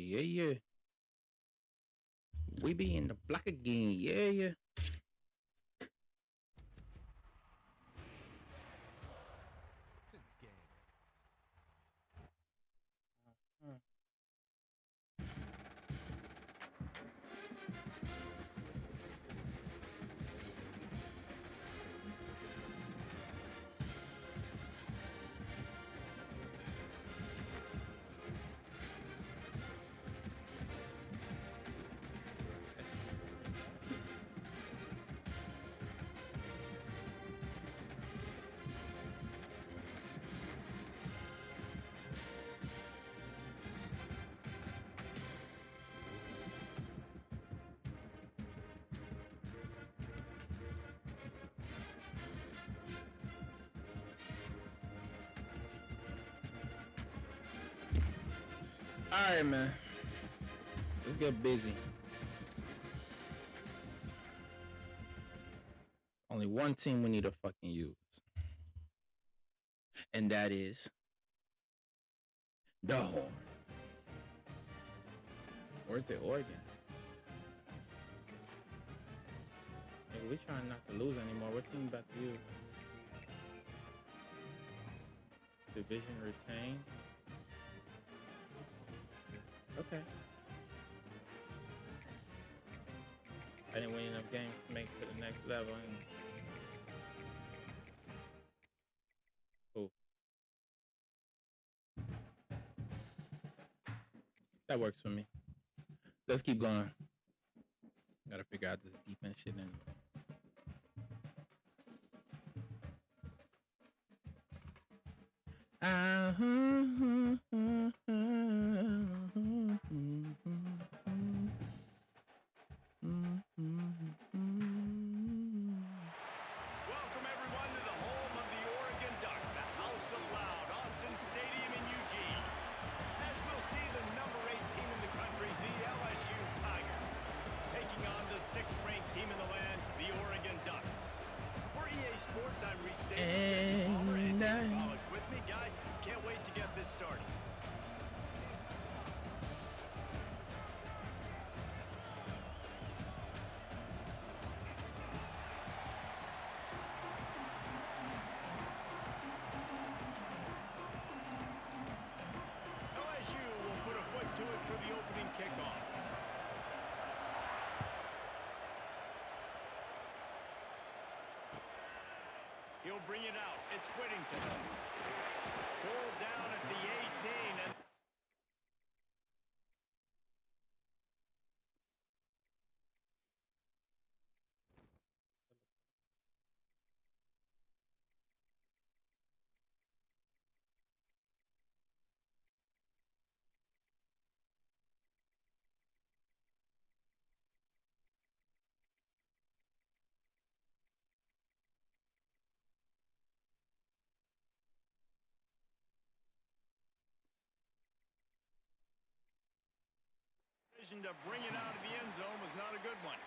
Yeah, yeah. We be in the block again. Yeah, yeah. All right, man. Let's get busy. Only one team we need to fucking use. And that is the Horn. Where's it? Oregon. Nigga, we trying not to lose anymore. What team about to use? Division retain. Okay. I didn't win enough games to make it to the next level. Cool. That works for me. Let's keep going. Gotta figure out this defense shit anyway. Welcome everyone to the home of the Oregon Ducks, the House of Loud, Autzen Stadium in Eugene. As we'll see, the number 8 team in the country, the LSU Tigers, taking on the 6th-ranked team in the land, the Oregon Ducks. For EA Sports, I'm restating Jesse Palmer and Nick Pollock with me, guys. Can't wait to get this started. LSU will put a foot to it for the opening kickoff. He'll bring it out. It's Whittington. Ball down at the 18. And decision to bring it out of the end zone was not a good one.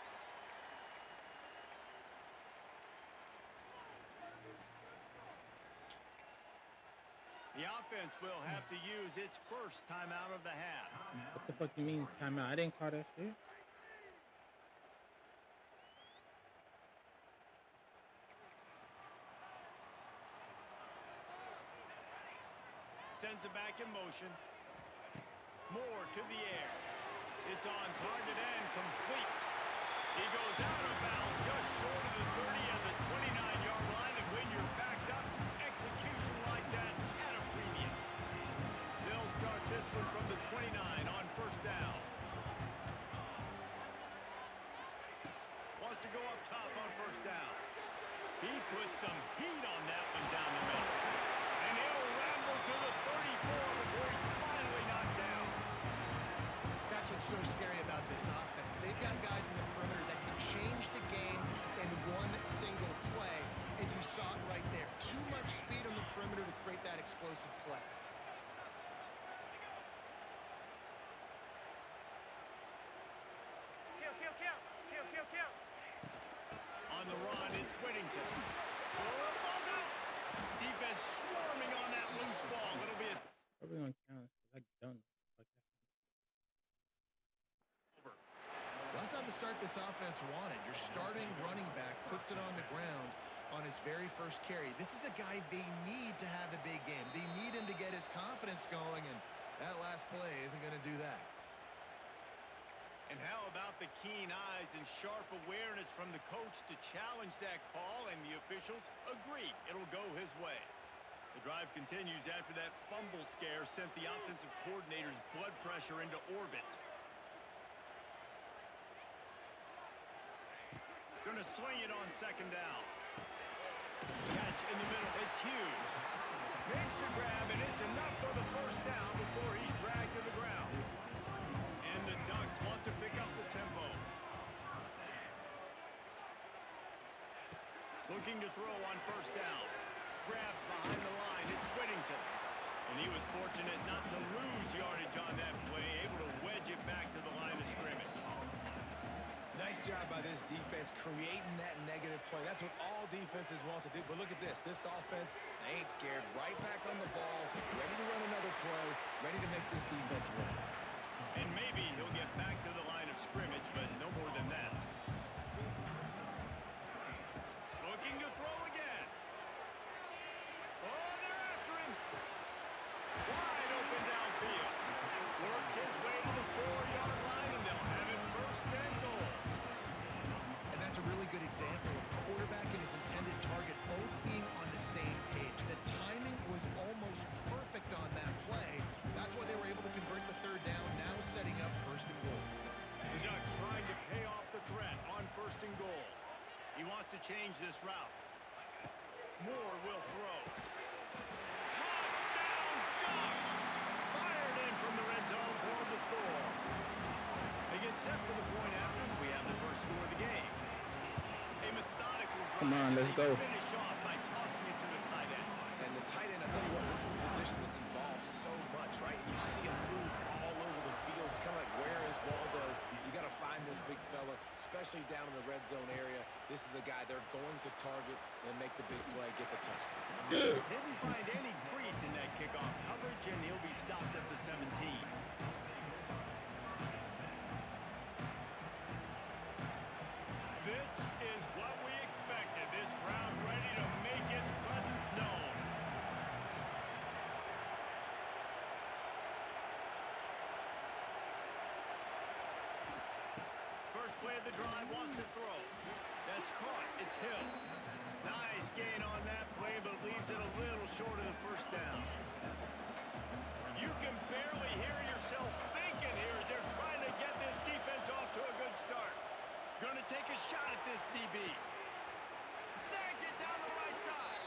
The offense will have to use its first timeout of the half. What the fuck you mean timeout? I didn't call that shit. Sends it back in motion. Moore to the air. It's on target and complete. He goes out of bounds just short of the 30 and the 29-yard line, and when you're backed up, execution like that at a premium. They'll start this one from the 29 on first down. Wants to go up top on first down. He puts some heat on that one down the middle. And he'll ramble to the 34 before he's finally knocked down. That's what's so scary about this offense. They've got guys in the perimeter that can change the game in one single play, and you saw it right there. Too much speed on the perimeter to create that explosive play. Kill. On the run, it's Whittington. Ball's out. Defense swarming on that loose ball. It'll be a... Probably gonna count because I don't know. the start this offense wanted. Your starting running back puts it on the ground on his very first carry. This is a guy they need to have a big game. They need him to get his confidence going, and that last play isn't going to do that. And how about the keen eyes and sharp awareness from the coach to challenge that call, and the officials agree it'll go his way. The drive continues after that fumble scare sent the offensive coordinator's blood pressure into orbit. Gonna swing it on second down. Catch in the middle. It's Hughes. Makes the grab, and it's enough for the first down before he's dragged to the ground. And the Ducks want to pick up the tempo. Looking to throw on first down. Grab behind the line. It's Whittington. And he was fortunate not to lose yardage on that play, able to wedge it back to the line of scrimmage. Nice job by this defense creating that negative play. That's what all defenses want to do. But look at this. This offense, they ain't scared. Right back on the ball, ready to run another play, ready to make this defense win. And maybe he'll get back to the line of scrimmage, but no more than that. Looking to throw again. Oh, they're after him. Wide open downfield. Works his way to the 4-yard line, and they'll have it first and goal. And that's a really good example of quarterback and his intended target both being on the same page. The timing was almost perfect on that play. That's why they were able to convert the third down, now setting up first and goal. The Ducks trying to pay off the threat on first and goal. He wants to change this route. Moore will throw. Touchdown, Ducks! Fired in from the red zone for the score. They get set for the point after as we have the first score of the game. A methodical drive. Come on, let's go. Finish off by tossing it to the tight end. And the tight end, I'll tell you what, this is a position that's evolved so much, right? And you see him move all over the field. It's kind of like, where is Waldo? You got to find this big fella, especially down in the red zone area. This is the guy they're going to target and make the big play, get the touchdown. Didn't find any crease in that kickoff coverage, and he'll be stopped at the 17. This is what we expected. This crowd ready to make its presence known. First play of the drive, wants to throw. That's caught. It's Hill. Nice gain on that play, but leaves it a little short of the first down. You can barely hear yourself thinking here as they're trying to get this defense off to a good start. Gonna take a shot at this DB. Snags it down the right side.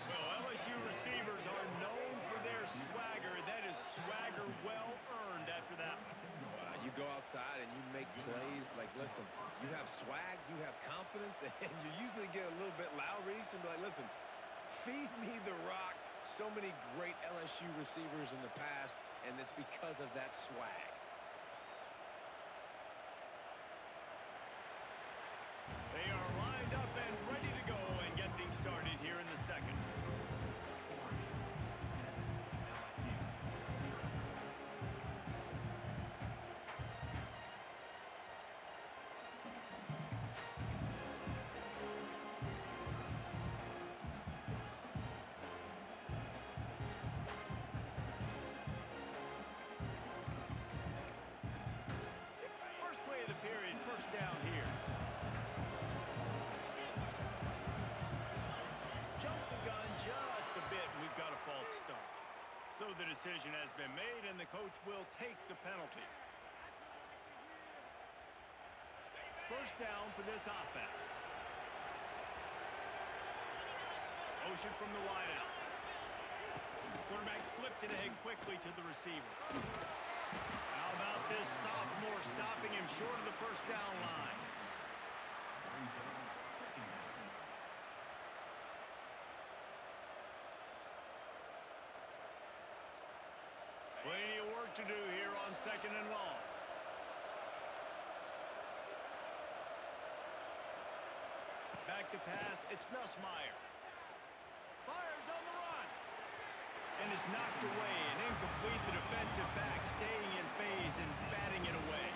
Well, LSU receivers are known for their swagger. That is swagger well earned after that one. You go outside and you make plays. Like, listen, you have swag, you have confidence, and you usually get a little bit loud, Reese, and be like, listen, feed me the rock. So many great LSU receivers in the past, and it's because of that swag. They are lined up and ready to go and get things started here in the second. First play of the period, first down here. Jump the gun just a bit, and we've got a false start. So the decision has been made, and the coach will take the penalty. First down for this offense. Motion from the wideout. Quarterback flips it ahead quickly to the receiver. How about this sophomore stopping him short of the first down line? Plenty of work to do here on second and long. Back to pass, it's Nussmeier. Fires on the run. And is knocked away and incomplete. The defensive back staying in phase and batting it away.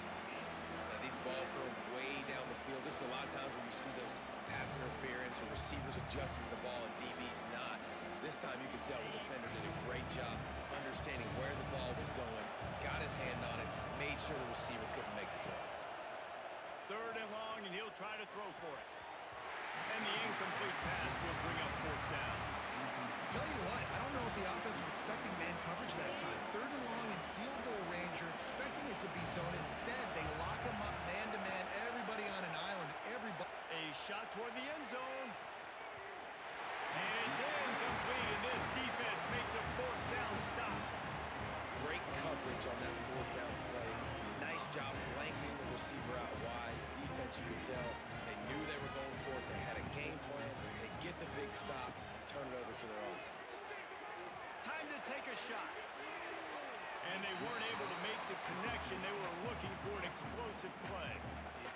These these balls thrown way down the field. This is a lot of times when you see those pass interference or receivers adjusting the ball and DB's not. This time you can tell the defender did a great job understanding where the ball was going, got his hand on it, made sure the receiver couldn't make the throw. 3rd and long, and he'll try to throw for it. And the incomplete pass will bring up 4th down. Tell you what, I don't know if the offense was expecting man coverage that time. 3rd and long in field goal range, you're expecting it to be zone. Instead, they lock him up man-to-man, everybody on an island, everybody. A shot toward the end zone. And it's incomplete, and this defense makes a 4th down stop. Great coverage on that 4th down play. Nice job blanketing the receiver out wide. The defense, you could tell, they knew they were going for it. They had a game plan. They get the big stop and turn it over to their offense. Time to take a shot. And they weren't able to make the connection. They were looking for an explosive play.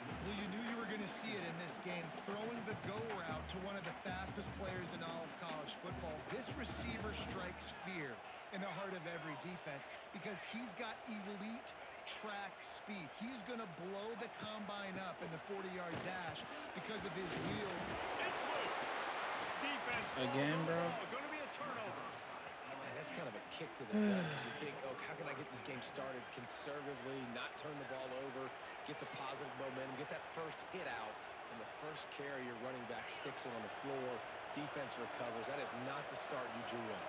Well, you knew you were going to see it in this game, throwing the go route to one of the fastest players in all of college football. This receiver strikes fear in the heart of every defense because he's got elite track speed. He's going to blow the combine up in the 40-yard dash because of his wheel. It's loose. Defense Again, bro. Going to be a turnover. Man, that's kind of a kick to the gut because you think, oh, how can I get this game started conservatively, not turn the ball over, get the positive momentum, get that first hit out, and the first carry your running back sticks it on the floor, defense recovers. That is not the start you drew up.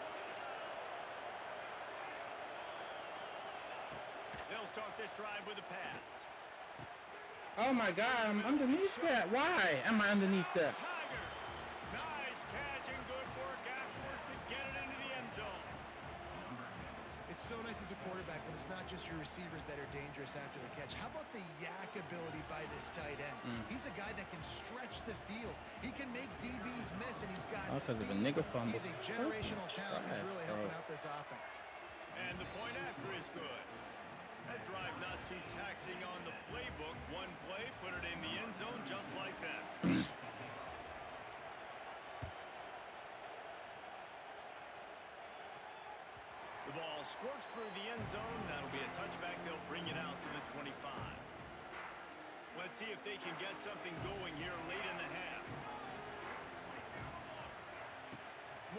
They'll start this drive with a pass. Oh my God, I'm underneath that. Why am I underneath that? Tigers. Nice catch and good work afterwards to get it into the end zone. It's so nice as a quarterback when it's not just your receivers that are dangerous after the catch. How about the yak ability by this tight end? He's a guy that can stretch the field. He can make DBs miss, and he's got Because speed. of a nigga fumble. He's a generational talent who's really helping out this offense. And the point after is good. That drive not too taxing on the playbook. One play, put it in the end zone just like that. The ball squirts through the end zone. That'll be a touchback. They'll bring it out to the 25. Let's see if they can get something going here late in the half.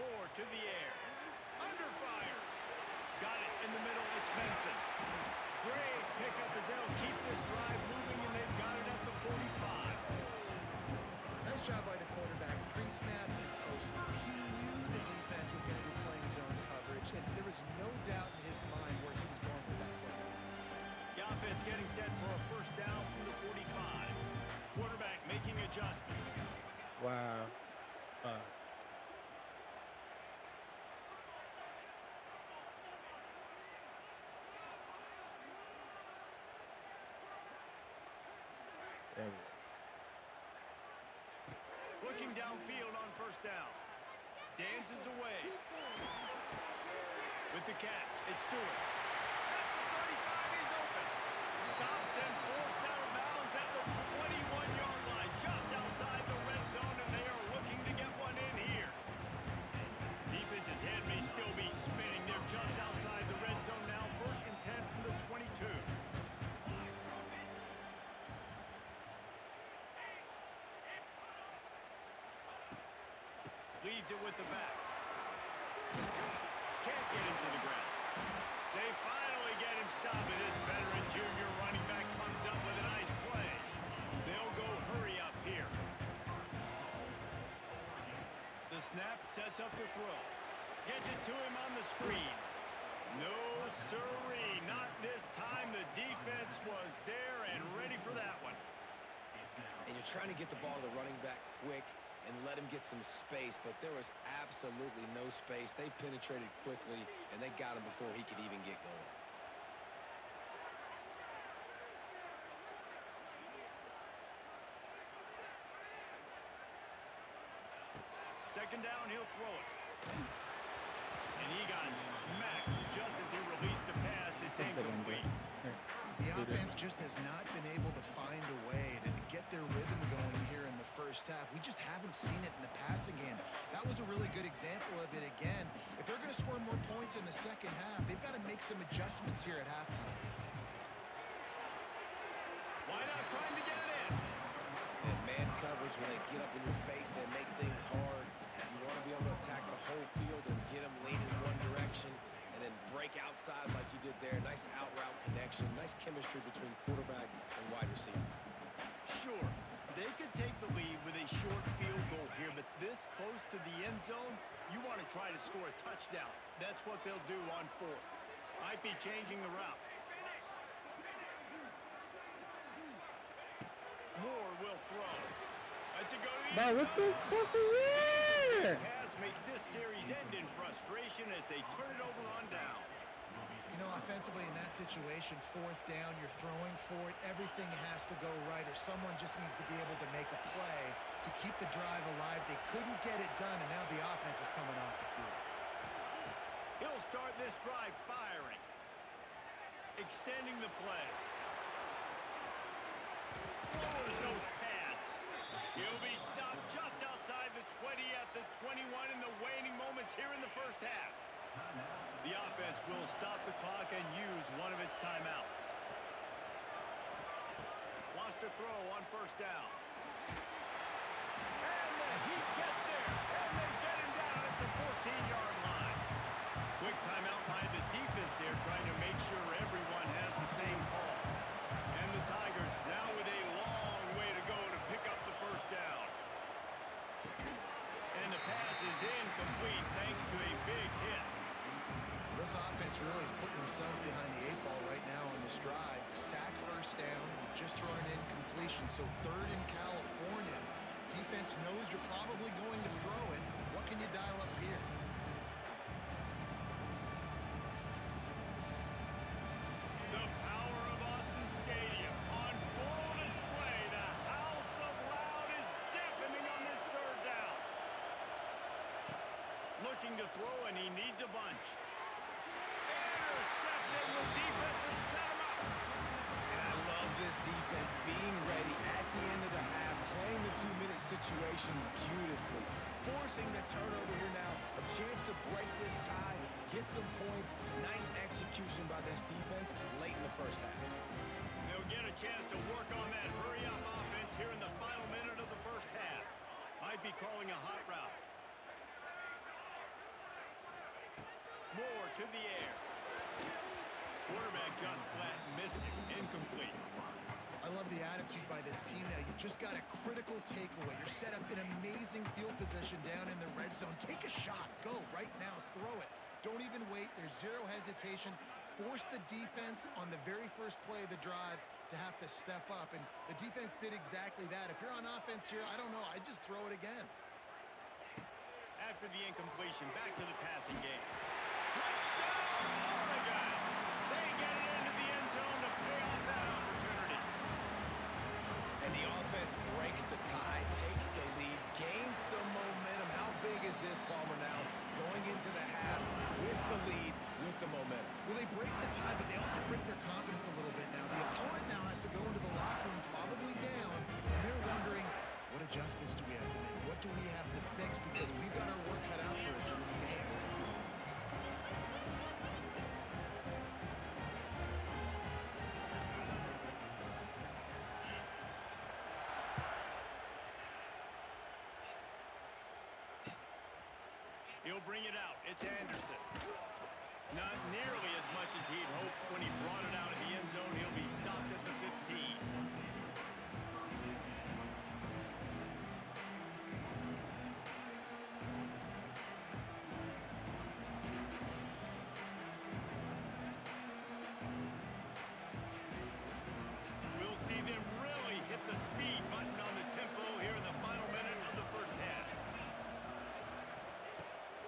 Moore to the air. Under fire. Got it in the middle. It's Benson. Great pickup as they'll keep this drive moving, and they've got it at the 45. Nice job by the quarterback. Pre-snap and post-snap. He knew the defense was going to be playing zone coverage, and there was no doubt in his mind where he was going with that football. The offense getting set for a first down from the 45. Quarterback making adjustments. Wow. There we go. Looking downfield on first down. Dances away. With the catch, it's Stewart. At the 35, he's open. Stopped and forced out of bounds at the 21-yard line, just outside the red zone, and they are looking to get one in here. Defense's head may still be spinning. They're just outside the red zone now. 1st and 10 from the 22. Leaves it with the back. Can't get him to the ground. They finally get him stopped. And this veteran junior running back comes up with a nice play. They'll go hurry up here. The snap sets up the throw. Gets it to him on the screen. No sirree, not this time. The defense was there and ready for that one. And you're trying to get the ball to the running back quick and let him get some space, but there was absolutely no space. They penetrated quickly, and they got him before he could even get going. Second down, he'll throw it. And he got smacked just as he released the pass. It's incomplete. The offense just has not been able to find a way to get their rhythm going here in the first half. We just haven't seen it in the passing game. That was a really good example of it again. If they're going to score more points in the second half, they've got to make some adjustments here at halftime. Why not trying to get it in? And man coverage, when they get up in your face, they make things hard. You want to be able to attack the whole field and get them leaning one direction and then break outside like you did there. Nice out route connection, nice chemistry between quarterback and wide receiver. Sure, they could take the lead with a short field goal here, but this close to the end zone, you want to try to score a touchdown. That's what they'll do on fourth. Might be changing the route. Moore will throw. That's a go to the Bro, end what the zone. fuck is that? Pass makes this series end in frustration as they turn it over on downs. You know, offensively in that situation, fourth down, you're throwing for it. Everything has to go right, or someone just needs to be able to make a play to keep the drive alive. They couldn't get it done, and now the offense is coming off the field. He'll start this drive firing. Extending the play. Lowers those pads. He'll be stopped just outside the 20 at the 21 in the waning moments here in the first half. The offense will stop the clock and use one of its timeouts. Lost a throw on first down. And the Heat gets there. And they get him down at the 14-yard line. Quick timeout by the defense there, trying to make sure everyone has the same call. And the Tigers now with a long way to go to pick up the first down. And the pass is incomplete thanks to a big hit. This offense really is putting themselves behind the 8 ball right now on this drive. Sack first down, just throwing in completion, so third in California. Defense knows you're probably going to throw it. What can you dial up here? The power of Autzen Stadium on full display. The House of Loud is deafening on this third down. Looking to throw, and he needs a bunch. Intercepted. The defense has set him up. And I love this defense being ready at the end of the half, playing the 2-minute situation beautifully, forcing the turnover here now, a chance to break this tie, get some points. Nice execution by this defense late in the first half. They'll get a chance to work on that hurry-up offense here in the final minute of the first half. Might be calling a hot route. Moore to the air. Quarterback just flat missed it. Incomplete. I love the attitude by this team now. You just got a critical takeaway. You're set up in amazing field position down in the red zone. Take a shot. Go right now. Throw it. Don't even wait. There's zero hesitation. Force the defense on the very first play of the drive to have to step up. And the defense did exactly that. If you're on offense here, I don't know. I'd just throw it again. After the incompletion, back to the passing game. Touchdown, Oregon! They get it into the end zone to pay off that opportunity. And the offense breaks the tie, takes the lead, gains some momentum. How big is this, Palmer, now? Going into the half with the lead, with the momentum. Well, they break the tie, but they also break their confidence a little bit now. The opponent now has to go into the locker room probably down, and they're wondering, what adjustments do we have to make? What do we have to fix? Because we've got our work cut out for us in this game. He'll bring it out. It's Anderson. Not nearly as much as he'd hoped when he brought it out of the end zone. He'll be stopped at the 15. We'll see them really hit the speed button on the tempo here in the final minute of the first half.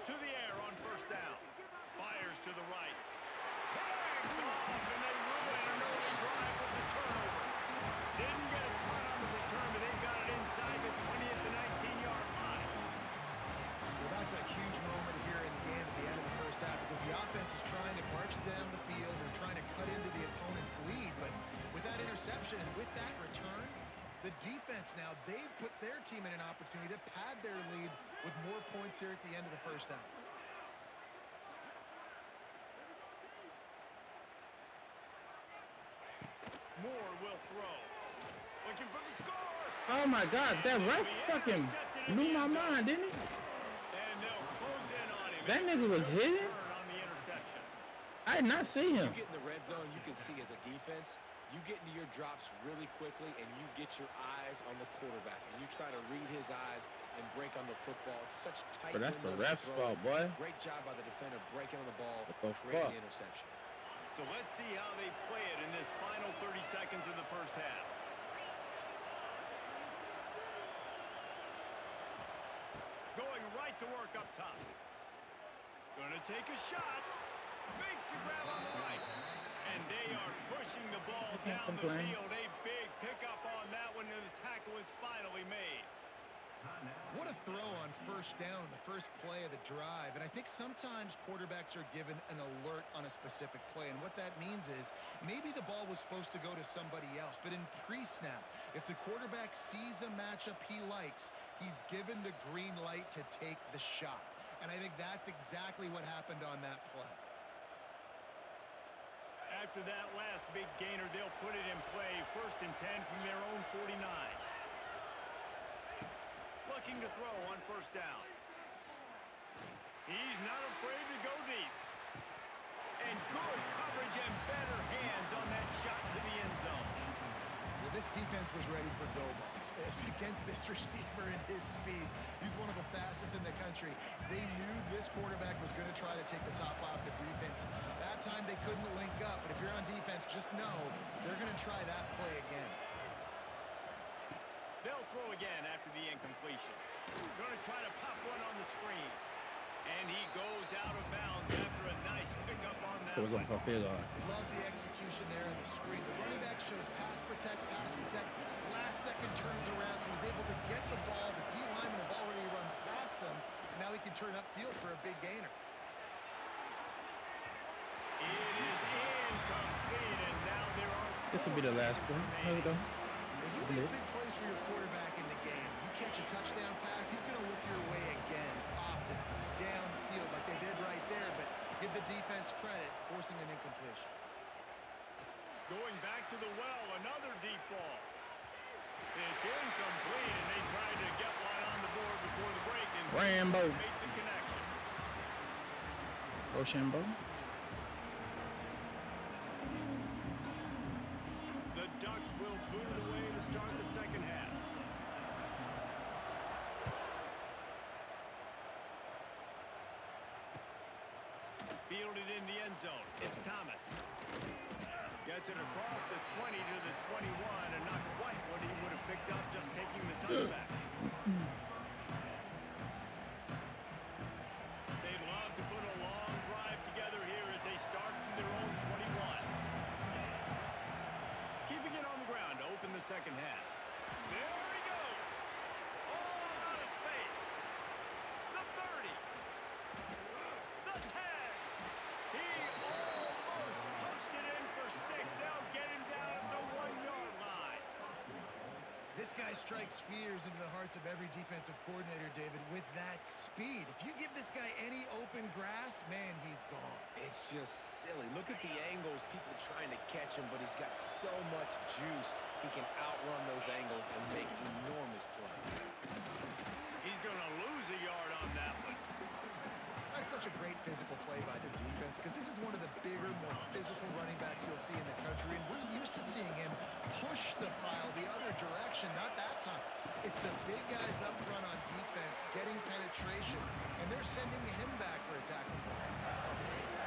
To the air on first down. Fires to the right. Picked off, and they ruin an early drive with the turnover. Didn't get a ton on the return, but they got it inside the 20 at the 19-yard line. Well, that's a huge moment here in the game at the end of the first half because the offense is trying to march down the field and trying to cut into the opponent's lead. But with that interception and with that return, the defense now, they've put their team in an opportunity to pad their lead with more points here at the end of the first half. Moore will throw. Looking for the score. Oh my God, that ref fucking blew my mind, didn't he? And they'll close in on him. That nigga was hitting. On the interception. I did not see him. You get in the red zone, you can see as a defense, you get into your drops really quickly, and you get your eyes on the quarterback, and you try to read his eyes and break on the football. It's such tight. But that's the ref's fault, boy. Great job by the defender breaking on the ball, What the creating fuck? the interception. So let's see how they play it in this final 30 seconds of the first half. Going right to work up top. Gonna take a shot. Makes the grab on the right. And they are pushing the ball down the field. A big pickup on that one, and the tackle is finally made. What a throw on first down, the first play of the drive. And I think sometimes quarterbacks are given an alert on a specific play. And what that means is maybe the ball was supposed to go to somebody else. But in pre-snap, if the quarterback sees a matchup he likes, he's given the green light to take the shot. And I think that's exactly what happened on that play. After that last big gainer, they'll put it in play. 1st and 10 from their own 49. Looking to throw on first down. He's not afraid to go deep. And good coverage and better hands on that shot to the end zone. Well, this defense was ready for go balls. Against this receiver and his speed, he's one of the fastest in the country. They knew this quarterback was going to try to take the top off the defense. That time they couldn't link up, but if you're on defense, just know they're going to try that play again. They'll throw again after the incompletion. Going to try to pop one on the screen. And he goes out of bounds after a nice pickup on that So we're going for a field goal. Love the execution there on the screen. The running back shows pass protect. Last second turns around, so he's able to get the ball. The D linemen have already run past him. Now he can turn upfield for a big gainer. It is incomplete, and now there are... This will be the last play. Here we go. You make big plays for your quarterback in the game. You catch a touchdown pass, he's going to look your way again, often, downfield like they did right there, but give the defense credit, forcing an incompletion. Going back to the well, another deep ball. It's incomplete, and they tried to get one on the board before the break, and Rambo. make the connection. Rochambeau. The Ducks will boot it away to start the second half. Fielded in the end zone. It's Thomas. Gets it across the 20 to the 21, and not quite what he would have picked up just taking the touchback. They'd love to put a long drive together here as they start from their own 21. Keeping it on the ground to open the second half. There he goes. All out of space. The 30. The 10. He almost punched it in for 6. They'll get him down at the 1-yard line. This guy strikes fears into the hearts of every defensive coordinator, David, with that speed. If you give this guy any open grass, man, he's gone. It's just silly. Look at the angles, people trying to catch him, but he's got so much juice. He can outrun those angles and make enormous plays. He's going to lose a yard on that one. That's such a great physical play by the defense because this is one of the bigger, more physical running backs you'll see in the country, and we're used to seeing him push the pile the other direction. Not that time. It's the big guys up front on defense getting penetration, and they're sending him back for a tackle for him.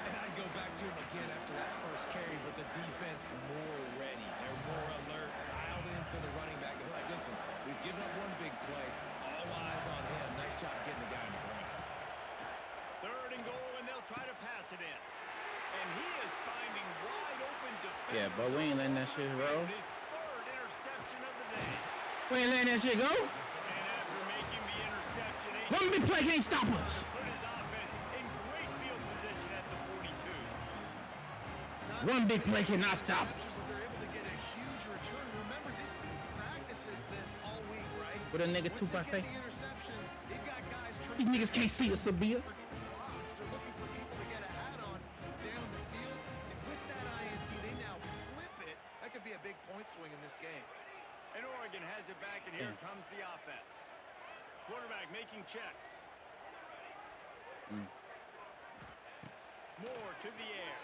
And I'd go back to him again after that first carry, but the defense more ready. They're more alert, dialed into the running back. They're like, listen, we've given up one big play. All eyes on him. Nice job getting the guy on the ground. 3rd and goal, and they'll try to pass it in. And he is finding wide open defenders. Yeah, but we ain't letting that shit roll. His 3rd interception of the day. We ain't letting that shit go. And after making the interception, One big play can't stop us. put his offense in great field position at the 42. One big play cannot stop us. But they're able to get a huge return. Remember, this team practices this all week, right? What a nigga Once two they by get say. the interception, they've got guys These niggas can't see us, Sabia. blocks. They're looking for people to get a hat on down the field. And with that INT, they now flip it. That could be a big point swing in this game. And Oregon has it back, and here comes the offense. Quarterback making checks. Moore to the air.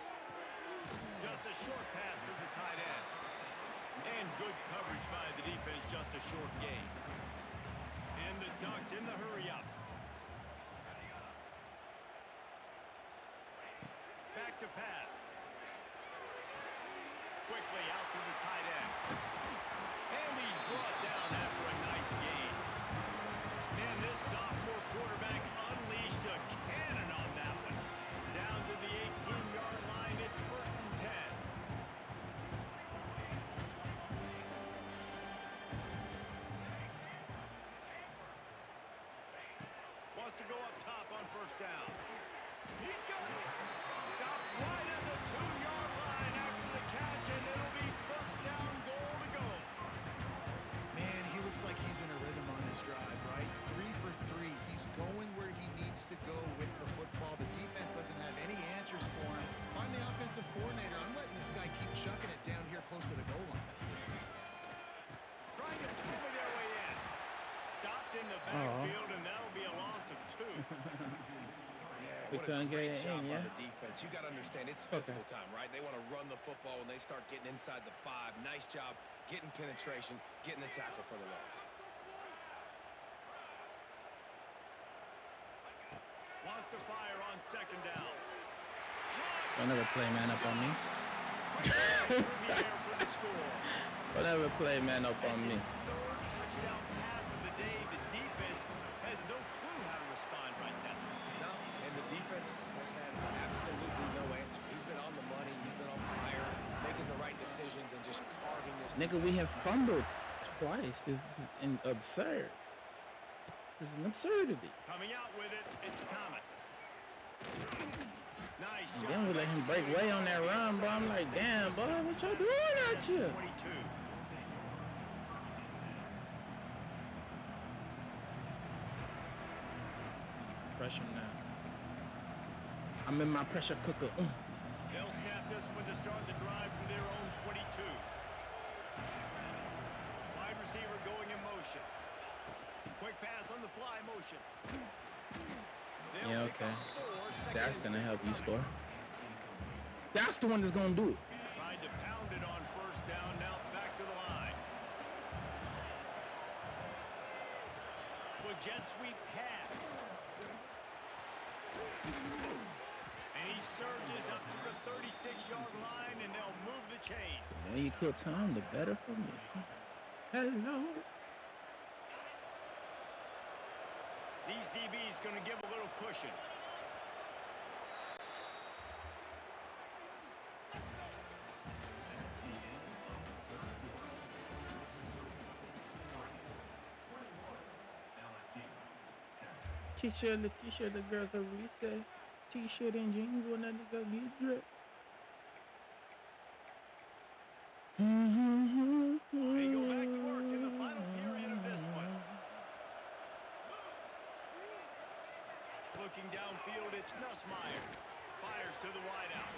Just a short pass to the tight end. And good coverage by the defense, just a short gain. And the Ducks in the hurry-up. Back to pass. Quickly out to the tight end. And he's brought down after a nice gain. And this sophomore quarterback unleashed a cannon on that one. Down to the 18-yard line, it's 1st and 10. Wants to go up top on 1st down. He's got it. Stopped right at the 2-yard line after the catch, and it'll be 1st down, goal to go. Man, he looks like he's in a rhythm on this drive, right? 3 for 3. He's going where he needs to go with the football. The defense doesn't have any answers for him. Find the offensive coordinator. I'm letting this guy keep chucking it down here close to the goal line. Trying to bully their way in. Stopped in the backfield, and that'll be a loss of 2. Yeah, We what a couldn't great get it job in, by yeah? the defense. You got to understand, it's physical time, right? They want to run the football when they start getting inside the 5. Nice job getting penetration, getting the tackle for the loss. Wants to fire on 2nd down. Don't ever play man up on me. Don't ever play man up on me. 3rd touchdown pass of the day. The defense has no clue how to respond right now. No, and the defense has had absolutely no answer. He's been on the money. He's been on fire, making the right decisions and just carving this. Nigga, we have fumbled twice. This is absurd. This is an absurdity. Coming out with it, it's Thomas. Nice And shot. then we let him break way on that run, bro. I'm like, damn, boy, what y'all doing out here? 22. Pressure now. I'm in my pressure cooker. They'll snap this one to start the drive from their own 22. Wide receiver going in motion. Quick pass on the fly motion. They'll Yeah, pick okay. up 4. That's Second gonna and help 6 you coming. score. That's the one that's gonna do it. Tried to pound it on 1st down. Now back to the line. With jet sweep pass. And he surges up to the 36-yard line, and they'll move the chain. The more you kill time, the better for me. Hello. These DBs going to give a little cushion. T-shirt, the girls are recess. T-shirt and jeans when that nigga get dressed. They go back to work in the final period of this one. Looking downfield, it's Nussmeier. Fires to the wideout.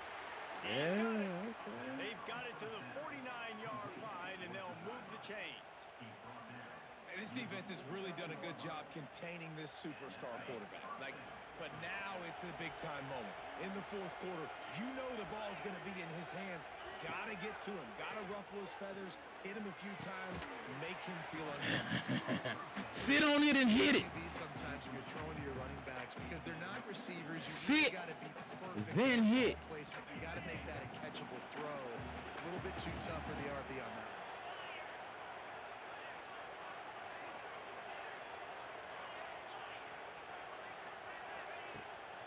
He's got it. Okay. They've got it to the 49-yard line, and they'll move the chains. And this defense has really done a good job containing this superstar quarterback. But now it's the big-time moment. In the 4th quarter, you know the ball's going to be in his hands. Got to get to him. Got to ruffle his feathers, hit him a few times, make him feel uncomfortable. Sit on it and hit it. Sometimes when you're throwing to your running backs because they're not receivers. Sit. You got to be perfect. Then hit. Placement. You got to make that a catchable throw. A little bit too tough for the RB on that.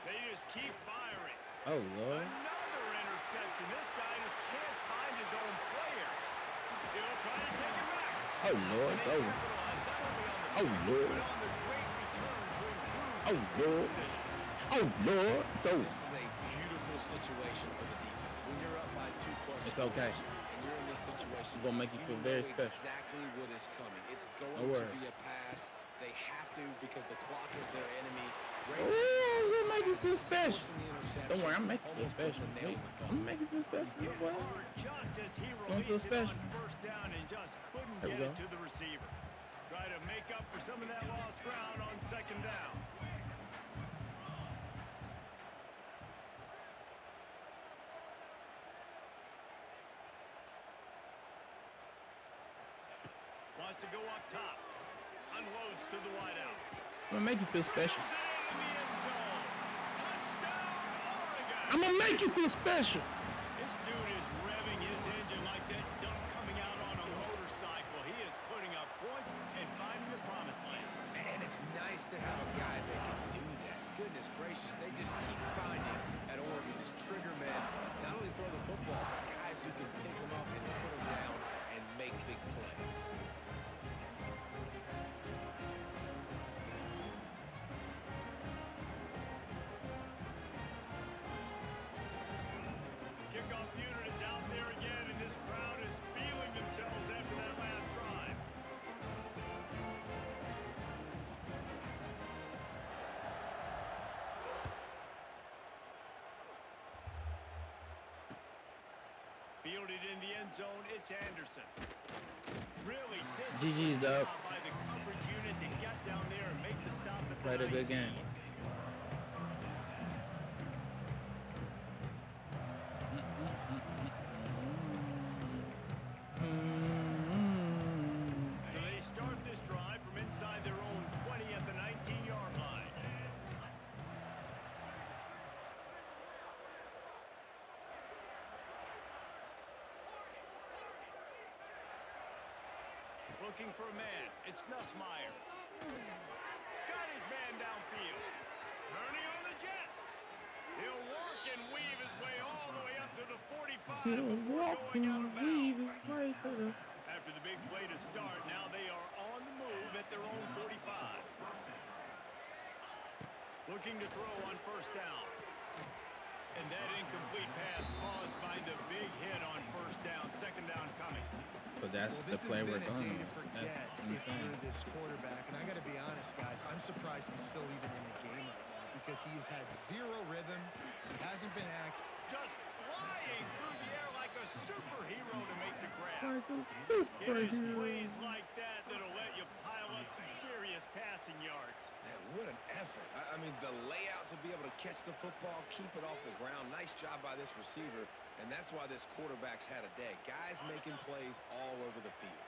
They just keep firing. Oh, Lord. Another interception. This guy just can't find his own players. He'll try to take it back. Oh, Lord. It's over. Oh, Lord. Oh, Lord. Oh, Lord. It's over. This is a beautiful situation for the defense. When you're up by 2+ It's okay. and you're in this situation, It's gonna make you feel very know special. exactly what is coming. It's No going to worries. be a pass They have to because the clock is their enemy. Oh, you're making feel special. Don't worry, I'm making feel special. I'm making feel special. Hit hard just as he released it on first down and just couldn't get it to the receiver. Try to make up for some of that lost ground on second down. Wants to go up top. Unloads to the wideout. I'm gonna make you feel special. Touchdown, Oregon! I'm gonna make you feel special. This dude is revving his engine like that duck coming out on a motorcycle. He is putting up points and finding the promised land. And it's nice to have a guy that can do that. Goodness gracious, they just keep finding at Oregon is trigger men. Not only throw the football, but guys who can pick them up and put them down and make big plays. Kickoff unit is out there again, and this crowd is feeling themselves after that last drive. Fielded in the end zone, it's Anderson. Really GG's, dog. by the coverage unit to get down there and make the stop at the Played a good 19. game. So they start this drive from inside their own 20 at the 19-yard line. Looking for a man. It's Nussmeier. Got his man downfield. Turning on the Jets. He'll walk and weave his way all the way up to the 45 before going out of bounds. After the big play to start, now they are on the move at their own 45. Looking to throw on first down. And that incomplete pass caused by the big hit on first down. Second down coming. So that's the play we're going on. That's If insane. you're this quarterback, and I got to be honest, guys, I'm surprised he's still even in the game right now because he's had zero rhythm, hasn't been accurate. Just flying through the air like a superhero to make the grab. Like a It is superhero. plays like that that'll let you pile up some serious passing yards. Man, what an effort. I mean, the layout to be able to catch the football, keep it off the ground. Nice job by this receiver, and that's why this quarterback's had a day. Guys making plays all over the field.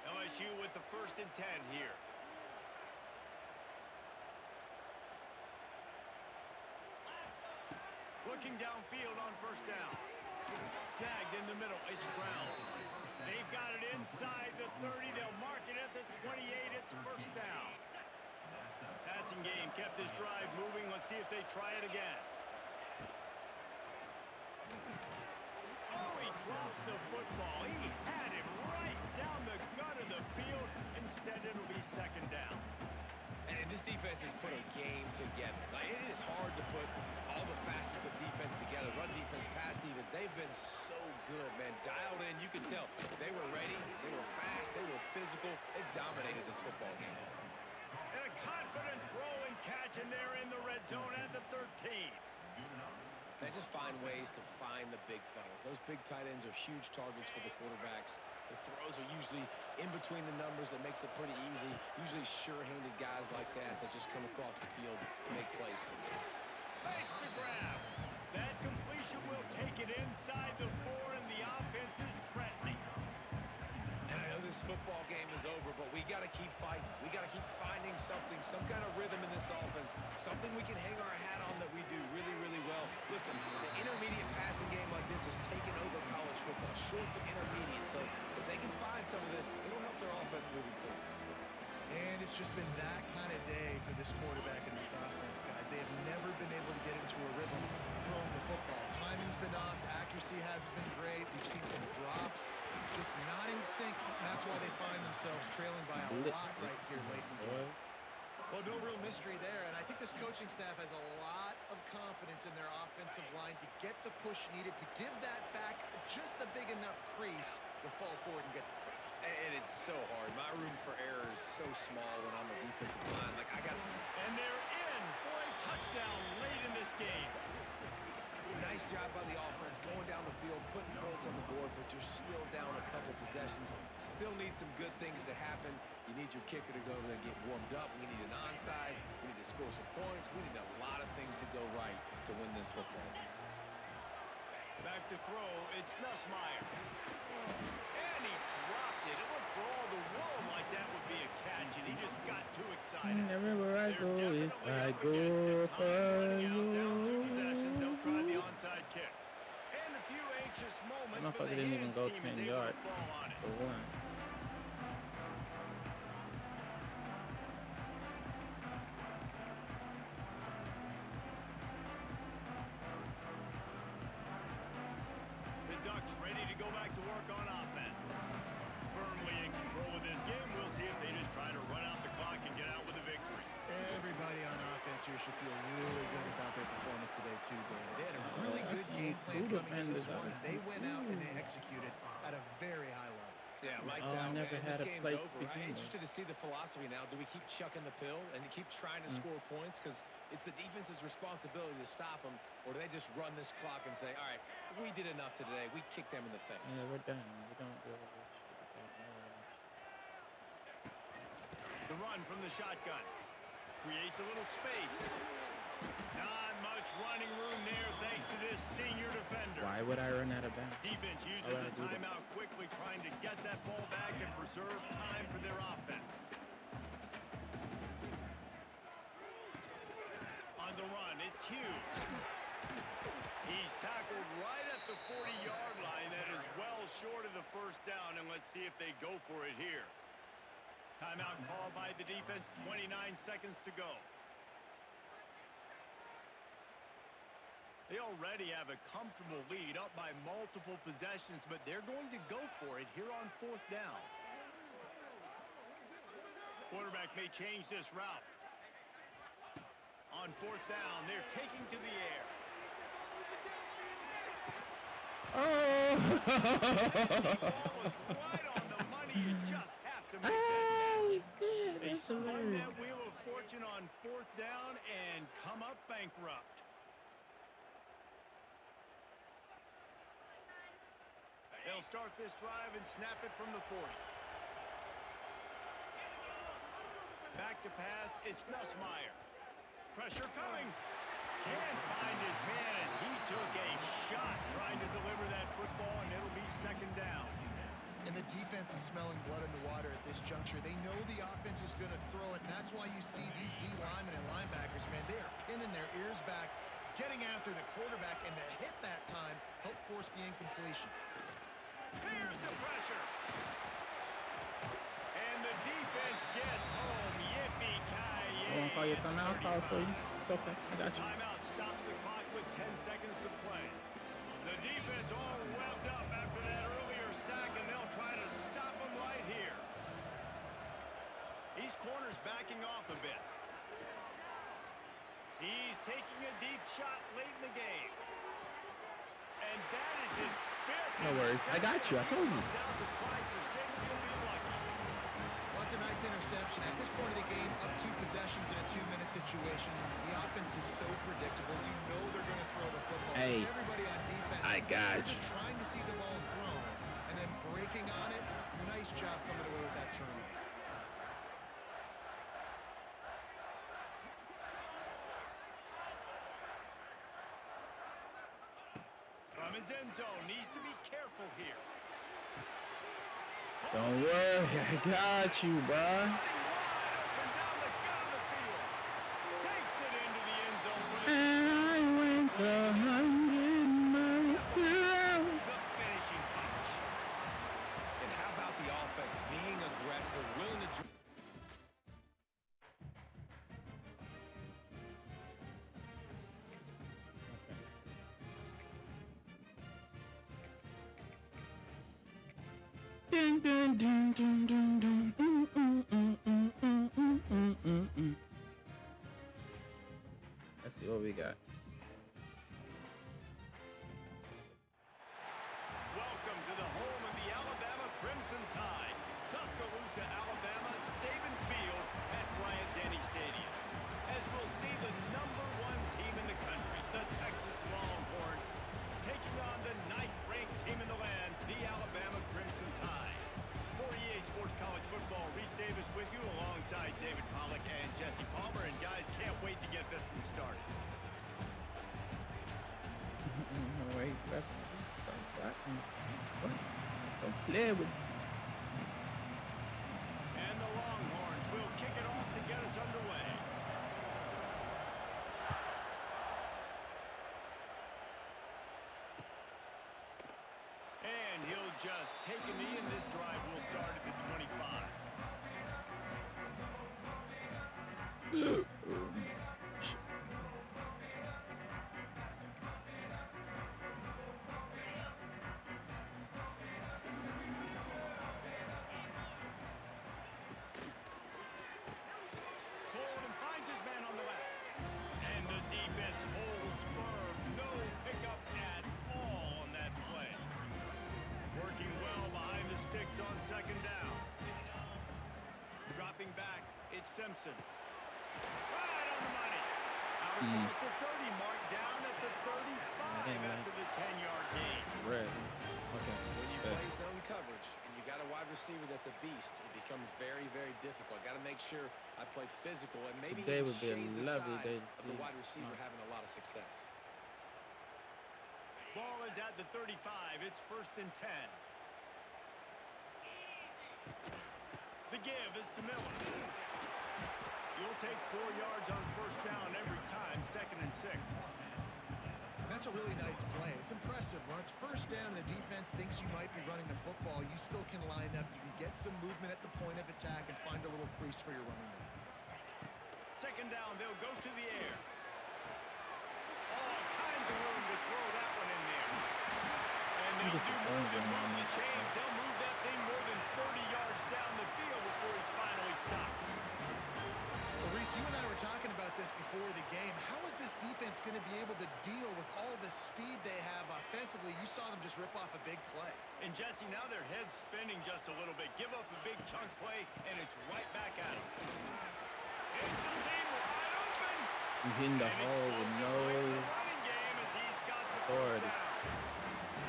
LSU with the 1st and 10 here. Looking downfield on first down. Snagged in the middle. It's Brown. They've got it inside the 30. They'll mark it at the 28. It's first down. Passing game kept this drive moving. Let's see if they try it again. Oh, he drops the football. He had him right down the gut of the field. Instead, it'll be second down. And this defense has put a game together. Like, it is hard to put all the facets of defense together. Run defense, pass defense. They've been so good, man. Dialed in. You can tell they were ready. They were fast. They were physical. They dominated this football game. And a confident throw and catch, and they're in the red zone at the 13. They just find ways to find the big fellas. Those big tight ends are huge targets for the quarterbacks. The throws are usually in between the numbers. That makes it pretty easy. Usually sure-handed guys like that just come across the field and make plays for you. Makes the grab. That completion will take it inside the 4, and the offense is threatening. And I know this football game is over, but we got to keep fighting. We got to keep finding something, some kind of rhythm in this offense, something we can hang our hat on that we do really, really well. Listen, the intermediate passing game like this has taken over college football, short to intermediate. So if they can find some of this, it'll help their offense moving forward. And it's just been that kind of day for this quarterback and this offense, guys. They have never been able to get into a rhythm throwing the football. Timing's been off. Accuracy hasn't been great. We've seen some drops. Just not in sync. And that's why they find themselves trailing by a lot right here late in the game. Well, no real mystery there. And I think this coaching staff has a lot of confidence in their offensive line to get the push needed to give that back just a big enough crease to fall forward and get the first. And it's so hard. My room for error is so small when I'm a defensive line. Like, I got... And they're in for a touchdown late in this game. Nice job by the offense going down the field, putting points on the board, but you're still down a couple possessions. Still need some good things to happen. You need your kicker to go over there and get warmed up. We need an onside. We need to score some points. We need a lot of things to go right to win this football game. Back to throw. It's Nussmeier. And he dropped it. It looked for all the world like that would be a catch, and he just got too excited. Everywhere I go, if I go for you. They'll try the onside kick. And a few anxious moments, but the didn't even Hands go team 10 is able to yards fall on it. for one. The Ducks ready to go back to work on offense. Firmly in control of this game. We'll see if they just try to run out the clock and get out with a victory. Everybody on offense here should feel really good about their performance today, too, David. They had a really good game plan coming into this one. They went out and they executed at a very high level. Yeah, lights I out, never and had this a game's play to over. begin I'm with. interested to see the philosophy now. Do we keep chucking the pill and keep trying to score points because it's the defense's responsibility to stop them, or do they just run this clock and say, all right, we did enough today. We kicked them in the face. Yeah, we're done. We don't do all this shit. The run from the shotgun. Creates a little space. Not much running room there thanks to this senior defender. Why would I run out of bounds? Defense uses a timeout quickly, trying to get that ball back and preserve time for their offense. On the run, it's Hughes. He's tackled right at the 40-yard line. That is well short of the first down, and let's see if they go for it here. Timeout called by the defense, 29 seconds to go. They already have a comfortable lead, up by multiple possessions, but they're going to go for it here on fourth down. Quarterback may change this route. On fourth down, they're taking to the air. Oh! The ball was right on the money. You just have to make that catch. They spun that wheel of fortune on fourth down and come up bankrupt. They'll start this drive and snap it from the 40. Back to pass, it's Nussmeier. Pressure coming. Can't find his man as he took a shot trying to deliver that football, and it'll be second down. And the defense is smelling blood in the water at this juncture. They know the offense is going to throw it, and that's why you see these D linemen and linebackers, man, they are pinning their ears back, getting after the quarterback, and to hit that time, help force the incompletion. Here's the pressure. And the defense gets home. Yippee-ki-yay. I won't call your timeout. I'll call it for you. It's okay. I got you. Timeout stops the clock with 10 seconds to play. The defense all revved up after that earlier sack, and they'll try to stop them right here. These corners backing off a bit. He's taking a deep shot late in the game. And that is his fifth. No worries. I got you. I told you. Well, it's a nice interception. At this point of the game, up 2 possessions in a 2-minute situation. The offense is so predictable. You know they're going to throw the football. Hey, everybody on defense, I got they're you. just trying to see the ball thrown and then breaking on it. Nice job coming away with that turnover. From his end zone, needs to be careful here. Don't worry. I got you, bro. Wide open down the gut of the field. Takes it into the end zone for the I went 100 miles per hour. the finishing touch. And how about the offense being aggressive, willing to... Dun, dun, dun, dun, dun, dun. Let's see what we got. Welcome to the home of the Alabama Play with. And the Longhorns will kick it off to get us underway. And he'll just take a knee, and this drive will start at the 25. Holden finds his man on the left. And the defense holds firm. No pickup at all on that play. Working well behind the sticks on second down. Dropping back, it's Simpson. Right on the money. Out across the 30 mark, down at the 35 after the 10-yard gain. Red. Okay. When you play zone coverage and you got a wide receiver that's a beast, it becomes very, very difficult. Got to make sure I play physical and maybe Today would be a shade the lovely side day. of the wide receiver having a lot of success. Ball is at the 35. It's 1st and 10. The give is to Miller. You'll take 4 yards on 1st down every time, 2nd and 6. That's a really nice play. It's impressive. When it's 1st down and the defense thinks you might be running the football, you still can line up. You can get some movement at the point of attack and find a little crease for your running back. 2nd down, they'll go to the air. All kinds of room to throw that one in there. And they'll do more than move the chains. They'll move that thing more than 30 yards down the field before he's finally stopped. Well, Reese, you and I were talking about this before the game. How is this defense going to be able to deal with all the speed they have offensively? You saw them just rip off a big play. And Jesse, now their head's spinning just a little bit. Give up a big chunk play, and it's right back at them. It's a seam wide open. You hitting the hole with no Running game as he's got the authority. first down.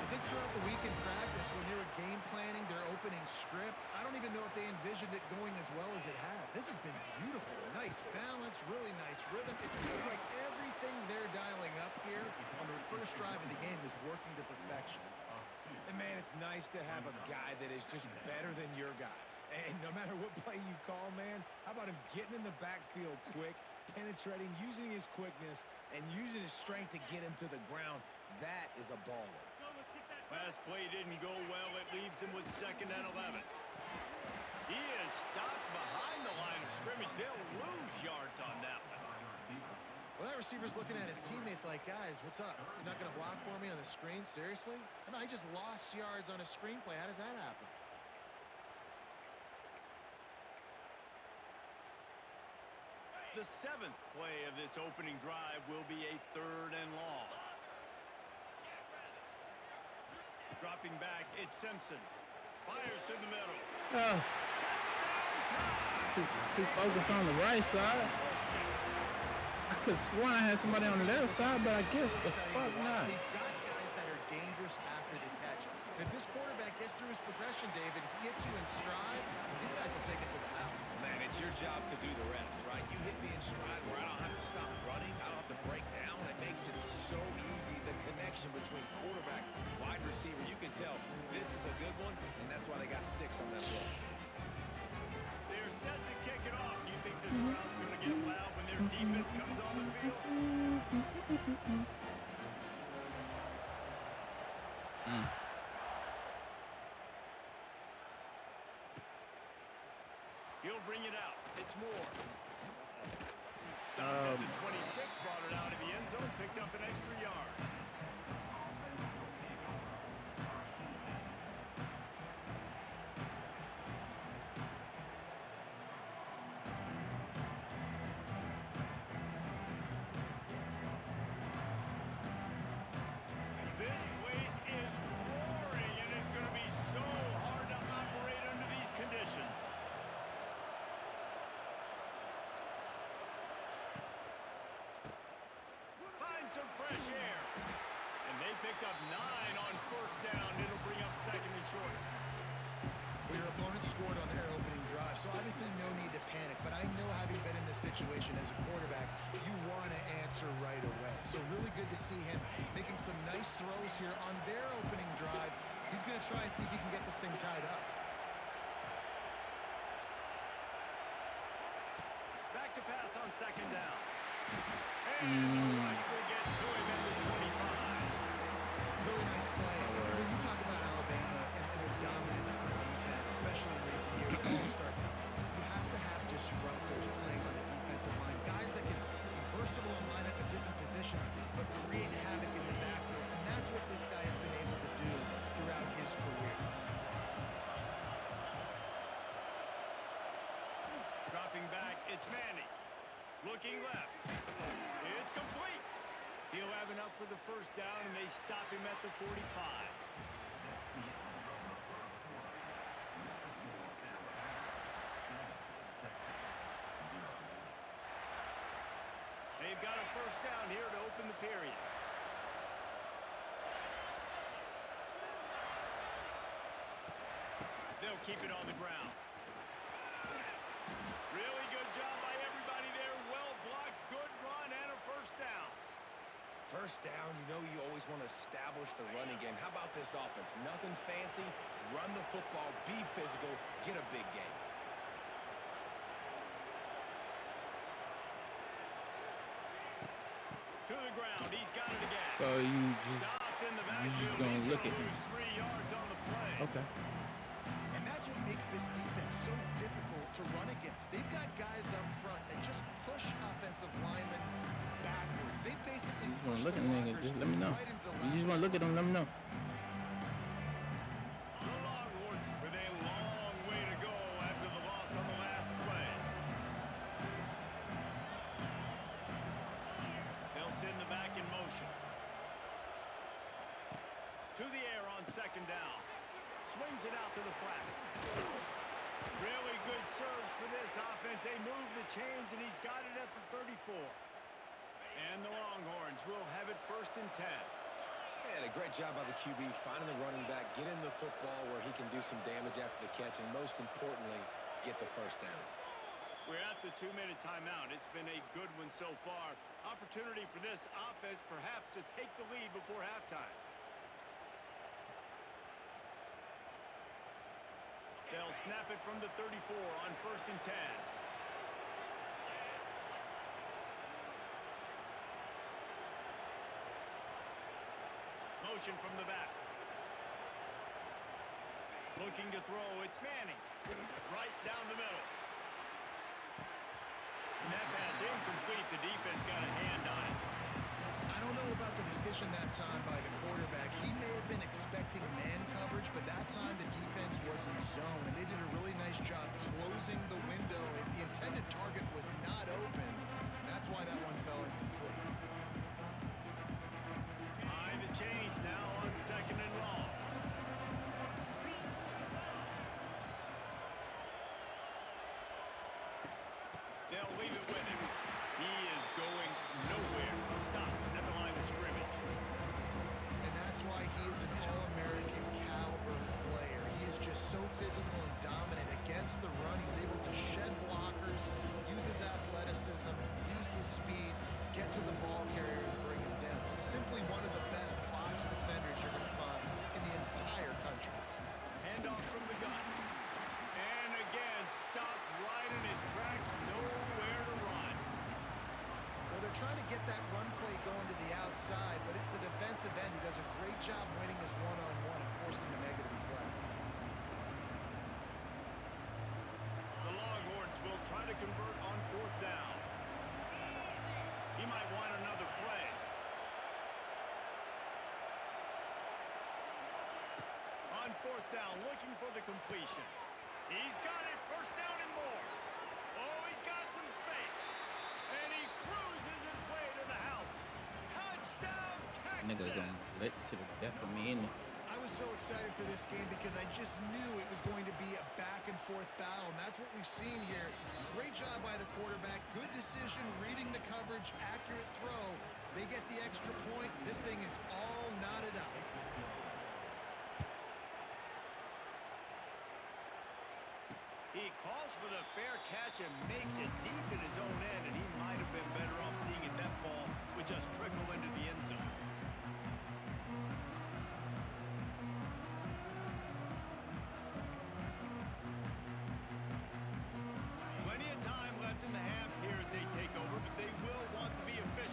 I think throughout the week in practice, when they were game planning their opening script, I don't even know if they envisioned it going as well as it has. This has been beautiful. Nice balance, really nice rhythm. It feels like everything they're dialing up here on the first drive of the game is working to perfection. And, man, it's nice to have a guy that is just better than your guys. And no matter what play you call, man, how about him getting in the backfield quick, penetrating, using his quickness, and using his strength to get him to the ground? That is a baller. Pass play didn't go well. It leaves him with 2nd and 11. He is stopped behind the line of scrimmage. They'll lose yards on that one. Well, that receiver's looking at his teammates like, guys, what's up? You're not going to block for me on the screen? Seriously? I mean, I just lost yards on a screenplay. How does that happen? The 7th play of this opening drive will be a 3rd and long. Dropping back, it's Simpson. Fires to the middle. Too focused on the right side. I could have sworn I had somebody on the left side, but I guess the fuck not. They've got guys that are dangerous after the catch. And if this quarterback gets through his progression, David, he hits you in stride, these guys will take it to the house. Man, it's your job to do the rest, right? You hit me in stride where I don't have to stop running. I don't have to break down. It makes it so easy. The connection between quarterback, wide receiver, you can tell this is a good one, and that's why they got 6 on that play. They're set to kick it off. Do you think this crowd's going to get loud when their defense comes on the field? He'll bring it out. It's Moore. Stopped at the 26, brought it out of the end zone, picked up an extra yard. This place is roaring, and it's going to be so hard to operate under these conditions. Find some fresh air. And they picked up 9 on 1st down. It'll bring up 2nd and short. Well, your opponent scored on their opening drive, so obviously no need to panic. But I know having been in this situation as a quarterback, you want to answer right away. So really good to see him making some nice throws here on their opening drive. He's going to try and see if he can get this thing tied up. Back to pass on second down. And the rush will get to him at the 25. Really nice play. When you talk about Alabama and their dominance on defense, especially in recent years, it all starts out. You have to have disruptors playing on the defensive line. Guys that can be versatile and line up at different positions, but create havoc in the backfield. And that's what this guy has been able to do throughout his career. Dropping back, it's Manning. Looking left. It's complete. He'll have enough for the first down, and they stop him at the 45. They've got a first down here to open the period. They'll keep it on the ground. Really good job by everybody there. Well blocked, good run, and a first down. First down, you know you always want to establish the running game. How about this offense? Nothing fancy. Run the football, be physical, get a big game. To the ground, he's got it again. So you Stopped in the just backfield. gonna He's look at gonna him. lose 3 yards on the play. Okay. And that's what makes this defense so difficult to run against. They've got guys up front that just push offensive linemen backwards. They basically You just push want to look the at him, nigga. blockers Just let me know. right into the You just want to look at him, let me know. The Longhorns with a long way to go after the loss on the last play. They'll send the back in motion. To the air on second down. Swings it out to the flat. Really good surge for this offense. They move the chains, and he's got it at the 34. And the Longhorns will have it first and 10. And a great job by the QB finding the running back, getting the football where he can do some damage after the catch, and most importantly, get the first down. We're at the 2-minute timeout. It's been a good one so far. Opportunity for this offense perhaps to take the lead before halftime. They'll snap it from the 34 on first and 10. Motion from the back. Looking to throw, it's Manning. Right down the middle. And that pass incomplete. The defense got a hand on it. I don't know about the decision that time by the quarterback. He may have been expecting man coverage, but that time the defense was in zone, and they did a really nice job closing the window. The intended target was not open. That's why that one fell incomplete. Behind the chains now on second and long. They'll leave it with him. He is going nowhere. Stop at the line of scrimmage. And that's why he is an All-American caliber player. He is just so physical and dominant against the run. He's able to shed blockers, use his athleticism, use his speed, get to the ball carrier and bring him down. Simply one of the best box defenders you're going to find in the entire country. Handoff from the gun. And again, stopped right in his tracks. Nowhere to run. Well, they're trying to get that run play going to the outside, but it's the defensive end who does a great job winning his one-on-one and forcing the negative play. The Longhorns will try to convert on fourth down. He might want another play. On fourth down, looking for the completion. He's got it. First down and more. Oh, he's got some space. And he cruises his way to the house. Touchdown, Nigga Texas. gonna blitz to the death of me, innit? I was so excited for this game because I just knew it was going to be a back-and-forth battle, and that's what we've seen here. Great job by the quarterback. Good decision, reading the coverage, accurate throw. They get the extra point. This thing is all knotted up. He calls for the fair catch and makes it deep in his own end, and he might have been better off seeing it. That ball would just trickle into the end zone.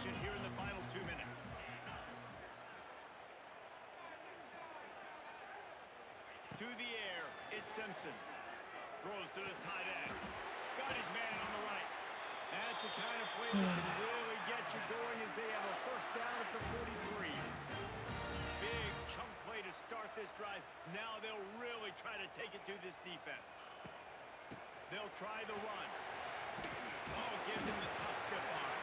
possession here in the final 2 minutes. To the air, it's Simpson. Throws to the tight end. Got his man on the right. That's the kind of play that can really get you going as they have a first down at the 43. Big chunk play to start this drive. Now they'll really try to take it to this defense. They'll try the run. Oh, gives him the tough stiff arm.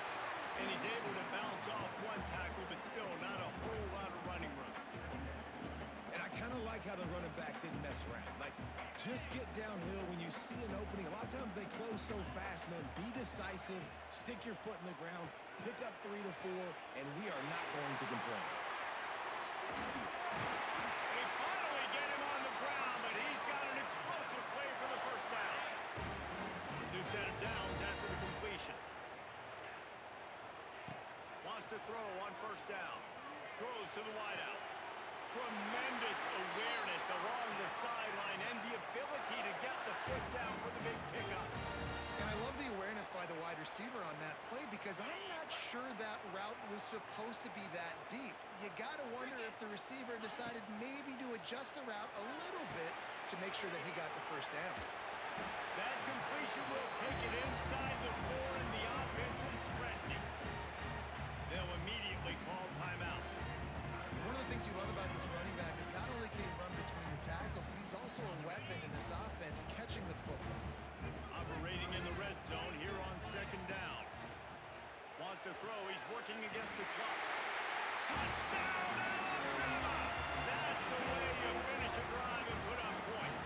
And he's able to bounce off one tackle, but still not a whole lot of running room. And I kind of like how the running back didn't mess around. Like, just get downhill when you see an opening. A lot of times they close so fast, man. Be decisive, stick your foot in the ground, pick up 3 to 4, and we are not going to complain. They finally get him on the ground, but he's got an explosive play for the first down. New set of downs after the completion. Wants to throw on first down. Throws to the wideout. Tremendous awareness along the sideline and the ability to get the foot down for the big pickup. And I love the awareness by the wide receiver on that play because I'm not sure that route was supposed to be that deep. You got to wonder if the receiver decided maybe to adjust the route a little bit to make sure that he got the first down. That completion will take it inside the 4, and the offense is threatening. They'll immediately call timeout. One of the things you love about this running back is not only can he run between the tackles, but he's also a weapon in this offense catching the football. Operating in the red zone here on second down. Wants to throw. He's working against the clock. Touchdown, Alabama! That's the way you finish a drive and put up points.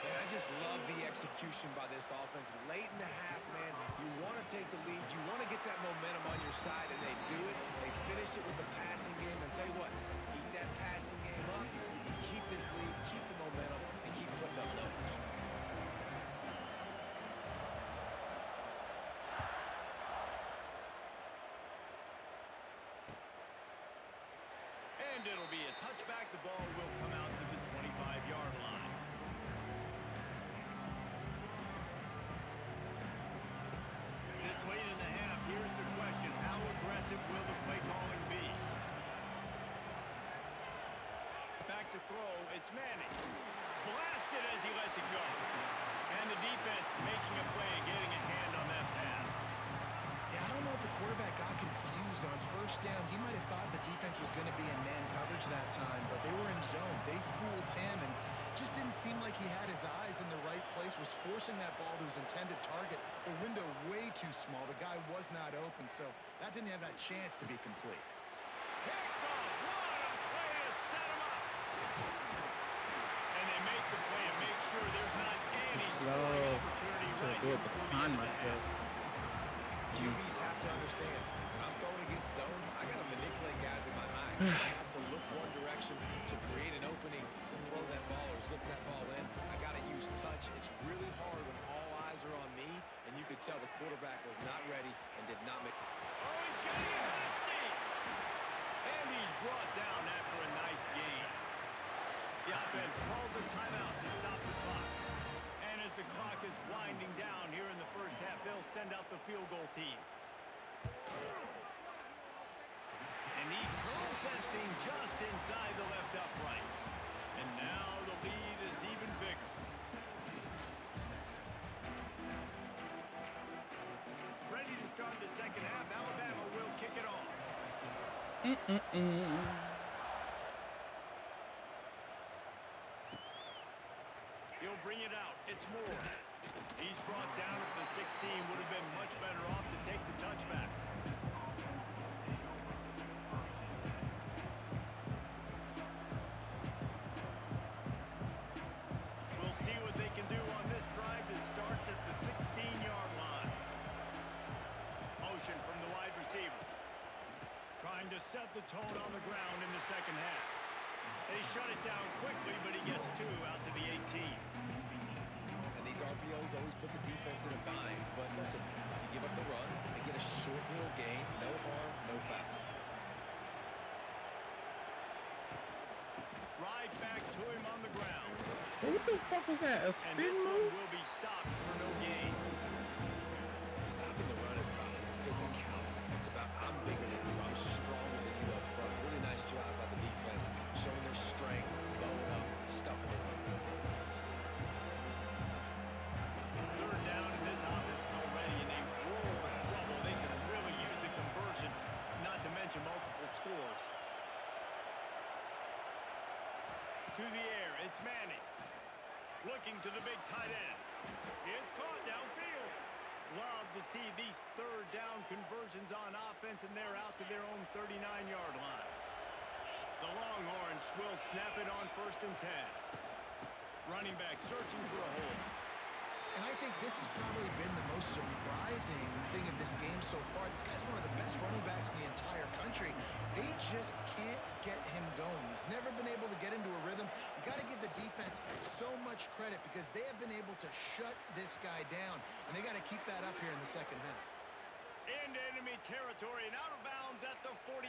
Man, I just love the execution by this offense. Late in the half, man, you want to take the lead. You want to get that momentum on your side, and they do it. They finish it with the passing game. And tell you what, keep that passing game up, keep this lead, keep the momentum, and keep putting up numbers. And it'll be a touchback. The ball will come out to the 25-yard line. This late in the half, here's the question. How aggressive will the play calling be? Back to throw. It's Manning. Blasted as he lets it go. And the defense making a play and getting a hand on that pass. Yeah, I don't know if the quarterback got confused on first down. He might have thought the defense was going to be in man coverage that time, but they were in zone. They fooled him and just didn't seem like he had his eyes in the right place, was forcing that ball to his intended target. The window way too small. The guy was not open, so that didn't have that chance to be complete. Picked off. What a play to set him up. And they make the play and make sure there's not any scoring opportunity right here before the end of the half. QBs have to understand, when I'm throwing against zones, I got to manipulate guys in my eyes. I have to look one direction to create an opening to throw that ball or zip that ball in. I got to use touch. It's really hard when all eyes are on me, and you could tell the quarterback was not ready and did not make. Oh, he's getting ahead of steam. And he's brought down after a nice gain. The offense calls a timeout to stop the clock. And as the clock is winding down here in the first half, they'll send out the field goal team. And he curls that thing just inside the left upright. And now the lead is even bigger. Ready to start the second half. Alabama will kick it off. He'll bring it out. It's Moore. He's brought down at the 16. Would have been much better off to take the touchback. We'll see what they can do on this drive that starts at the 16-yard line. Motion from the wide receiver. Trying to set the tone on the ground in the second half. They shut it down quickly, but he gets 2 out to the 18. And these RPOs always put the defense in a bind. But listen, you give up the run, they get a short little gain, no harm, no foul. Right back to him on the ground. What the fuck was that? A And spin this one move? will be stopped for no gain. Stopping the run is about physicality. multiple scores. To the air, it's Manning. Looking to the big tight end. It's caught downfield. Love to see these third down conversions on offense, and they're out to their own 39-yard line. The Longhorns will snap it on 1st and 10. Running back searching for a hole. And I think this has probably been the most surprising thing of this game so far. This guy's one of the best running backs in the entire country. They just can't get him going. He's never been able to get into a rhythm. You got to give the defense so much credit because they have been able to shut this guy down, and they got to keep that up here in the second half. Into enemy territory and out of bounds at the 48.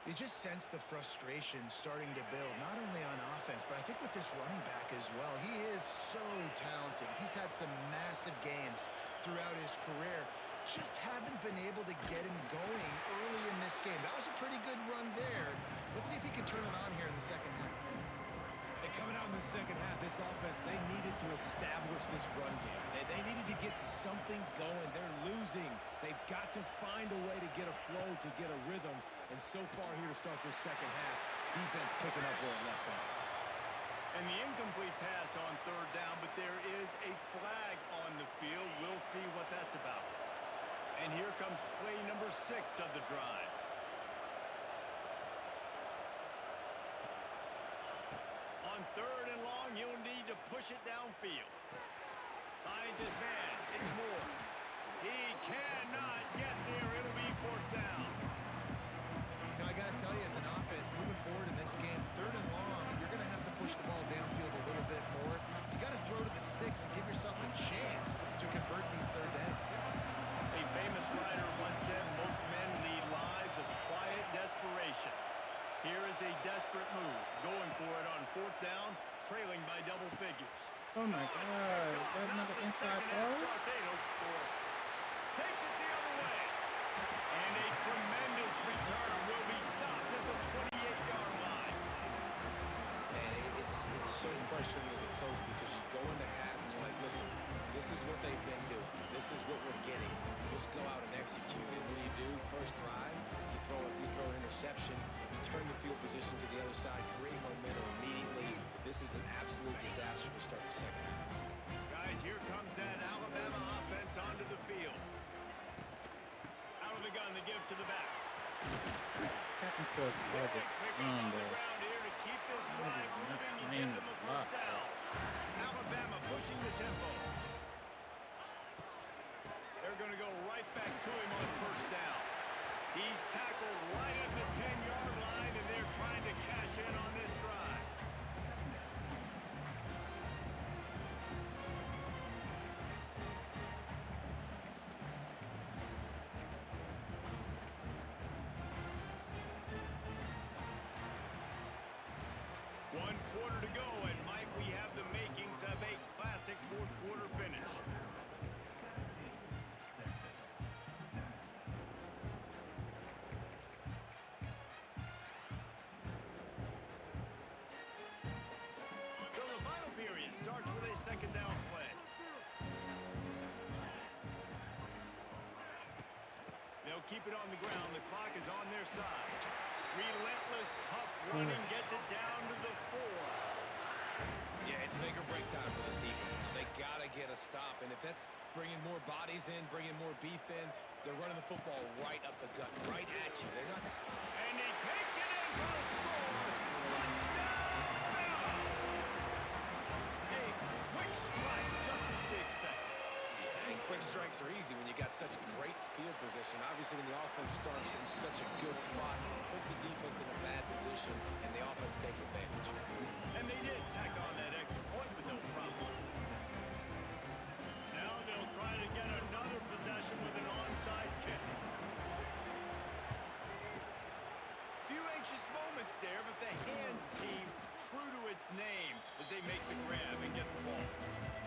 You just sense the frustration starting to build, not only on offense, but I think with this running back as well. He is so talented. He's had some massive games throughout his career. Just haven't been able to get him going early in this game. That was a pretty good run there. Let's see if he can turn it on here in the second half. And coming out in the second half, this offense, they needed to establish this run game. They needed to get something going. They're losing. They've got to find a way to get a flow, to get a rhythm. And so far here to start this second half, defense picking up where it left off. And the incomplete pass on 3rd down, but there is a flag on the field. We'll see what that's about. And here comes play number 6 of the drive. On 3rd and long, you'll need to push it downfield. Finds his man. It's Moore. He cannot get there. It'll be 4th down. Now, I got to tell you, as an offense, moving forward in this game, 3rd and long, you're going to have to push the ball downfield a little bit more. You got to throw to the sticks and give yourself a chance to convert these 3rd downs. A famous writer once said, most men lead lives of quiet desperation. Here is a desperate move, going for it on 4th down, trailing by double figures. Oh my God, that's another inside throw? Takes it the other way. And a tremendous return will be stopped at the 28-yard line. Man, it's so frustrating as a coach because you go into half and you're like, listen, this is what they've been doing. This is what we're getting. Let's go out and execute. And what do? First drive, you throw an interception, you turn the field position to the other side, create momentum immediately. This is an absolute disaster to start the second half. Guys, here comes that Alabama offense onto the field. Out of the gun to give to the back. Captain's supposed to have it on the ground here to keep this drive moving and give them a 1st down. Alabama pushing the tempo. They're going to go right back to him on 1st down. He's tackled right at the 10-yard line, and they're trying to cash in on this drive. One quarter to go, and might we have the makings of a classic 4th quarter finish. So the final period starts with a 2nd down play. They'll keep it on the ground. The clock is on their side. Relentless, tough running gets it down to the 4. Yeah, it's make or break time for this defense. They got to get a stop. And if that's bringing more bodies in, bringing more beef in, they're running the football right up the gut, right at you. They're not... And he takes it in for a score. Touchdown, Bama! A quick strike, just as we expected. Yeah, and quick strikes are easy when you got such great field position. Obviously, when the offense starts in such a good spot, puts the defense in a bad position, and the offense takes advantage. And they did tack on that extra point with no problem. Now they'll try to get another possession with an onside kick. Few anxious moments there, but the hands team true to its name as they make the grab and get the ball.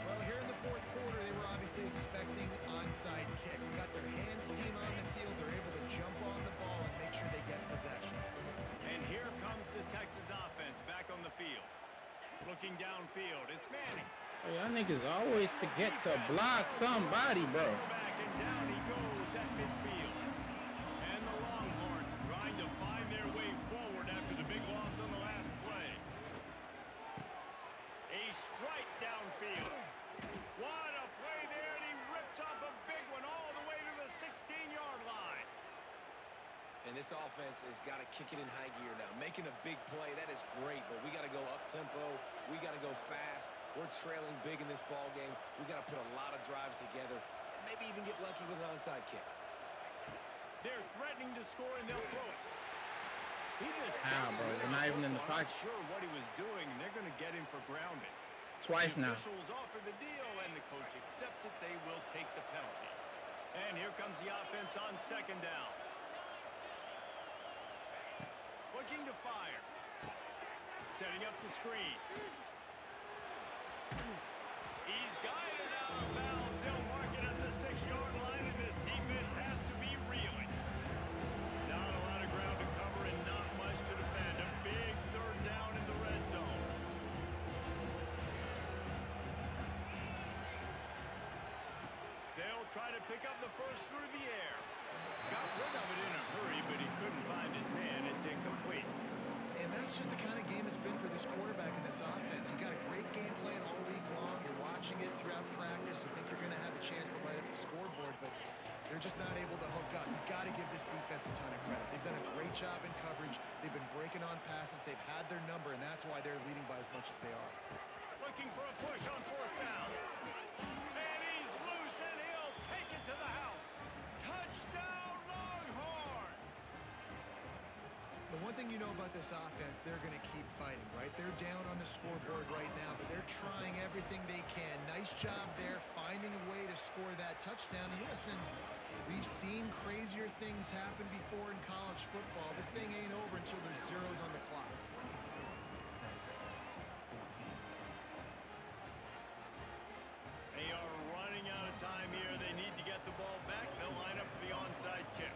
Well, here in the 4th quarter, they were obviously expecting onside kick. We got their hands team on the field. They're able to jump on the ball and make sure they get possession. And here comes the Texas offense back on the field. Looking downfield, it's Manning. Hey, y'all niggas always forget to block somebody, bro. Back and down he goes at midfield. And the Longhorns And this offense has got to kick it in high gear now. Making a big play, that is great, but we got to go up-tempo. We got to go fast. We're trailing big in this ball game. We got to put a lot of drives together and maybe even get lucky with an onside kick. They're threatening to score, and they'll throw it. He just bro. They're not even in the pocket. Not sure what he was doing, and they're going to get him for grounding. Twice now. The officials offer the deal, and the coach accepts it. They will take the penalty. And here comes the offense on second down. Looking to fire. Setting up the screen. He's got it out of bounds. They'll mark it at the 6-yard line, and this defense has to be reeling. Not a lot of ground to cover and not much to defend. A big third down in the red zone. They'll try to pick up the first through the air. Got rid of it in a hurry, but he couldn't find his man. It's incomplete. And that's just the kind of game it's been for this quarterback in this offense. You got a great game plan all week long. You're watching it throughout practice. You think you're going to have a chance to light up the scoreboard, but they're just not able to hook up. You've got to give this defense a ton of credit. They've done a great job in coverage. They've been breaking on passes. They've had their number, and that's why they're leading by as much as they are. Looking for a push on fourth down. And he's loose, and he'll take it to the house. Touchdown, Longhorns! The one thing you know about this offense, they're going to keep fighting, right? They're down on the scoreboard right now, but they're trying everything they can. Nice job there, finding a way to score that touchdown. And listen, we've seen crazier things happen before in college football. This thing ain't over until there's zeros on the clock. They are running out of time here. They need to get the ball back. They'll line up for the onside kick.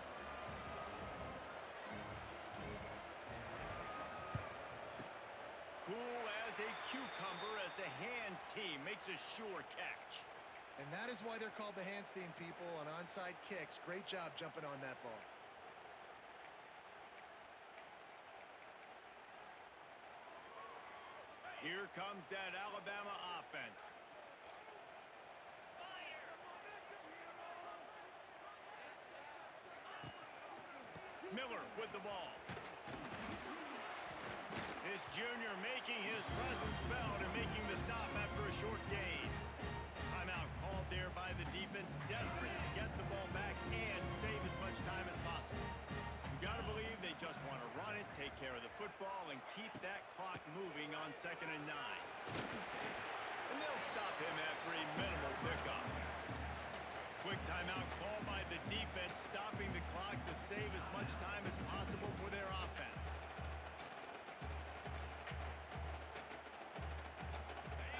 Cool as a cucumber as the hands team makes a sure catch. And that is why they're called the hands team, people, on onside kicks. Great job jumping on that ball. Here comes that Alabama offense. Miller with the ball. This junior making his presence felt and making the stop after a short gain. Timeout called there by the defense, desperate to get the ball back and save as much time as possible. You got to believe they just want to run it, take care of the football, and keep that clock moving on 2nd and 9. And they'll stop him after a minimal pickup. Quick timeout called by the defense, stopping the clock to save as much time as possible for their offense.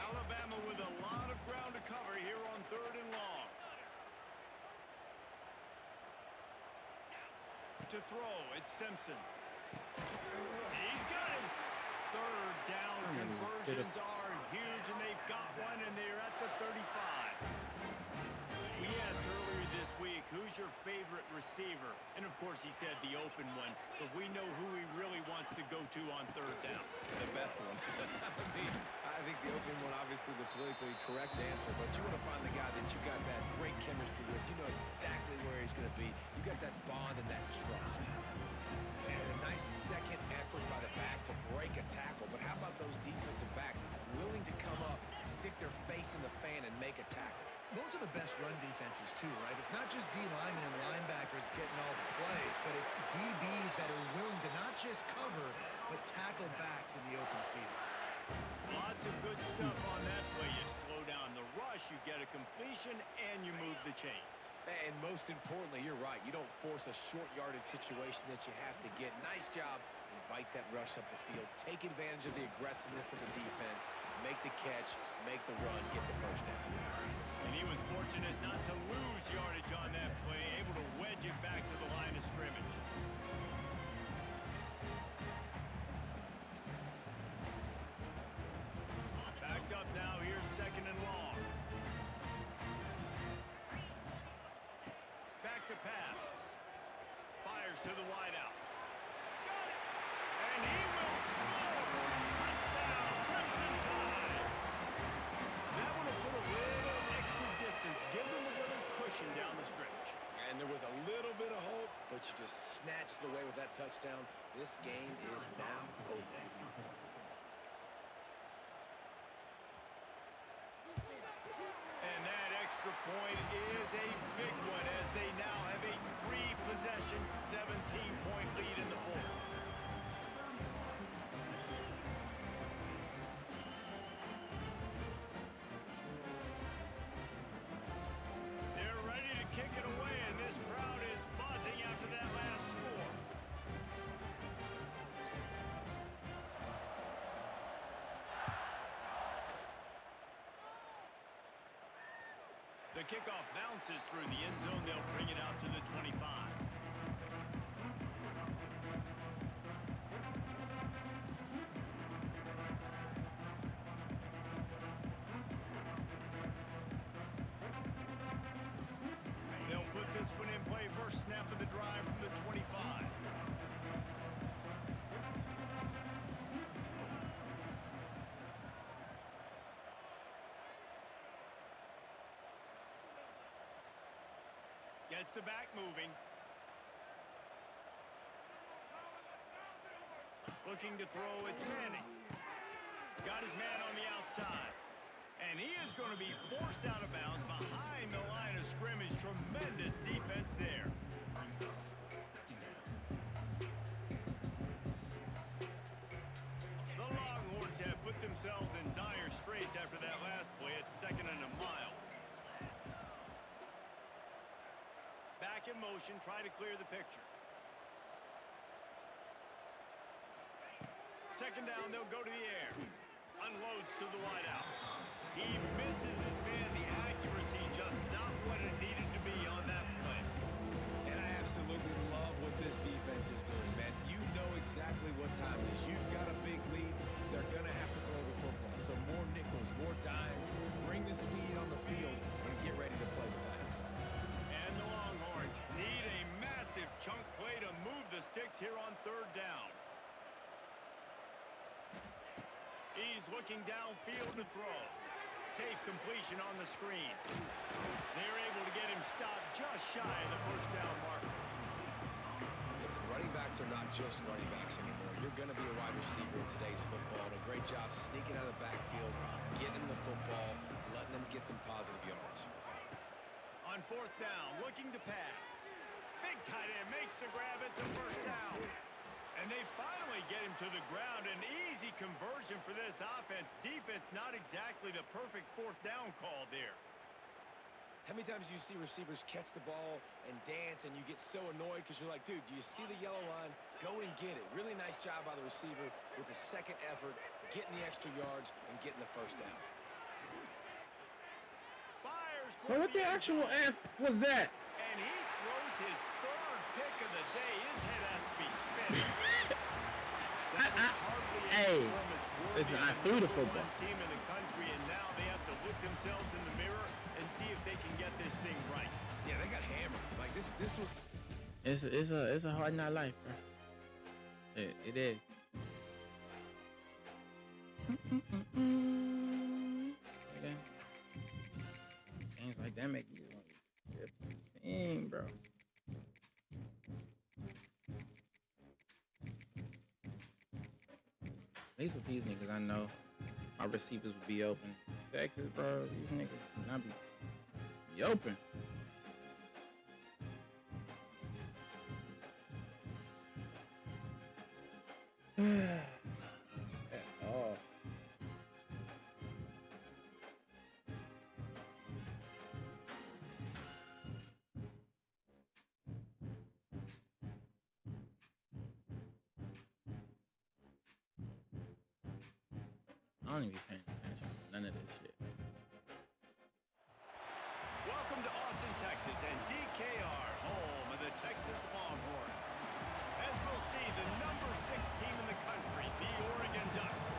Alabama with a lot of ground to cover here on 3rd and long. To throw, it's Simpson. He's got him. 3rd down conversions are huge, and they've got one, and they're at the 35. We asked earlier this week, who's your favorite receiver? And, of course, he said the open one, but we know who he really wants to go to on 3rd down. The best one. I think the open one, obviously the politically correct answer, but you want to find the guy that you got that great chemistry with. You know exactly where he's going to be. You got that bond and that trust. And a nice second effort by the back to break a tackle, but how about those defensive backs willing to come up, stick their face in the fan, and make a tackle? Those are the best run defenses, too, right? It's not just D linemen and linebackers getting all the plays, but it's DBs that are willing to not just cover, but tackle backs in the open field. Lots of good stuff on that play. You slow down the rush, you get a completion, and you move the chains. And most importantly, you're right. You don't force a short yardage situation that you have to get. Nice job. Invite that rush up the field. Take advantage of the aggressiveness of the defense. Make the catch. Make the run. Get the first down. And he was fortunate not to lose yardage on that play. Able to wedge it back to the line of scrimmage. Backed up now. Here's 2nd and long. Back to pass. Fires to the wideout. Got it! And he will score! Touchdown, Crimson Tide! That would have put a little extra distance, give them a little cushion down the stretch. And there was a little bit of hope, but but you just snatched it away with that touchdown. This game is now over. And that extra point is a big one as they now have a 3-possession, 17-point lead in the fourth. They're ready to kick it away, and this crowd is buzzing after that last score. The kickoff bounces through the end zone. They'll bring it out to the 25. They'll put this one in play. First snap of the drive from the 25. Gets the back moving. Looking to throw, it's Manning. Got his man on the outside. And he is going to be forced out of bounds behind the line of scrimmage. Tremendous defense there. The Longhorns have put themselves in dire straits after that last play. It's 2nd and a mile. Back in motion, try to clear the picture. 2nd down, they'll go to the air. Unloads to the wideout. He misses his man. The accuracy just not what it needed to be on that play. And I absolutely love what this defense is doing, man. You know exactly what time it is. You've got a big lead. They're going to have to throw the football. So more nickels, more dimes. Bring the speed on the field and get ready to play the pass. And the Longhorns need a massive chunk play to move the sticks here on 3rd down. He's looking downfield to throw. Safe completion on the screen. They're able to get him stopped just shy of the 1st down marker. Listen, running backs are not just running backs anymore. You're going to be a wide receiver in today's football. And a great job sneaking out of the backfield, getting them the football, letting them get some positive yards. On 4th down, looking to pass. Big tight end makes the grab. It's a 1st down. And they finally get him to the ground. An easy conversion for this offense. Defense not exactly the perfect 4th down call there. How many times do you see receivers catch the ball and dance and you get so annoyed because you're like, dude, do you see the yellow line? Go and get it. Really nice job by the receiver with the 2nd effort, getting the extra yards and getting the 1st down. Fires. Well, what the actual F was that? And he throws his 3rd pick of the day. His head has to be spinning. Hey, listen, I threw the football. Team in the country, and now they have to look themselves in the mirror and see if they can get this thing right. Yeah, they got hammered. Like this was. It's a hard knock life, bro. It is. Okay. Things like that make you want to dang, bro. At least with these niggas, I know my receivers would be open. Texas, bro, these niggas would not be open. At all. I don't even be paying attention to none of this shit. Welcome to Austin, Texas, and DKR, home of the Texas Longhorns. As we'll see, the number 6 team in the country, the Oregon Ducks,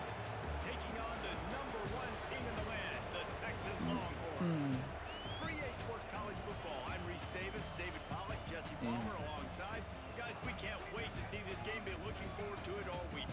taking on the number 1 team in the land, the Texas Longhorns. For EA Sports College Football, I'm Reese Davis, David Pollack, Jesse Palmer alongside. Guys, we can't wait to see this game. Been looking forward to it all week.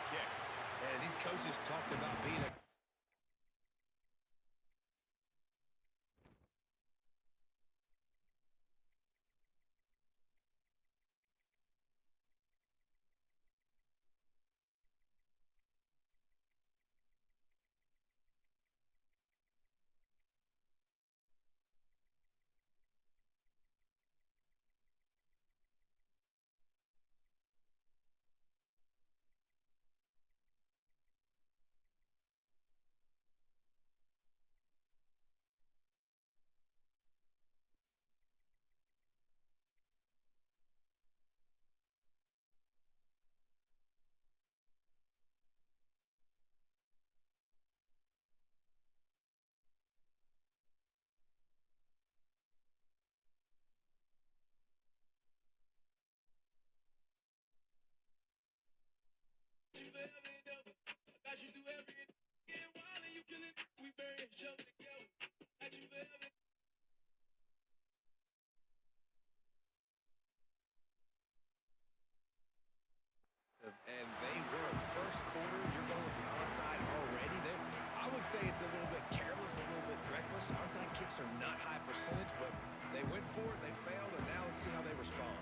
kick. And these coaches talked about being a and they were first quarter. You're going with the onside already. I would say it's a little bit careless, a little bit reckless. Onside kicks are not high percentage, but they went for it, they failed, and now let's see how they respond.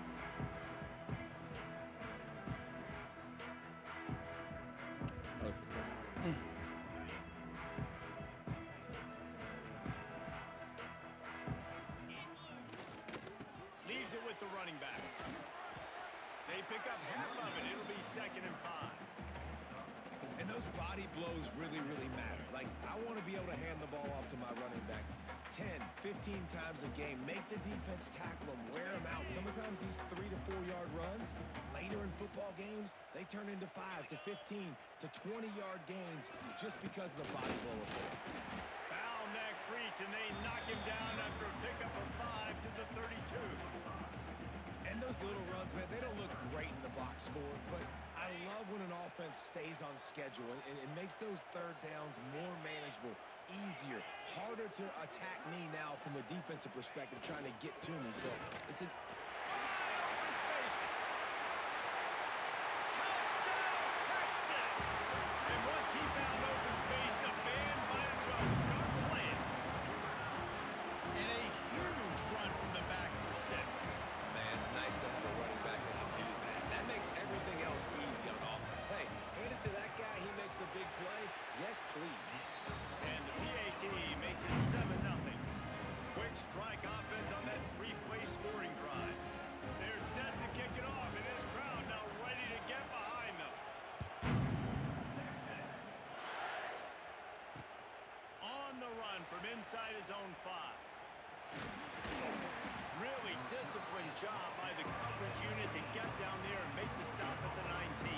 Leaves it with the running back. They pick up half of it. It'll be 2nd and 5. And those body blows really, really matter. Like, I want to be able to hand the ball off to my running back 10, 15 times a game. Make the defense tackle them, wear them out. Sometimes these 3 to 4 yard runs, later in football games, they turn into 5 to 15 to 20-yard gains just because of the body blow effect. Found that crease, and they knock him down after a pickup of 5 to the 32. And those little runs, man, they don't look great in the box score, but I love when an offense stays on schedule and it makes those third downs more manageable, easier, harder to attack me now from the defensive perspective trying to get to me. So it's an Open spaces. Touchdown, Texas! And once he found open space, the band might as well start playing. And a huge run from the back for 6. Man, it's nice to have a running back that can do that. That makes everything else easy on offense. Hey, hand it to that guy. He makes a big play. Yes, please. And the PAT makes it 7-0. Quick strike offense on that 3-play scoring drive. They're set to kick it off, and this crowd now ready to get behind them. On the run from inside his own 5. Really disciplined job by the coverage unit to get down there and make the stop at the 19.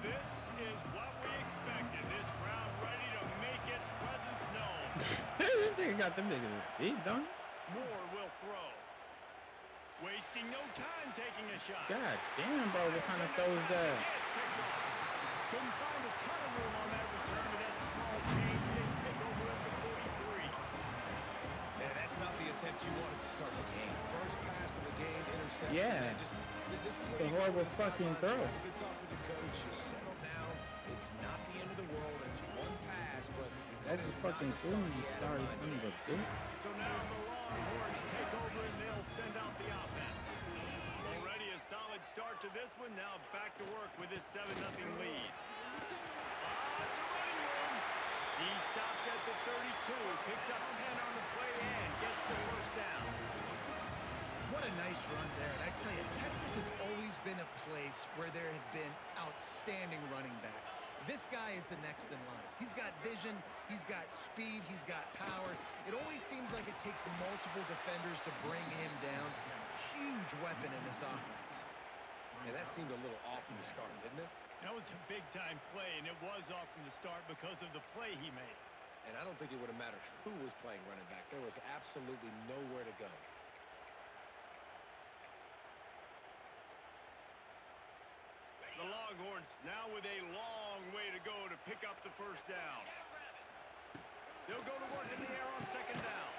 This is what we expected. This crowd ready to make its presence known. This nigga got them niggas deep, don't he? Moore will throw. Wasting no time taking a shot. God damn, bro, what kind of throw is that? Couldn't find a ton of room on that return, but that small change, they take over at the 43. Man, that's not the attempt you wanted to start the game. First pass of the game, interception. Yeah. Man, this is a horrible fucking throw. You talk with the coach, you settle down. It's not the end of the world. It's one pass, but that is Fucking not the fool start me, he had in sorry, mind. son of a bitch. So now the Longhorns take over and they'll send out the offense. Already a solid start to this one. Now back to work with this 7-0 lead. It's a running room. He stopped at the 32, picks up 10 on the play and gets the first down. What a nice run there. And I tell you, Texas has always been a place where there have been outstanding running backs. This guy is the next in line. He's got vision, he's got speed, he's got power. It always seems like it takes multiple defenders to bring him down. Huge weapon in this offense. And that seemed a little off from the start, didn't it? That was a big-time play, and it was off from the start because of the play he made. And I don't think it would have mattered who was playing running back. There was absolutely nowhere to go. Longhorns now with a long way to go to pick up the first down. They'll go to work in the air on second down.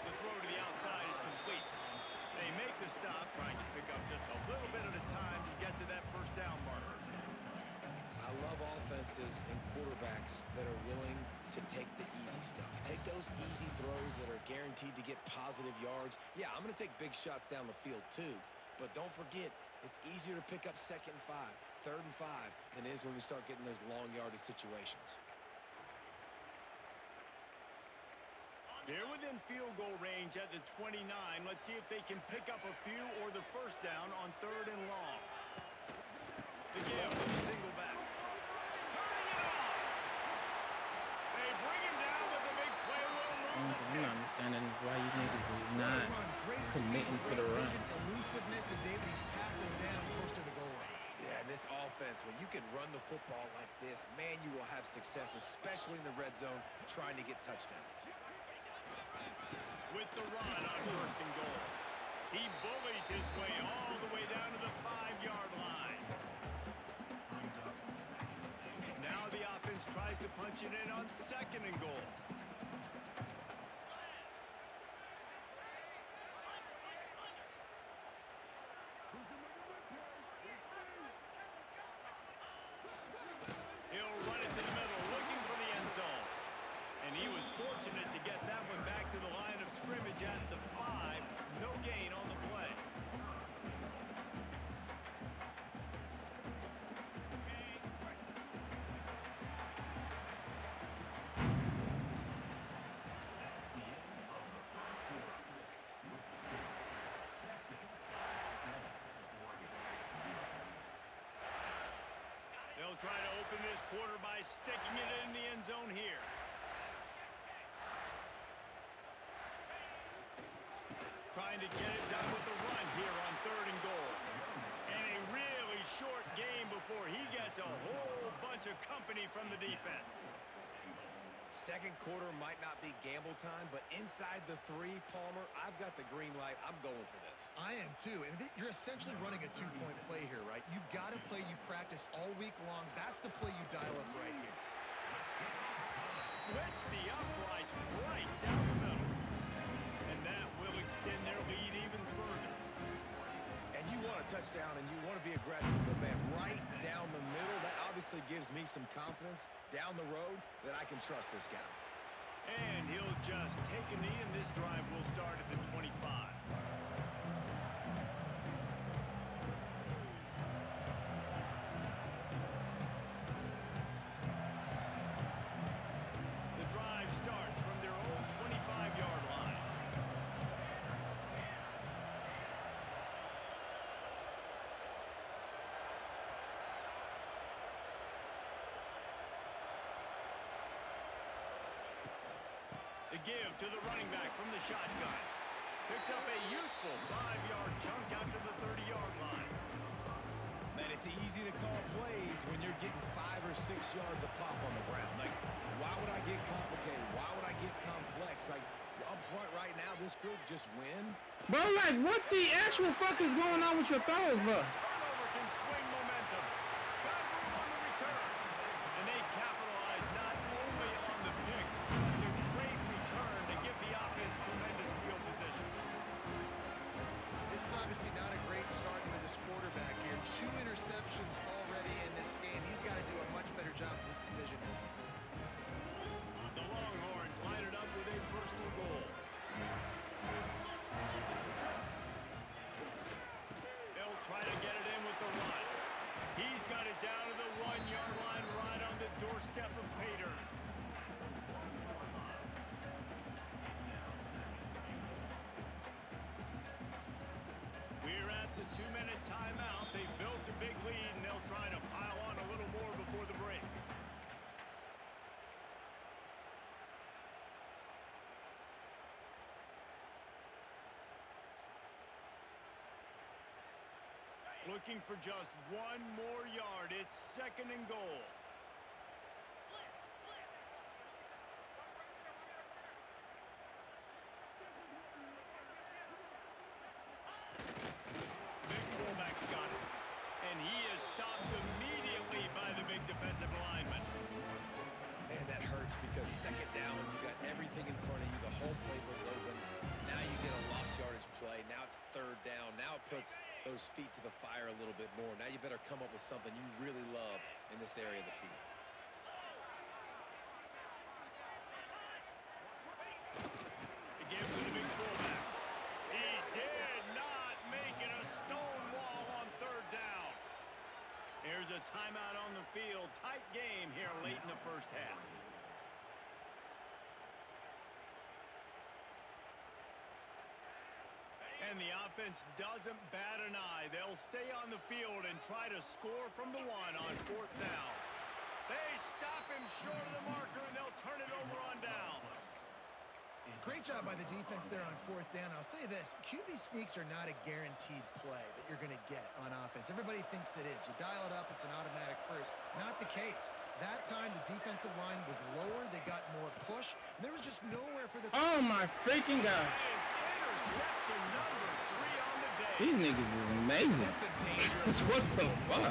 The throw to the outside is complete. They make the stop, trying to pick up just a little bit at a time to get to that first down marker. I love offenses and quarterbacks that are willing to take the easy stuff. Take those easy throws that are guaranteed to get positive yards. Yeah, I'm going to take big shots down the field too, but don't forget, it's easier to pick up 2nd and 5, 3rd and 5 than it is when we start getting those long yardage situations. They're within field goal range at the 29. Let's see if they can pick up a few or the first down on 3rd and long. The give with the single back. Turning it on. They bring him down with a big play. I'm not understanding why you niggas is not committing for the run. Elusiveness, and David, he's tackled down close to the goal line. Yeah, in this offense, when you can run the football like this, man, you will have success, especially in the red zone, trying to get touchdowns. With the run on 1st and goal. He bullies his way all the way down to the 5-yard line. Now the offense tries to punch it in on 2nd and goal. He'll run it to the middle, looking for the end zone. And he was fortunate to get that one back to the line of scrimmage at the 5. No gain on the play. They'll try to open this quarter by sticking it in the end zone here. Trying to get it done with the run here on 3rd and goal. And a really short game before he gets a whole bunch of company from the defense. 2nd quarter might not be gamble time, but inside the 3, Palmer, I've got the green light. I'm going for this. I am too, and you're essentially running a 2-point play here, right? You've got a play you practice all week long. That's the play you dial up right here. Splits the uprights right down the middle. And that will extend their lead even further. And you want a touchdown and you want to be aggressive, but man, right down the middle, that obviously gives me some confidence down the road that I can trust this guy. And he'll just take a knee, and this drive will start at the 25. The drive starts from their own 25-yard line. The give to the running back from the shotgun. Picks up a useful 5-yard chunk out to the 30-yard line. Man, it's easy to call plays when you're getting 5 or 6 yards a pop on the ground. Like, why would I get complicated? Why would I get complex? Like, up front right now, this group just win. Bro, like, what the actual fuck is going on with your throws, bro? Turnover can swing momentum. Got room on the return. And they capitalize not only on the pick, but the great return to give the offense tremendous field position. This is obviously not a great start for this quarterback here. 2 interceptions already in this game. He's got to do a much better job with this decision. The Longhorns line it up with a 1st and goal. They'll try to get it in with the run. He's got it down to the 1-yard line right on the doorstep of Pater. We're at the 2-minute timeout. They've built a big lead, and they'll try to pile on a little more before the break. Looking for just 1 more yard. It's 2nd and goal. Big fullback's got it. And he is stopped immediately defensive lineman. Man, that hurts because second down, you got everything in front of you, the whole playbook open. Now you get a lost yardage play. Now it's third down. Now it puts those feet to the fire a little bit more. Now you better come up with something you really love in this area of the field. Again with the big fullback. He did not make it a stone wall on third down. Here's a timeout on the field. Tight game here late in the first half. And the offense doesn't bat an eye. They'll stay on the field and try to score from the one on fourth down. They stop him short of the marker, and they'll turn it over on down. Great job by the defense there on fourth down. I'll say this, QB sneaks are not a guaranteed play that you're going to get on offense. Everybody thinks it is. You dial it up, it's an automatic first. Not the case. That time, the defensive line was lower. They got more push. There was just nowhere for the... Oh, my freaking God. Interception number 3 on the day. These niggas is amazing. What the fuck?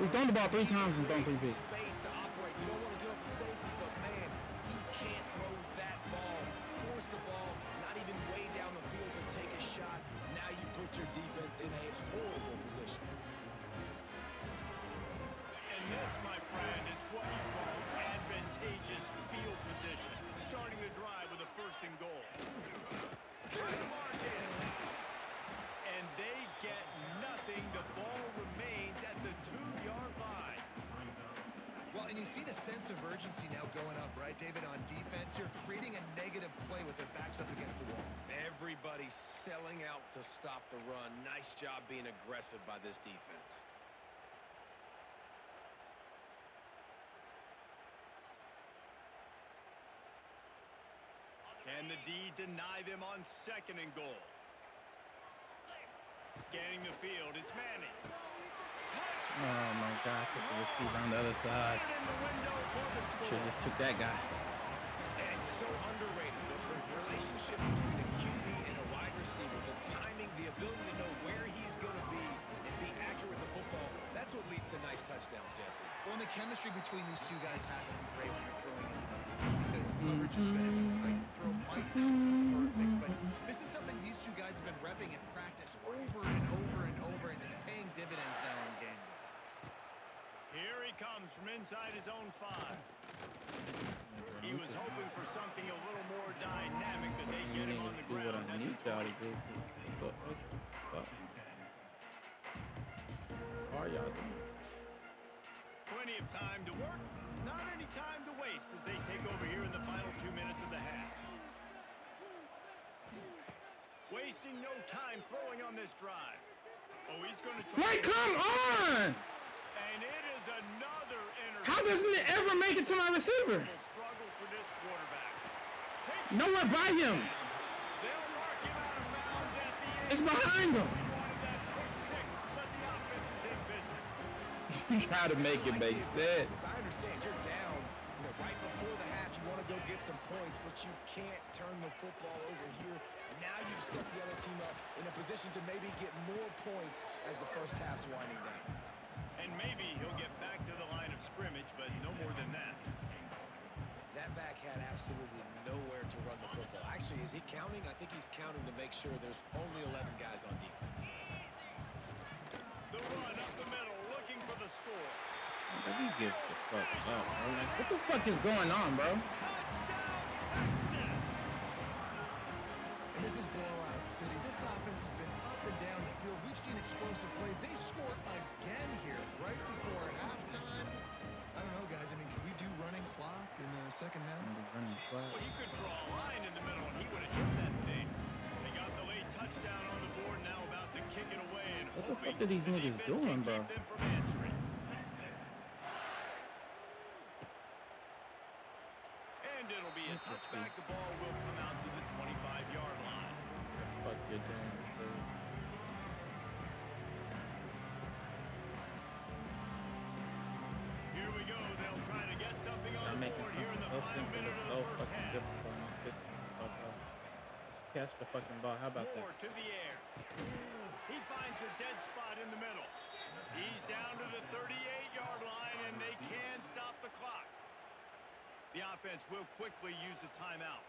We've thrown the ball 3 times and thrown 3 picks. Space to operate. You don't want to give up a safety, but man, you can't throw that ball. Force the ball, not even way down the field to take a shot. Now you put your defense in a horrible position. And this, my friend, is what you call advantageous field position. Starting the drive with a first and goal. And they get nothing. The ball remains at the 2-yard line. Well, and you see the sense of urgency now going up, right, David, on defense here, creating a negative play with their backs up against the wall. Everybody selling out to stop the run. Nice job being aggressive by this defense. Can the D deny them on second and goal? Scanning the field, it's Manning. Oh, my God. Took the receiver on the other side. Should have just took that guy. And it's so underrated. The relationship between a QB and a wide receiver, the timing, the ability to know where he's going to be and be accurate with the football, that's what leads to nice touchdowns, Jesse. Well, and the chemistry between these two guys has to be great when you're throwing into them because coverage is going to be tight. The throw might not be perfect, but this is something these two guys have been repping in practice over and over and over, and it's paying dividends now in game. Here he comes from inside his own 5. He was hoping for something a little more dynamic, but they get him on the ground at the 20. Are y'all doing? Plenty of time to work, not any time to waste as they take over here in the final 2 minutes of the half. Wasting no time throwing on this drive. Oh, he's going to try. Wait, come on! And it is another interception. How doesn't it ever make it to my receiver? Struggle for this quarterback. Nowhere by him. They'll mark him out of bounds at the end. It's behind him. He wanted that quick 6, but the offense is in business. You gotta make it make sense. I understand you're down, right before the half. You want to go get some points, but you can't turn the football over here. Now you've set the other team up in a position to maybe get more points as the first half's winding down. And maybe he'll get back to the line of scrimmage, but no more than that. That back had absolutely nowhere to run the football. Actually, is he counting? I think he's counting to make sure there's only 11 guys on defense. The run up the middle, looking for the score. Let me get the fuck up, bro. Like, what the fuck is going on, bro? Touchdown, Texas! And this is blowout city. This offense has been up and down the field. We've seen explosive plays. They score again here right before halftime. I don't know, guys. I mean, can we do running clock in the second half? Well, he could draw a line in the middle, and he would have hit that thing. They got the late touchdown on the board, now about to kick it away. And What the fuck are these niggas doing, bro? And it'll be a touchback. The ball will come out to the 25-yard line. Fuck you doing, bro? Here we go. They'll try to get something on I'm the making board here in the something so final simple, minute of so the first fucking half. difficult. I'm pissing the fuck off. Just catch the fucking ball. How about Moore that? to the air. He finds a dead spot in the middle. He's down to the 38-yard line, and they can stop the clock. The offense will quickly use a timeout.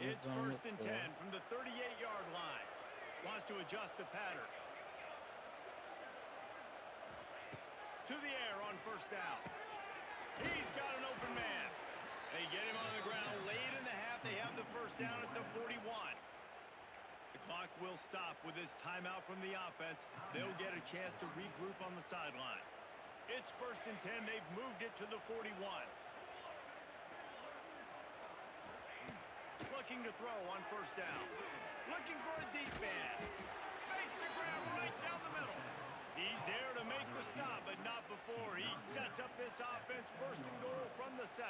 It's 1st and 10 from the 38-yard line. Wants to adjust the pattern. To the air on 1st down. He's got an open man. They get him on the ground late in the half. They have the 1st down at the 41. The clock will stop with this timeout from the offense. They'll get a chance to regroup on the sideline. It's 1st and 10. They've moved it to the 41. Looking to throw on 1st down. Looking for a deep man. Makes the grab right down the middle. He's there to make the stop, but not before he sets up this offense. 1st and goal from the 7.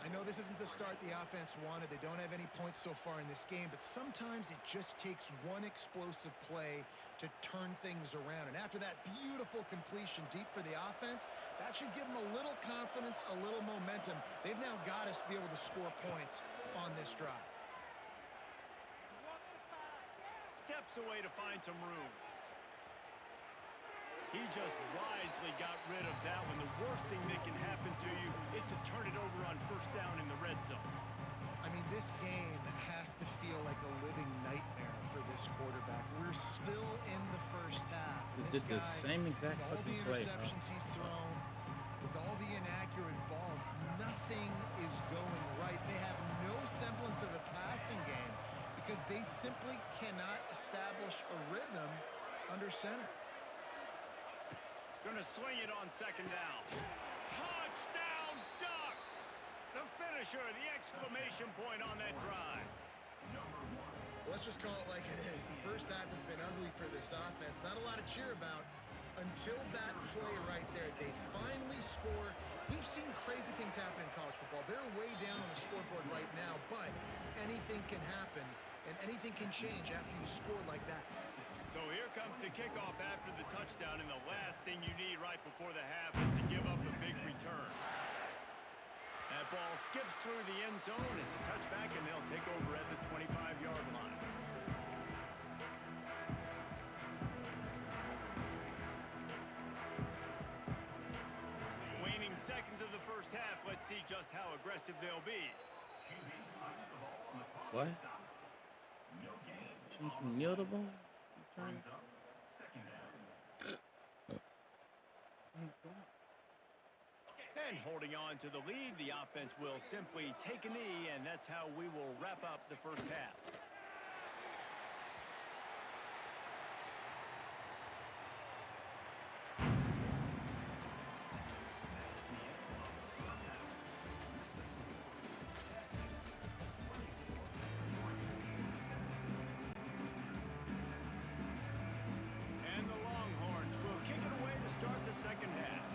I know this isn't the start the offense wanted. They don't have any points so far in this game, but sometimes it just takes one explosive play to turn things around. And after that beautiful completion deep for the offense, that should give them a little confidence, a little momentum. They've now got us to be able to score points on this drive. Steps away to find some room. He just wisely got rid of that one. The worst thing that can happen to you is to turn it over on 1st down in the red zone. I mean, this game has to feel like a living nightmare for this quarterback. We're still in the 1st half. He did the same exact with all the play. interceptions he's thrown, with all the inaccurate balls, nothing is going right. They have no semblance of a passing game because they simply cannot establish a rhythm under center. Gonna swing it on 2nd down. Touchdown Ducks! The finisher, the exclamation point on that drive. Let's just call it like it is. The 1st half has been ugly for this offense. Not a lot to cheer about until that play right there. They finally score. We've seen crazy things happen in college football. They're way down on the scoreboard right now, but anything can happen, and anything can change after you score like that. So here comes the kickoff after the touchdown, and the last thing you need right before the half is to give up a big return. That ball skips through the end zone. It's a touchback, and they'll take over at the 25-yard line. Waning seconds of the 1st half. Let's see just how aggressive they'll be. What? Change from kneel to ball? And holding on to the lead, the offense will simply take a knee, and that's how we will wrap up the 1st half. And the Longhorns will kick it away to start the 2nd half.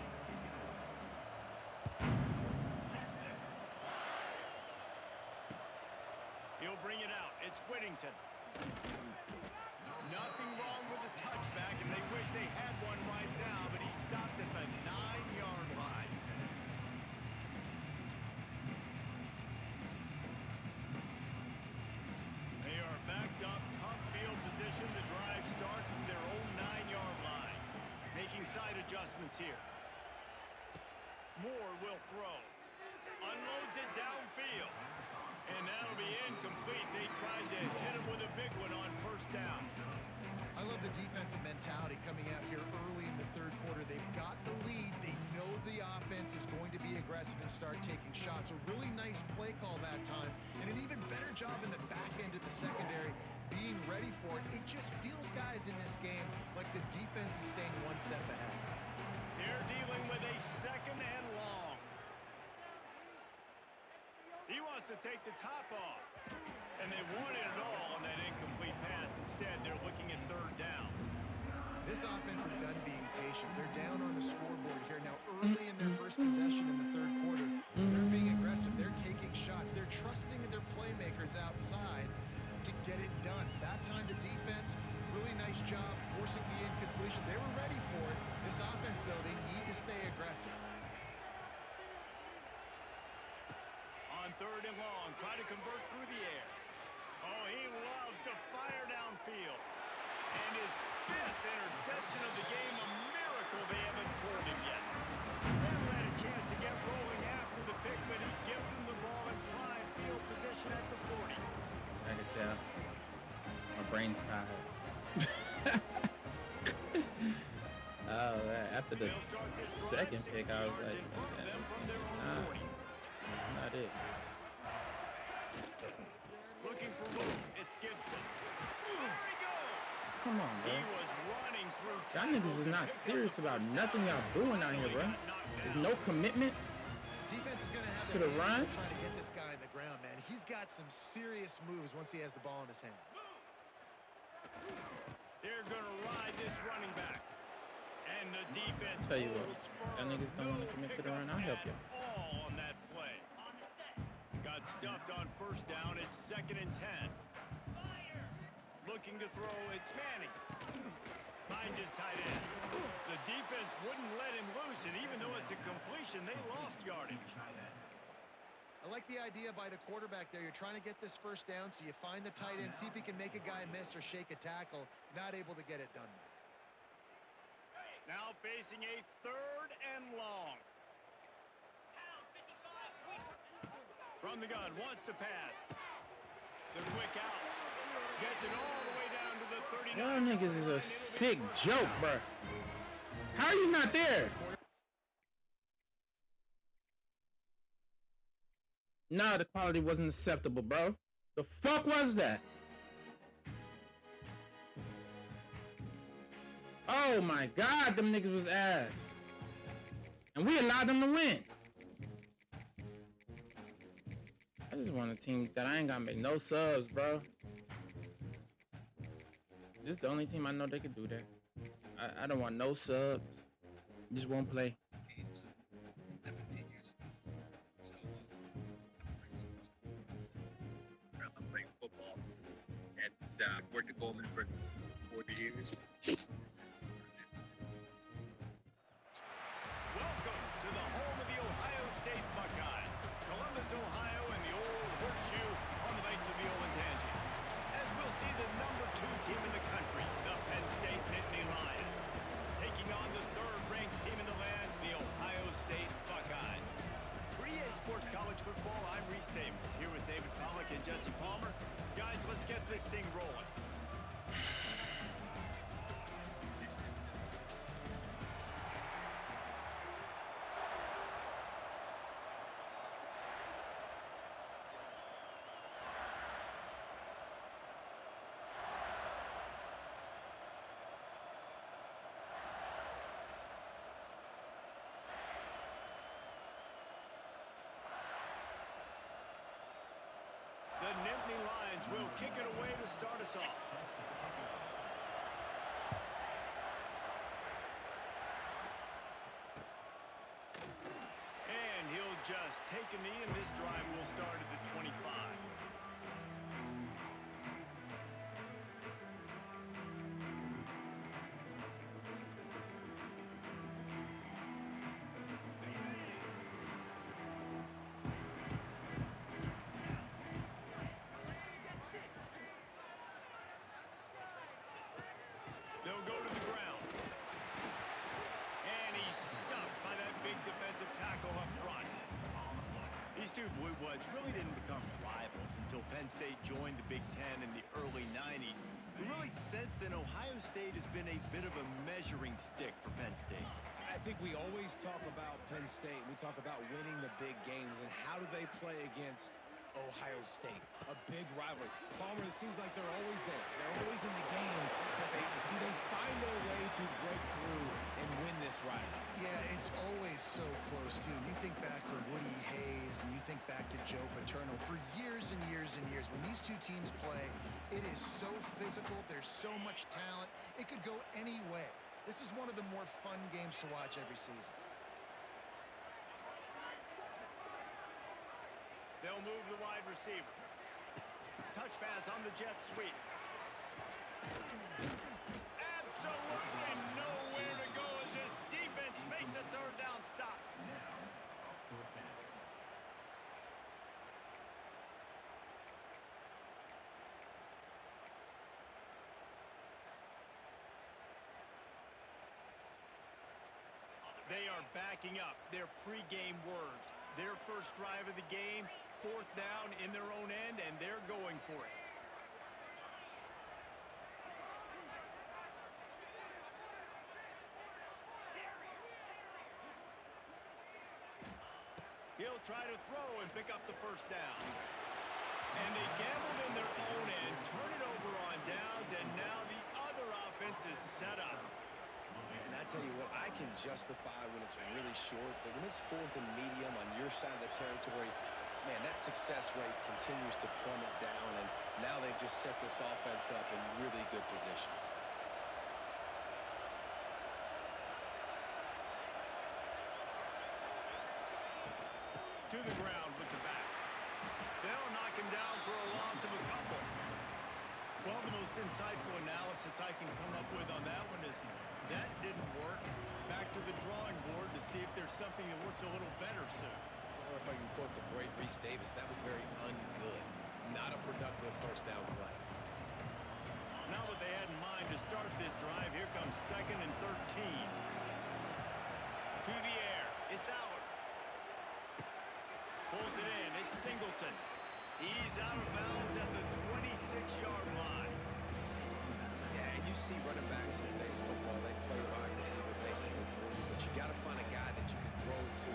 He'll bring it out. It's Whittington. Nothing wrong with the touchback, and they wish they had one right now, but he stopped at the 9-yard line. They are backed up, tough field position. The drive starts from their own 9-yard line. Making side adjustments here. Moore will throw. Unloads it downfield. And that'll be incomplete. They tried to hit him with a big one on 1st down. I love the defensive mentality coming out here early in the 3rd quarter. They've got the lead. They know the offense is going to be aggressive and start taking shots. A really nice play call that time, and an even better job in the back end of the secondary being ready for it. It just feels, guys, in this game like the defense is staying one step ahead. They're dealing with a 2nd and long. He wants to take the top off. And they wanted it all on that incomplete pass. Instead, they're looking at 3rd down. This offense is done being patient. They're down on the scoreboard here. Now, early in their 1st possession in the 3rd quarter, they're being aggressive. They're taking shots. They're trusting their playmakers outside to get it done. That time, the defense, really nice job forcing the incompletion. They were ready for it. This offense, though, they need to stay aggressive. On 3rd and long, try to convert through the air. Oh, he loves to fire downfield. And his 5th interception of the game, a miracle they haven't pulled him yet. They haven't had a chance to get rolling after the pick, but he gives them the ball in prime field position at the 40. I could tell. My brain's tired. Oh, man. After the second pick, I was like, nah, not it. Looking for room. It's Gibson. There he goes. Come on, bro. He was running through Y'all niggas is not serious about nothing y'all doing out here, bro. There's no commitment Defense is going to have to the run. trying to get this guy in the ground, man. He's got some serious moves once he has the ball in his hands. They're going to ride this running back. And the defense Tell you what, holds y'all niggas don't want to commit to the run. I'll help you. All on that play. Got stuffed on first down. It's 2nd and 10. Looking to throw. It's Manning. Finds his tight end. The defense wouldn't let him loose, and even though it's a completion, they lost yardage. I like the idea by the quarterback there. You're trying to get this first down, so you find the tight end, see if he can make a guy miss or shake a tackle. Not able to get it done there. Now facing a 3rd and long. From the gun, wants to pass. The quick out. Gets it all the way down to the 39. Y'all niggas is a sick joke, bro. How are you not there? Nah, the quality wasn't acceptable, bro. The fuck was that? Oh my God, them niggas was ass. And we allowed them to win. I just want a team that I ain't gonna make no subs, bro. This is the only team I know they could do that. I don't want no subs. Just won't play. 17 years ago. So, I'm playing football and worked at Goldman for 40 years. Welcome to the home of the Ohio State Buckeyes. Columbus, Ohio, and the old horseshoe on the banks of the Olentangy. As we'll see the number 2 team in the country, the Penn State Nittany Lions, taking on the 3rd-ranked team in the land, the Ohio State Buckeyes. For EA Sports College Football, I'm Reese Davis, here with David Pollack and Jesse Palmer. Guys, let's get this thing rolling. The Nittany Lions will kick it away to start us off. And he'll just take a knee, and this drive will start at the 25. They'll go to the ground. And he's stuffed by that big defensive tackle up front. These two Blue Bloods really didn't become rivals until Penn State joined the Big Ten in the early 90s. We really sense that Ohio State has been a bit of a measuring stick for Penn State. I think we always talk about Penn State. We talk about winning the big games and how do they play against Ohio State, a big rivalry. Palmer, it seems like they're always there. They're always in the game, but do they find a way to break through and win this rivalry? Yeah, it's always so close, too. You think back to Woody Hayes and you think back to Joe Paterno. For years and years and years, when these two teams play, it is so physical. There's so much talent. It could go any way. This is one of the more fun games to watch every season. They'll move the wide receiver. Touch pass on the jet sweep. Absolutely nowhere to go as this defense makes a 3rd down stop. They are backing up their pregame words. Their first drive of the game, 4th down in their own end, and they're going for it. He'll try to throw and pick up the first down. And they gambled in their own end, turn it over on downs, and now the other offense is set up. And I tell you what, I can justify when it's really short, but when it's 4th and medium on your side of the territory, man, that success rate continues to plummet down, and now they've just set this offense up in really good position. To the ground with the back. They'll knock him down for a loss of a couple. Well, the most insightful analysis I can come up with on that one is that didn't work. Back to the drawing board to see if there's something that works a little better soon. Or if I can quote the great Reese Davis, that was very ungood. Not a productive first down play. Not what they had in mind to start this drive. Here comes 2nd and 13. To the air. It's out. Pulls it in. It's Singleton. He's out of bounds at the 26-yard line. Yeah, and you see running backs in today's football, they play wide receiver basically for you, but you got to find a guy that you can throw it to,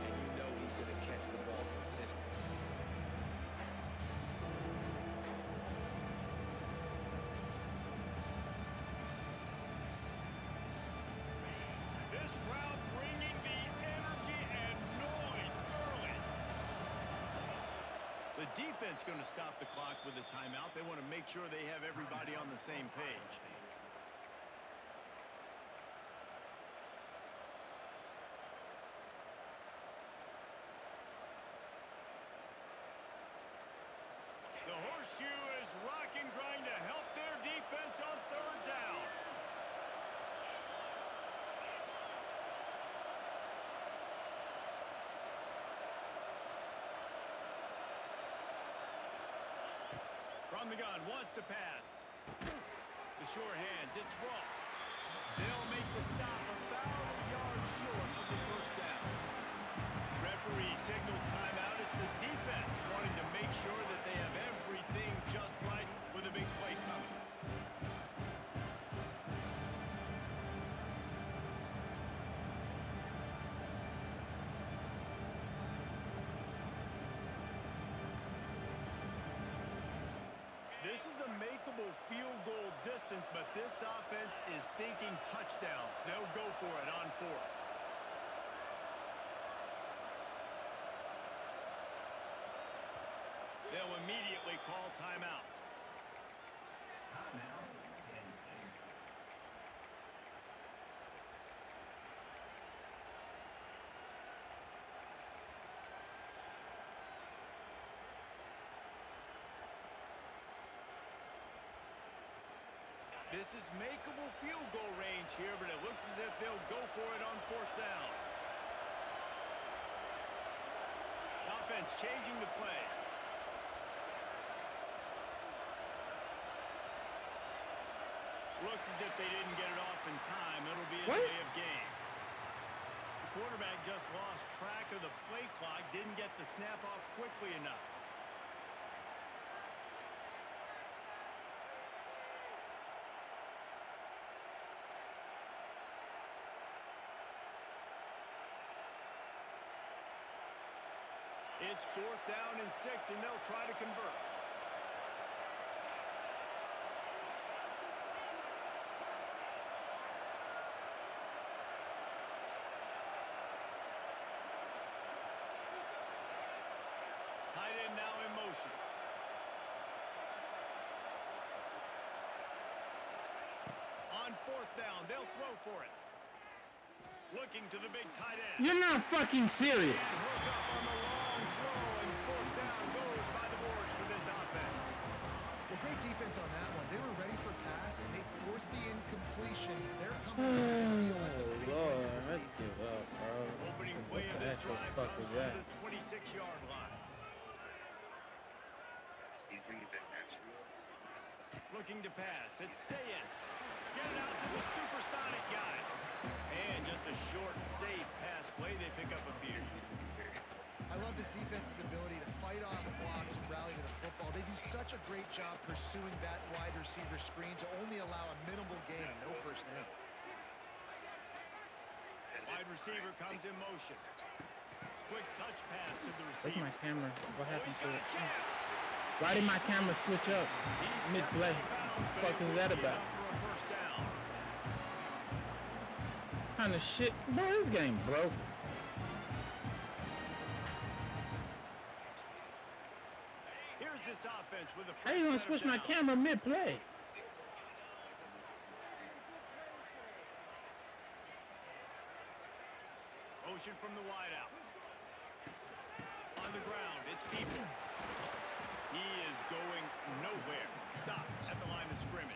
and you know he's going to catch the ball consistently. This crowd bringing the energy and noise early. The defense going to stop the clock with a timeout. They want to make sure they have everybody on the same page. The horseshoe is rocking, trying to help their defense on 3rd down. From the gun, wants to pass. The short hands, it's Ross. They'll make the stop about a yard short of the first down. Referee signals timeout. It's the defense wanting to make sure that they have everything just right with a big play coming. This is a makeable field goal distance, but this offense is thinking touchdowns. They'll go for it on 4th. They'll immediately call timeout. This is makeable field goal range here, but it looks as if they'll go for it on 4th down. Offense changing the play. Looks as if they didn't get it off in time. It'll be a delay of game. The quarterback just lost track of the play clock, didn't get the snap off quickly enough. It's 4th down and 6, and they'll try to convert. Tight end now in motion. On 4th down, they'll throw for it. Looking to the big tight end. You're not fucking serious. Hook up on the long throw, and 4th down goes by the boards for this offense. Well, great defense on that one. They were ready for pass, and they forced the incompletion. They're coming down the field. That's a big win for this defense. Opening play of this drive comes to the 26-yard line. Looking to pass. It's Sayin. Get it out to the supersonic guy. And just a short, safe pass play. They pick up a few. I love this defense's ability to fight off blocks and rally to the football. They do such a great job pursuing that wide receiver screen to only allow a minimal gain and no first down. Wide receiver comes in motion. Quick touch pass to the receiver. Where's my camera? What happened to it? Chance. Why did my camera switch up mid-play? What the fuck is that about? What kind of shit? Bro, this game broke. Here's this offense with a How you gonna switch my camera mid-play? Motion from the wideout. On the ground, it's Peoples. He is going nowhere. Stop at the line of scrimmage.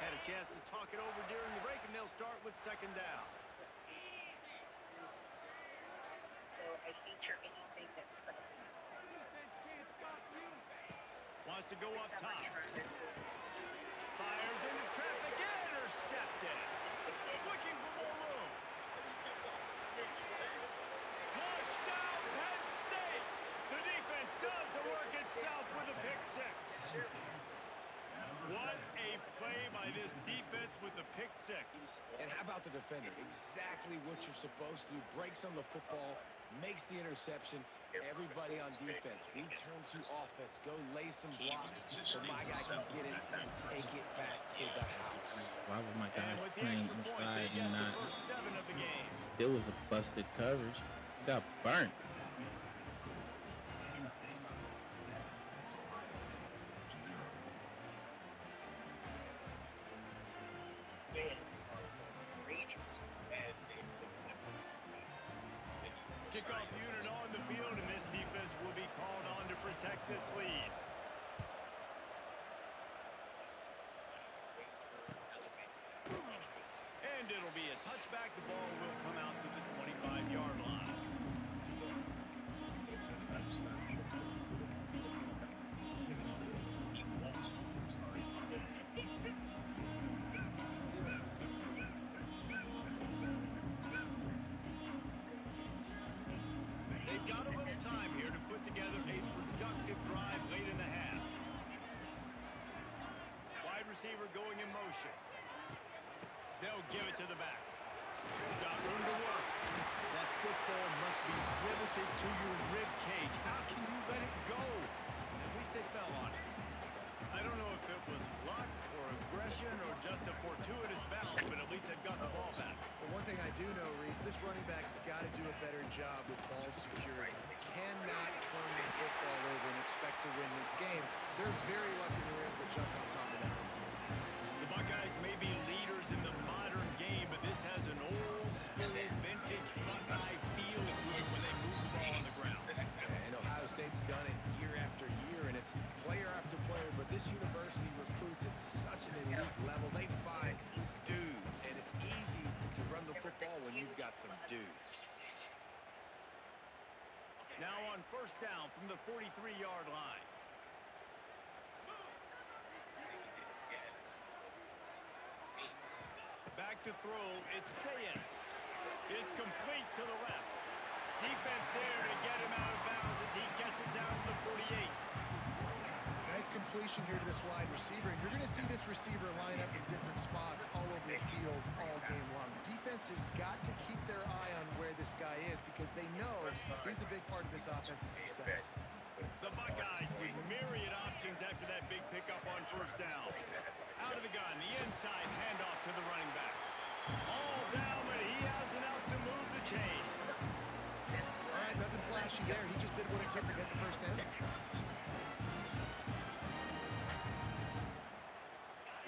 Had a chance to talk it over during the break, and they'll start with second down. So I feature anything that's pleasant. Wants to go up top. Fires Fires into traffic and intercepted. Looking for more room. Touchdown, Penn State. The defense does the work itself with a pick six. What a play by this defense with the pick six. And how about the defender? Exactly what you're supposed to do. Breaks on the football, makes the interception. Everybody on defense, we turn to offense. Go lay some blocks so my guy can get it and take it back to the house. Why were my guys And with the playing extra point, inside they get and the not? first 7 of the game. Still was a busted coverage. Got burnt. Kickoff unit on the field, and this defense will be called on to protect this lead. And it'll be a touchback. The ball will come out to the 25-yard line. They've got a little time here to put together a productive drive late in the half. Wide receiver going in motion. They'll give it to the back. Got room to work. That football must be riveted to your rib cage. How can you let it go? At least they fell on it. I don't know if it was luck or aggression or just a fortuitous bounce, but at least they've got the ball back. Well, one thing I do know, Reese, this running back's got to do a better job with ball security. They cannot turn the football over and expect to win this game. They're very lucky they were able to jump on top of that. The Buckeyes may be leaders in the modern game, but this has an old-school, vintage Buckeye feel to it when they move the ball on the ground. And Ohio State's done it year after year, and it's player after player, but this university recruits at such an elite level. They find dudes, and it's easy to run the football when you've got some dudes. Now on first down from the 43-yard line. Back to throw, it's Sayin. It's complete to the left. Defense there to get him out of bounds as he gets it down to the 48. Nice completion here to this wide receiver, and you're going to see this receiver line up in different spots all over the field all game long. Defense has got to keep their eye on where this guy is because they know he's a big part of this offense's success. The Buckeyes with myriad options after that big pickup on first down. Out of the gun, the inside handoff to the running back. All down, but he has enough to move the chains. All right, nothing flashy there. He just did what it took to get the first down.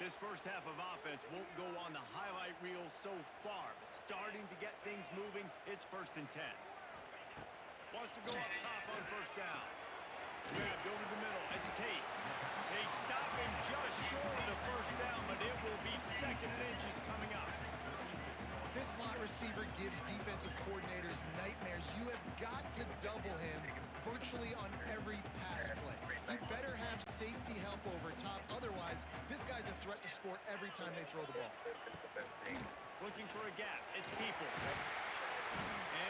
This first half of offense won't go on the highlight reel so far. Starting to get things moving. It's 1st and 10. Wants to go up top on 1st down. Grabbed over the middle. It's Tate. They stop him just short of the 1st down, but it will be 2nd and inches coming up. This slot receiver gives defensive coordinators nightmares. You have got to double him virtually on every pass play. You better have safety help over top. Otherwise, this guy's a threat to score every time they throw the ball. Looking for a gap. It's People.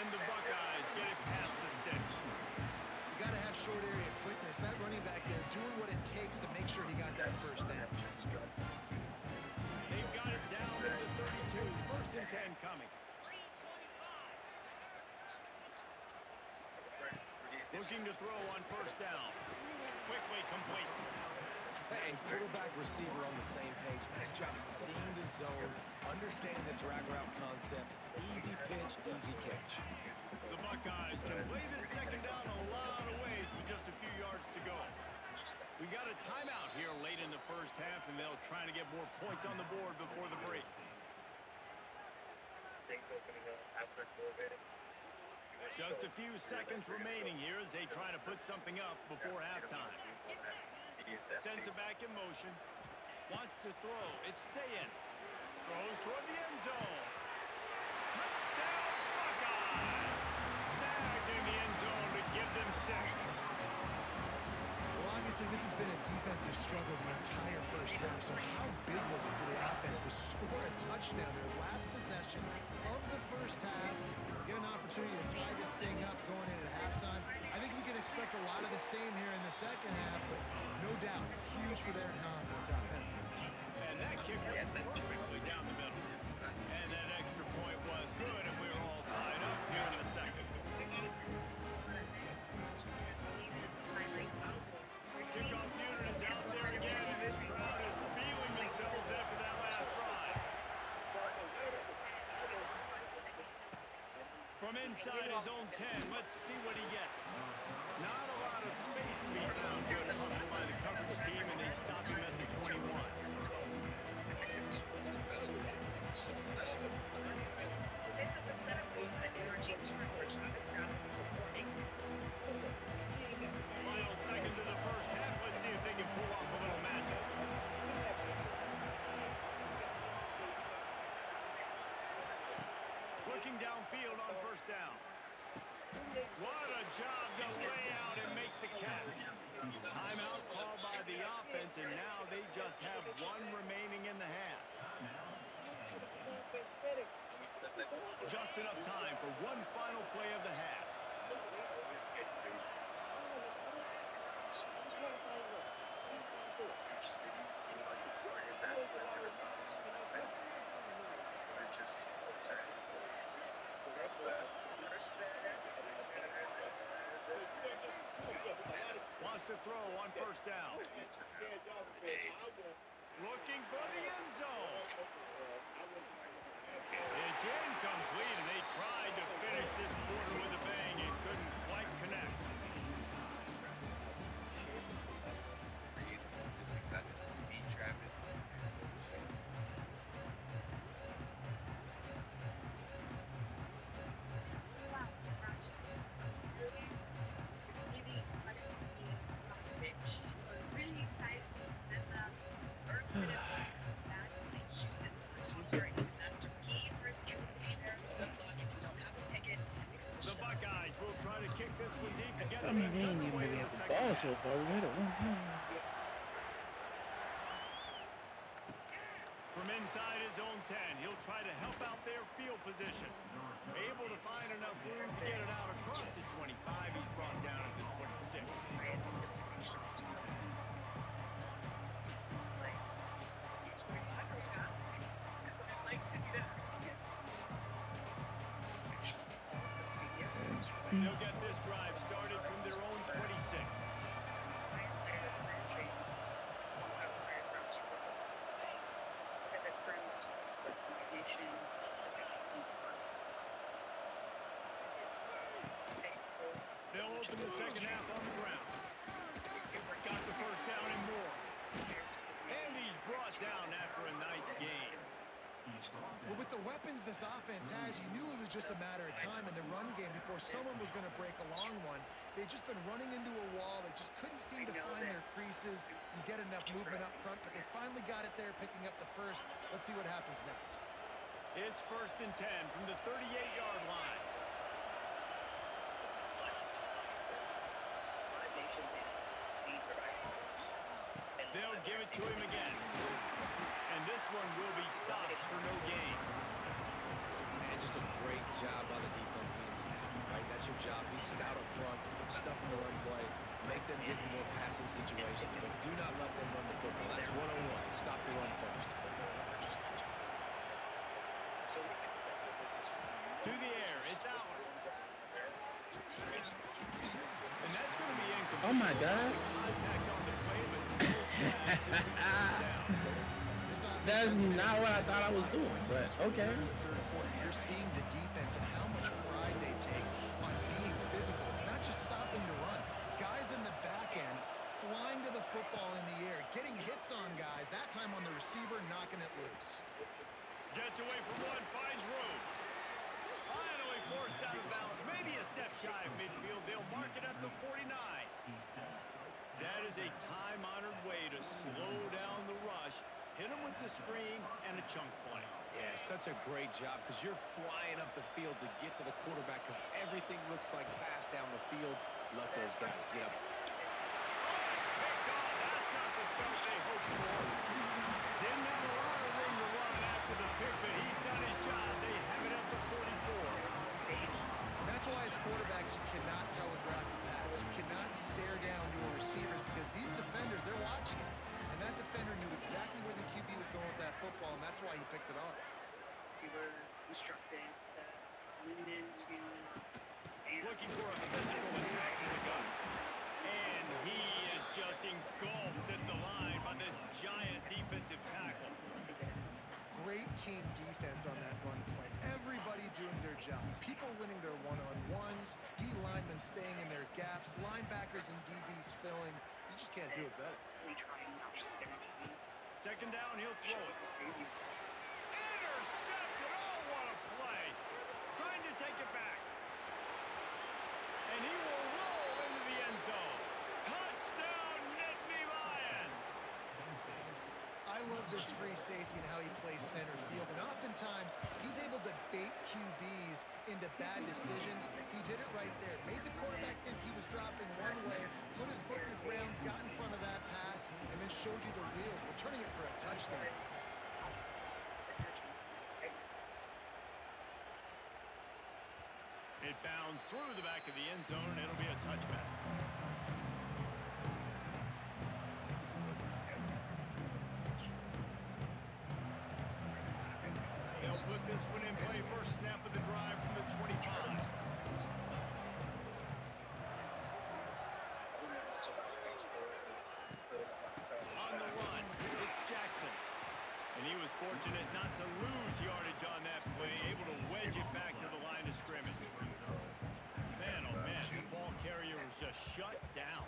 And the Buckeyes get it past the sticks. You got to have short area quickness. That running back there doing what it takes to make sure he got that 1st down. They've got it down to the 32. 1st and 10 coming. Looking to throw on 1st down. Quickly complete. And quarterback receiver on the same page. Nice job seeing the zone, understanding the drag route concept. Easy pitch, easy catch. The Buckeyes can play this 2nd down a lot of ways with just a few yards to go. We got a timeout here late in the 1st half, and they'll try to get more points on the board before the break. Things opening up after COVID. Just a few seconds remaining here as they try to put something up before halftime. Sends it back in motion. Wants to throw. It's Sayin. Throws toward the end zone. Touchdown, Buckeyes! Snagged in the end zone to give them 6. Well, obviously, this has been a defensive struggle the entire 1st half. So how big was it for the offense to score a touchdown? Their last possession of the 1st half. Get an opportunity to tie this thing up going into halftime. I think we can expect a lot of the same here in the 2nd half, but no doubt, huge for their confidence offensively. And that kick was perfectly down the middle. And that extra point was good, and we're all tied up here in the 2nd. Kickoff unit is out there again, and this crowd is feeling themselves after that last drive. From inside his own 10, let's see what he gets. Not a lot of space to be found. Good hustle by the coverage team, and they stop him at the 21. Final seconds of the 1st half. Let's see if they can pull off a little magic. Looking downfield on 1st down. What a job to lay out and make the catch. Timeout called by the offense, and now they just have 1 remaining in the half. Just enough time for 1 final play of the half. Wants to throw on 1st down. Looking for the end zone. It's incomplete, and they tried to finish this quarter with a bang and couldn't quite connect. The Buckeyes will try to kick this one deep to get I mean, they ain't even really have the ball so far. We had it 1-1. From inside his own 10, he'll try to help out their field position. Able to find enough room to get it out across the 25. He's brought down at the 26. They'll get this drive started from their own 26. They'll open the 2nd half on the ground. Got the 1st down and more. And he's brought down after Well, with the weapons this offense has, you knew it was just a matter of time in the run game before someone was going to break a long one. They've just been running into a wall. They just couldn't seem to find their creases and get enough movement up front, but they finally got it there, picking up the first. Let's see what happens next. It's 1st and 10 from the 38-yard line. They'll give it to him again. And this one will be stopped for no gain. And just a great job by the defense being stout, right? That's your job. Be stout up front, stuff in the run play, make them get in more passing situations, but do not let them run the football. That's 101. Stop the run first. To the air, it's Aller. And that's going to be incomplete. Oh my God. Contact on the play, but no flags as we down. That's not what I thought I was doing, but okay. In the third quarter, you're seeing the defense and how much pride they take on being physical. It's not just stopping the run. Guys in the back end flying to the football in the air, getting hits on guys, that time on the receiver, knocking it loose. Gets away from one, finds room. Finally forced out of bounds. Maybe a step shy of midfield. They'll mark it at the 49. That is a time-honored way to slow down the rush. Hit him with the screen and a chunk play. Yeah, such a great job because you're flying up the field to get to the quarterback because everything looks like pass down the field. Let those guys get up. Picked off. That's not the start they hoped for. Didn't have a lot of room to run after the pick, but he's done his job. They have it at the 44. And that's why as quarterbacks, you cannot telegraph the pass. You cannot stare down your receivers because these defenders, they're watching it. And that defender knew exactly where the QB was going with that football, and that's why he picked it off. We were instructed to lean into and Looking for a physical attack from the gun. And he is just engulfed at the line by this giant defensive tackle. Great team defense on that run play. Everybody doing their job. People winning their one-on-ones, D linemen staying in their gaps, linebackers and DBs filling. You just can't do it better. we try and match their game. Second down, he'll throw it. Intercepted! Oh, what a play! Trying to take it back. And he will roll into the end zone. Touchdown, Nittany Lions! I love this free safety and how he plays center field. And oftentimes, he's able to bait QBs into bad decisions. He did it right there. Made the quarterback think he was dropping one way, put his foot in the ground, got in front of that pass, and then showed you the wheels, returning it for a touchdown. It bounds through the back of the end zone, and it'll be a touchback. They'll put this one in play. First snap of the drive from the 25. On the run, it's Jackson. And he was fortunate not to lose yardage on that play, able to wedge it back to the line of scrimmage. Man, oh man, the ball carrier was just shut down.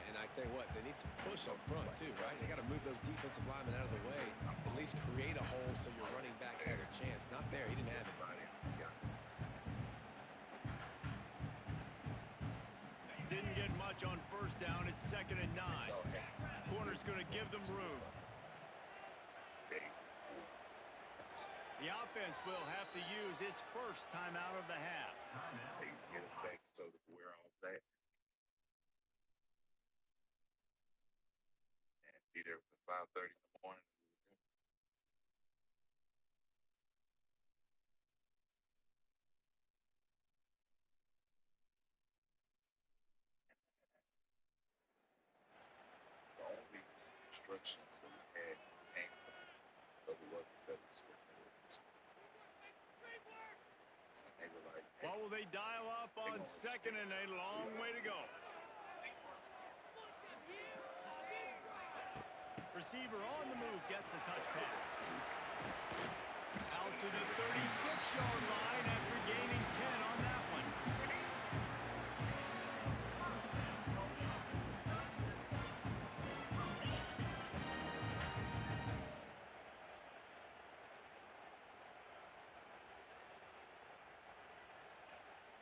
And I tell you what, they need some push up front too, right? They got to move those defensive linemen out of the way, at least create a hole so your running back has a chance. Not there, he didn't have it. Didn't get much on first down. It's 2nd and 9. Corner's going to give them room. The offense will have to use its first timeout of the half. Get it back so that we're all back. And be there for 5:30 in the morning. The only instructions that we had came from the wasn't telling us what they were. So they were like, hey, What will they dial up on 2nd and a long way to go? Receiver on the move gets the touch pass. Out to the 36-yard line after gaining 10 on that one.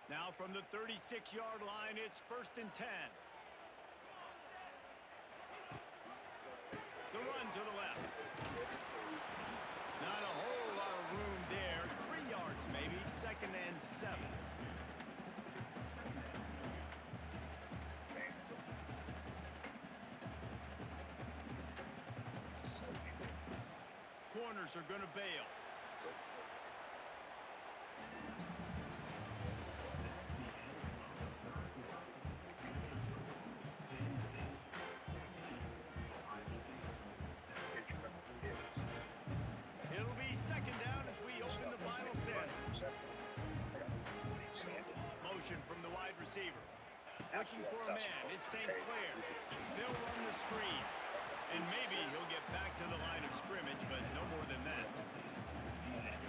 Now from the 36-yard line, it's 1st and 10. The run to the left. Not a whole lot of room there. 3 yards maybe. 2nd and 7. Corners are going to bail. It'll be 2nd down as we open the final stanza. Motion from the wide receiver. Looking for a man. It's St. Clair. They'll run the screen. And maybe he'll get back to the line of scrimmage, but no more than that.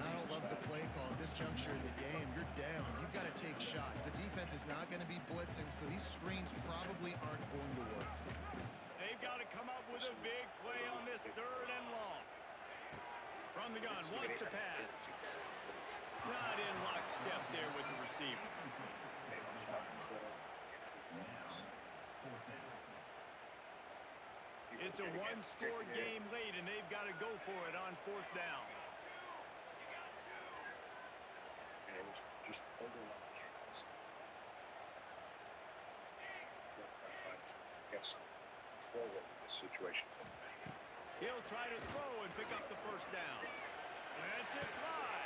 I don't love the play call at this juncture of the game. You're down. You've got to take shots. The defense is not going to be blitzing, so these screens probably aren't going to work. They've got to come up with a big play on this 3rd and long. From the gun, wants to pass. Not in lockstep there with the receiver. It's a one-score game late, and they've got to go for it on 4th down. Just over trying to get some control over this situation. He'll try to throw and pick up the 1st down. That's it fly.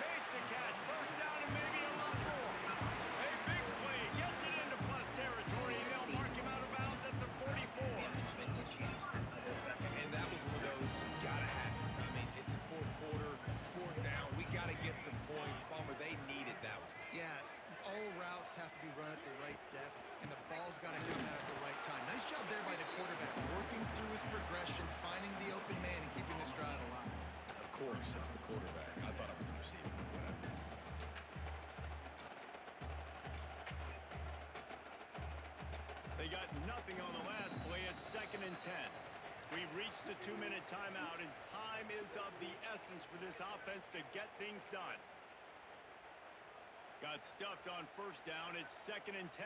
Makes a catch. 1st down and maybe a lot more. A big play. Gets it into plus territory, and they'll mark him out of bounds at the 44. And that was one of those, gotta happen. I mean, it's a 4th quarter, 4th down. We gotta get some points. Palmer, they needed that one. Yeah, all routes have to be run at the right depth, and the ball's got to come out at the right time. Nice job there by the quarterback, working through his progression, finding the open man, and keeping this drive alive. Of course, it was the quarterback. I thought it was the receiver. Whatever. They got nothing on the last play. It's 2nd and 10. We've reached the 2-minute timeout, and time is of the essence for this offense to get things done. Got stuffed on 1st down. It's 2nd and 10.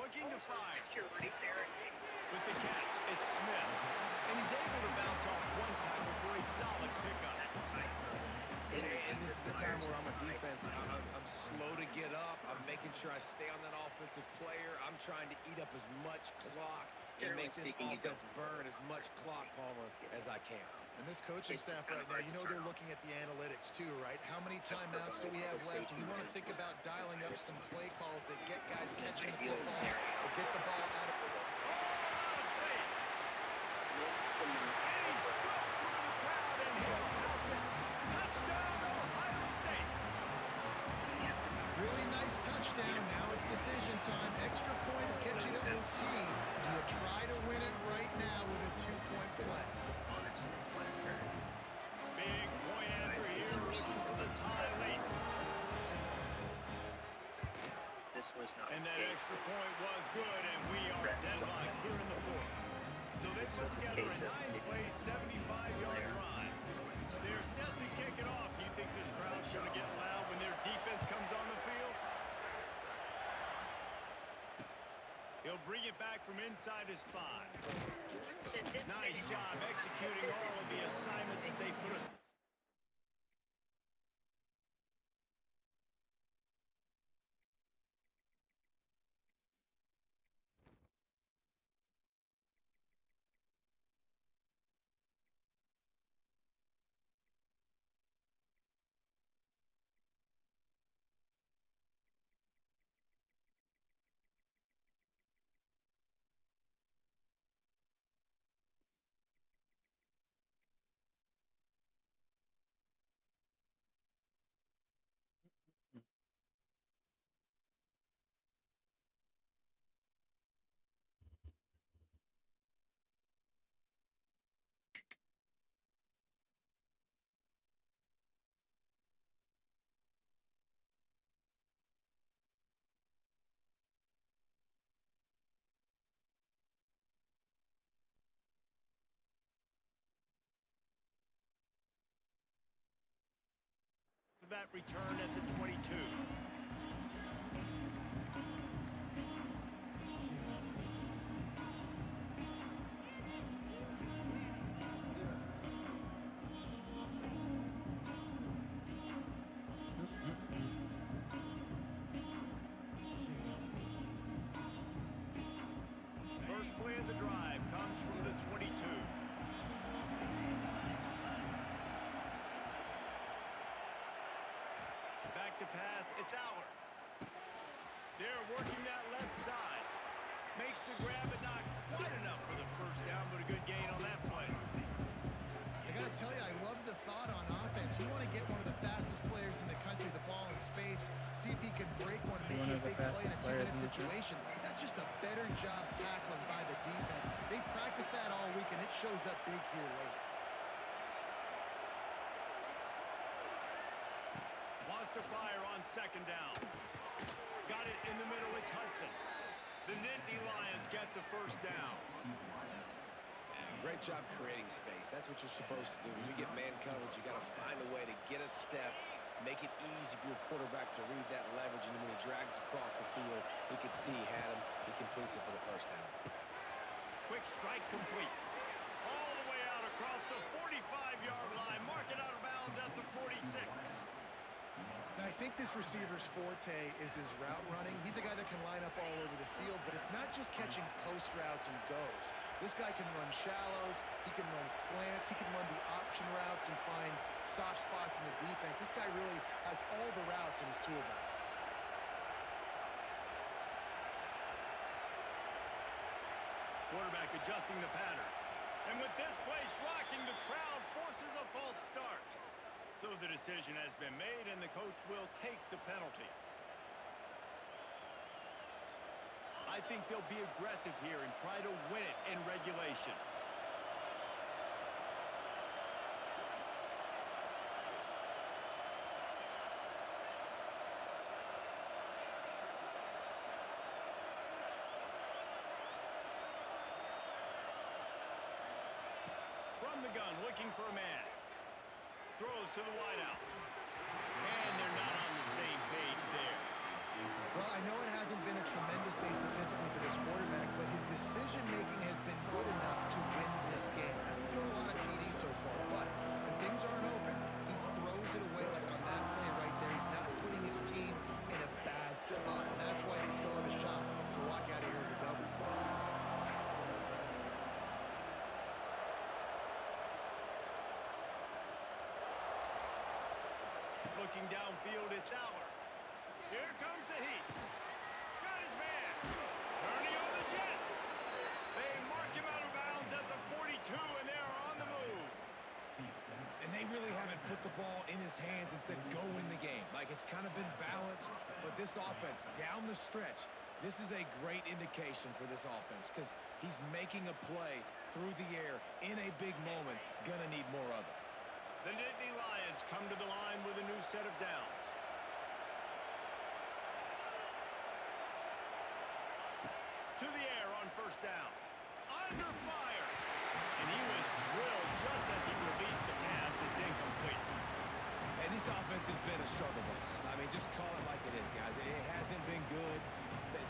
Looking to fire. With the catch, it's Smith. And he's able to bounce off one tackle for a solid pickup. And this is the time where I'm a defense. I'm slow to get up. I'm making sure I stay on that offensive player. I'm trying to eat up as much clock and make this offense burn as much clock, Palmer, as I can. And this coaching staff right now, you know they're looking at the analytics too, right? How many timeouts do we have left? We want to think about dialing up some play calls that get guys catching the football or get the ball out of space. And he slipped through the crowd and hit House. Touchdown, Ohio State. Really nice touchdown. Now it's decision time. Extra point to get you to OT. Do you try to win it right now with a 2-point play? Big point after here, looking for the tie late. And that extra point was good, and we are deadlocked here in the 4th. So they put together a 9-play, 75-yard drive. They're set to kick it off. Do you think this crowd's going to get loud when their defense comes on the field? He'll bring it back from inside his 5. Nice job executing all of the assignments that they put us. that return at the 22. First play of the drive comes from the 22. Back to pass, it's Aller. They're working that left side. Makes the grab, but not quite enough for the first down, but a good gain on that play. I got to tell you, I love the thought on offense. You want to get one of the fastest players in the country the ball in space, see if he can break one, make a big play in a 2-minute situation. That's just a better job tackling by the defense. They practiced that all week, and it shows up big here late. Wants to fire on second down. Got it in the middle, it's Hudson. The Nittany Lions get the first down. Great job creating space. That's what you're supposed to do. When you get man coverage, you got to find a way to get a step, make it easy for your quarterback to read that leverage, and then when he drags across the field, he could see he had him. He completes it for the first down. Quick strike complete. All the way out across the 45-yard line. Mark it out of bounds at the 46. Now, I think this receiver's forte is his route running. He's a guy that can line up all over the field, but it's not just catching post routes and goes. This guy can run shallows, he can run slants, he can run the option routes and find soft spots in the defense. This guy really has all the routes in his toolbox. Quarterback adjusting the pattern. And with this place rocking, the crowd forces a false start. So the decision has been made, and the coach will take the penalty. I think they'll be aggressive here and try to win it in regulation. From the gun, looking for a man. Throws to the wideout. And they're not on the same page there. Well, I know it hasn't been a tremendous day statistically for this quarterback, but his decision-making has been good enough to win this game. Hasn't thrown a lot of TDs so far, but when things aren't open, he throws it away like on that play right there. He's not putting his team in a bad spot, and that's why they still have a shot to walk out of here with a W. Looking downfield, it's Aller. Here comes the heat. Got his man. Turning on the Jets. They mark him out of bounds at the 42, and they're on the move. And they really haven't put the ball in his hands and said, go in the game. Like, it's kind of been balanced, but this offense, down the stretch, this is a great indication for this offense because he's making a play through the air in a big moment. Gonna need more of it. The Nittany Lions come to the line with a new set of downs. To the air on first down. Under fire. And he was drilled just as he released the pass. It's incomplete. And this offense has been a struggle bus. I mean, just call it like it is, guys. It hasn't been good,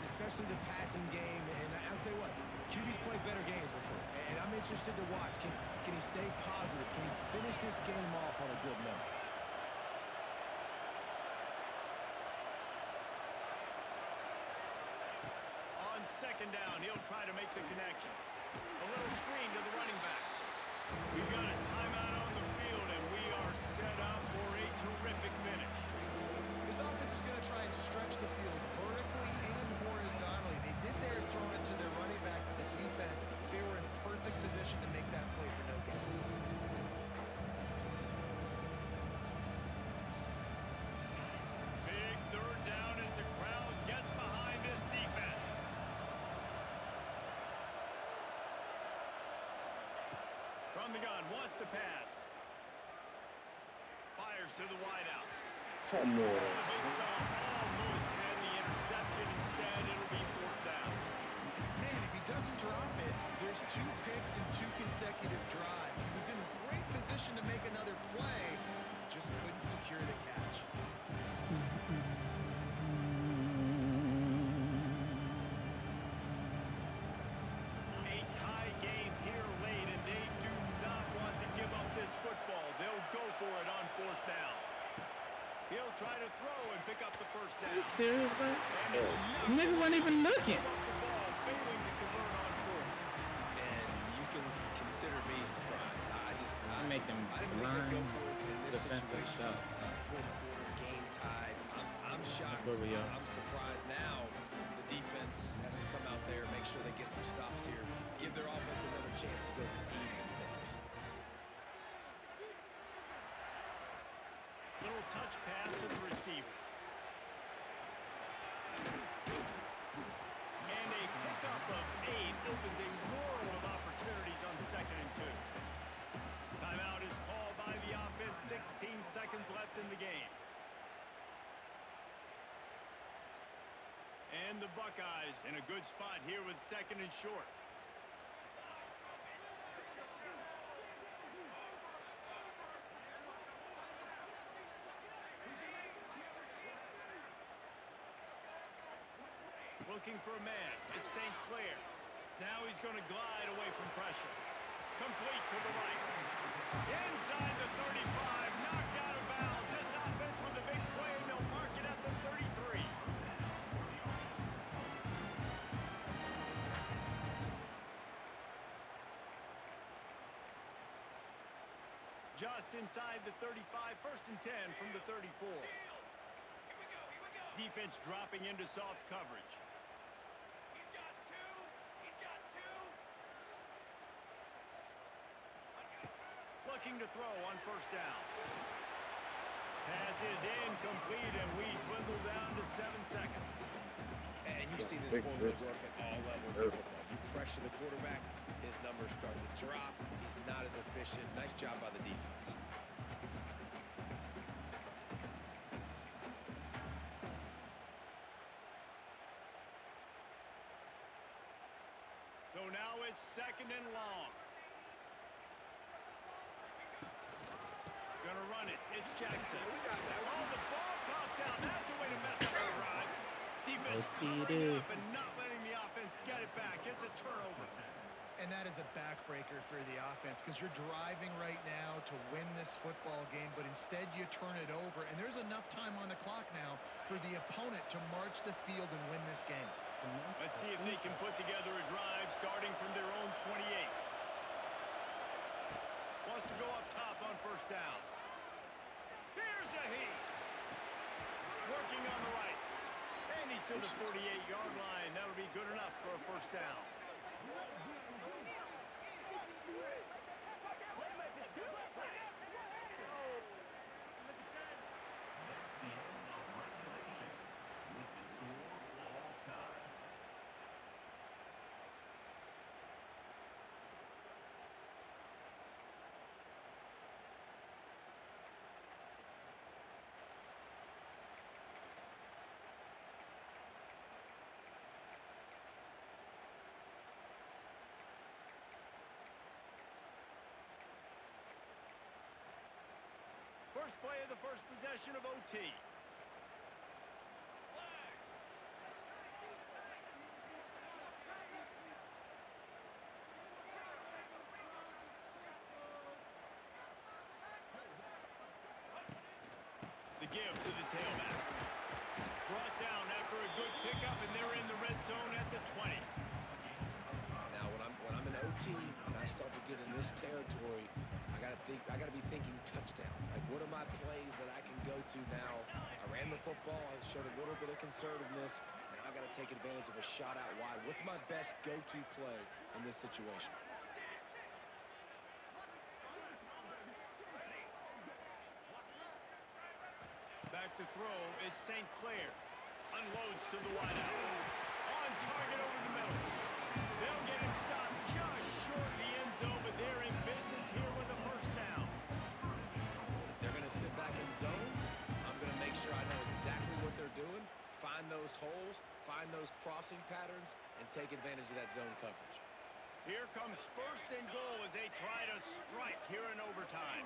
especially the passing game. And I'll tell you what, QB's played better games before. And I'm interested to watch. Can he stay positive? Can he finish this game off on a good note? On second down, he'll try to make the connection. A little screen to the running back. We've got a timeout on the field, and we are set up for a terrific finish. This offense is going to try and stretch the field vertically and horizontally. They did theirs throwing it to their running back, but the defense, they were in perfect position to make that play for no gain. Big third down as the crowd gets behind this defense. From the gun, wants to pass. Fires to the wideout. The big fella almost had the interception. Instead, it'll be fourth down. Man, if he doesn't drop it, there's 2 picks and 2 consecutive drives. He was in great position to make another play, just couldn't secure the catch. He'll try to throw and pick up the first Are down. you serious, bro? And it's Nigga wasn't even looking. the ball, failing to convert on fourth. And you can consider me surprised. I Make them didn't think they'd go blind for it in this defensive situation. shot. Fourth quarter, game tied. I'm shocked. where we are. I'm surprised now. The defense has to come out there, make sure they get some stops here, give their offense another chance to go redeem themselves. Little touch pass to the receiver. And a pickup of 8 opens a world of opportunities on 2nd and 2. Timeout is called by the offense. 16 seconds left in the game. And the Buckeyes in a good spot here with 2nd and short. Looking for a man. It's St. Clair. Now he's going to glide away from pressure. Complete to the right. Inside the 35. Knocked out of bounds. This offense with a big play. They'll mark it at the 33. Just inside the 35. 1st and 10 from the 34. Defense dropping into soft coverage. Looking to throw on 1st down. Pass is incomplete, and we dwindle down to 7 seconds. And you see this formula work at all levels of football. You pressure the quarterback, his numbers start to drop. He's not as efficient. Nice job by the defense. So now it's 2nd and long. Gonna run it. It's Jackson. Oh, the ball popped out. That's a way to mess up a drive. Defense covering up and not letting the offense get it back. It's a turnover. And that is a backbreaker for the offense because you're driving right now to win this football game, but instead you turn it over, and there's enough time on the clock now for the opponent to march the field and win this game. Let's see if they can put together a drive starting from their own 28. Wants to go up top on 1st down. Here's a heat. Working on the right. And he's to the 48-yard line. That'll be good enough for a 1st down. First play of the first possession of OT. The give to the tailback. Brought down after a good pickup, and they're in the red zone at the 20. Now, when I'm in OT and I start to get in this territory, I gotta be thinking touchdown. Like, what are my plays that I can go to now? I ran the football. I showed a little bit of conservativeness. Now I got to take advantage of a shot out wide. What's my best go-to play in this situation? Back to throw. It's St. Clair. Unloads to the wideout. On target over the middle. They'll get him stopped just short of the end zone, but they're in business here with a 1st down. If they're going to sit back in zone, I'm going to make sure I know exactly what they're doing, find those holes, find those crossing patterns, and take advantage of that zone coverage. Here comes 1st and goal as they try to strike here in overtime.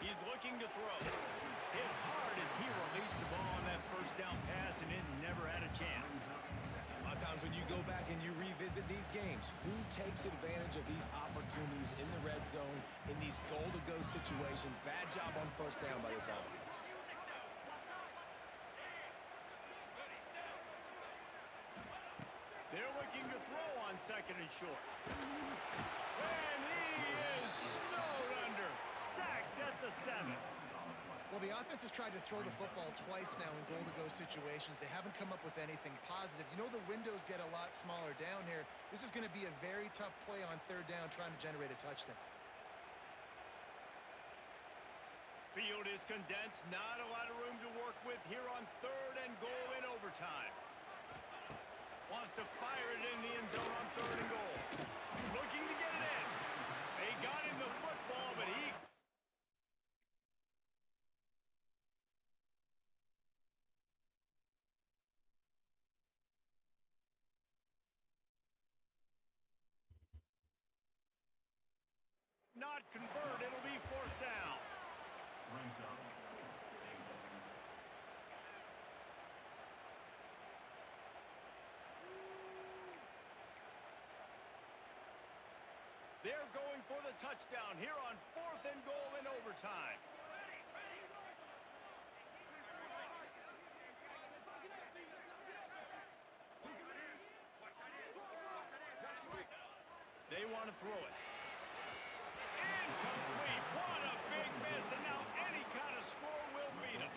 He's looking to throw. Hit hard as he released the ball on that 1st down pass, and it never had a chance. A lot of times when you go back and you revisit these games, who takes advantage of these opportunities in the red zone in these goal-to-go situations. Bad job on first down by this offense. They're looking to throw on second and short. And he is snowed under. Sacked at the 7. Well, the offense has tried to throw the football twice now in goal-to-go situations. They haven't come up with anything positive. You know the windows get a lot smaller down here. This is going to be a very tough play on third down trying to generate a touchdown. Field is condensed. Not a lot of room to work with here on third and goal in overtime. Wants to fire it in the end zone on third and goal. Looking to get it in. They got him the football, but he... not convert. It'll be fourth down. They're going for the touchdown here on fourth and goal in overtime. They want to throw it. Incomplete. What a big miss, and now any kind of score will beat them.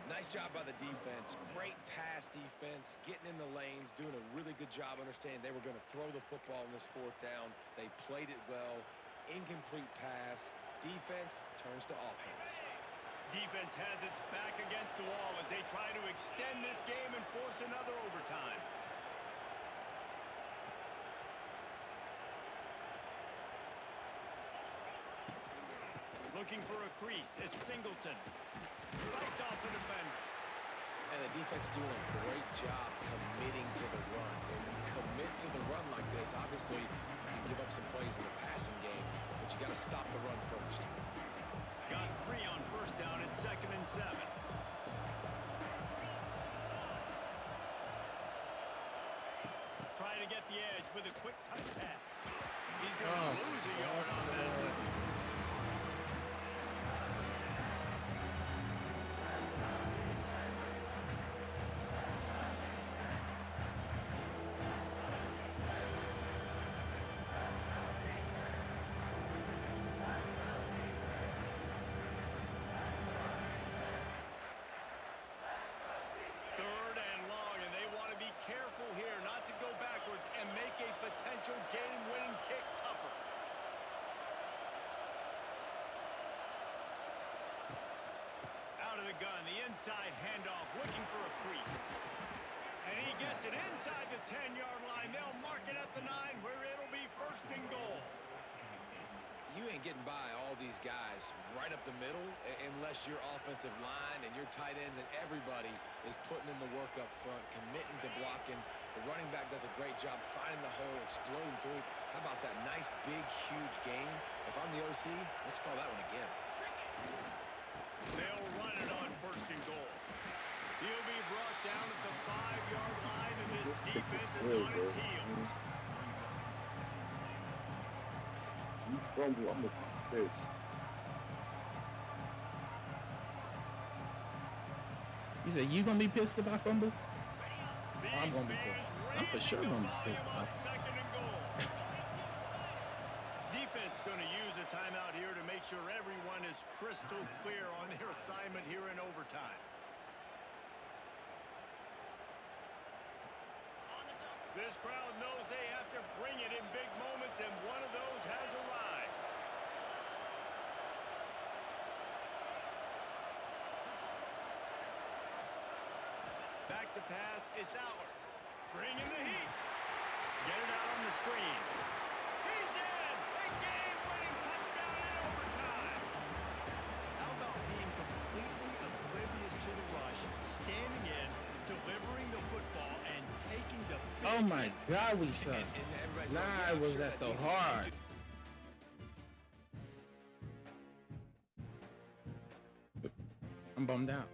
Nice job by the defense. Great pass defense, getting in the lanes, doing a really good job understanding they were going to throw the football in this fourth down. They played it well. Incomplete pass. Defense turns to offense. Defense has its back against the wall as they try to extend this game and force another overtime. Looking for a crease. It's Singleton. Fights off the defender. And the defense doing a great job committing to the run. When you commit to the run like this, obviously you can give up some plays in the passing game, but you got to stop the run first. Got 3 on first down at second and 7. Trying to get the edge with a quick touch pass. He's going to lose a yard on that one. Third and long, and they want to be careful here not to go backwards and make a potential game-winning kick tougher. Out of the gun, the inside handoff, looking for a crease. And he gets it inside the 10-yard line. They'll mark it at the 9 where it'll be first and goal. You ain't getting by all these guys right up the middle unless your offensive line and your tight ends and everybody is putting in the work up front, committing to blocking. The running back does a great job finding the hole, exploding through. How about that nice, big, huge gain? If I'm the OC, let's call that one again. They'll run it on first and goal. He'll be brought down at the 5-yard line, and this defense is on its heels. I'm gonna this. You said you gonna be pissed about Fumble? Oh, I'm gonna be pissed. I'm for sure gonna be pissed about it. Second and goal. Defense going to use a timeout here to make sure everyone is crystal clear on their assignment here in overtime. This crowd knows they have to bring it in big moments, and one of those has arrived. Back to pass, it's out. Bring in the heat. Get it out on the screen. He's in! A game-winning touchdown in overtime. How about being completely oblivious to the rush, standing in, delivering the football, and taking the... Oh my God, we suck. Why was that so hard? I'm bummed out.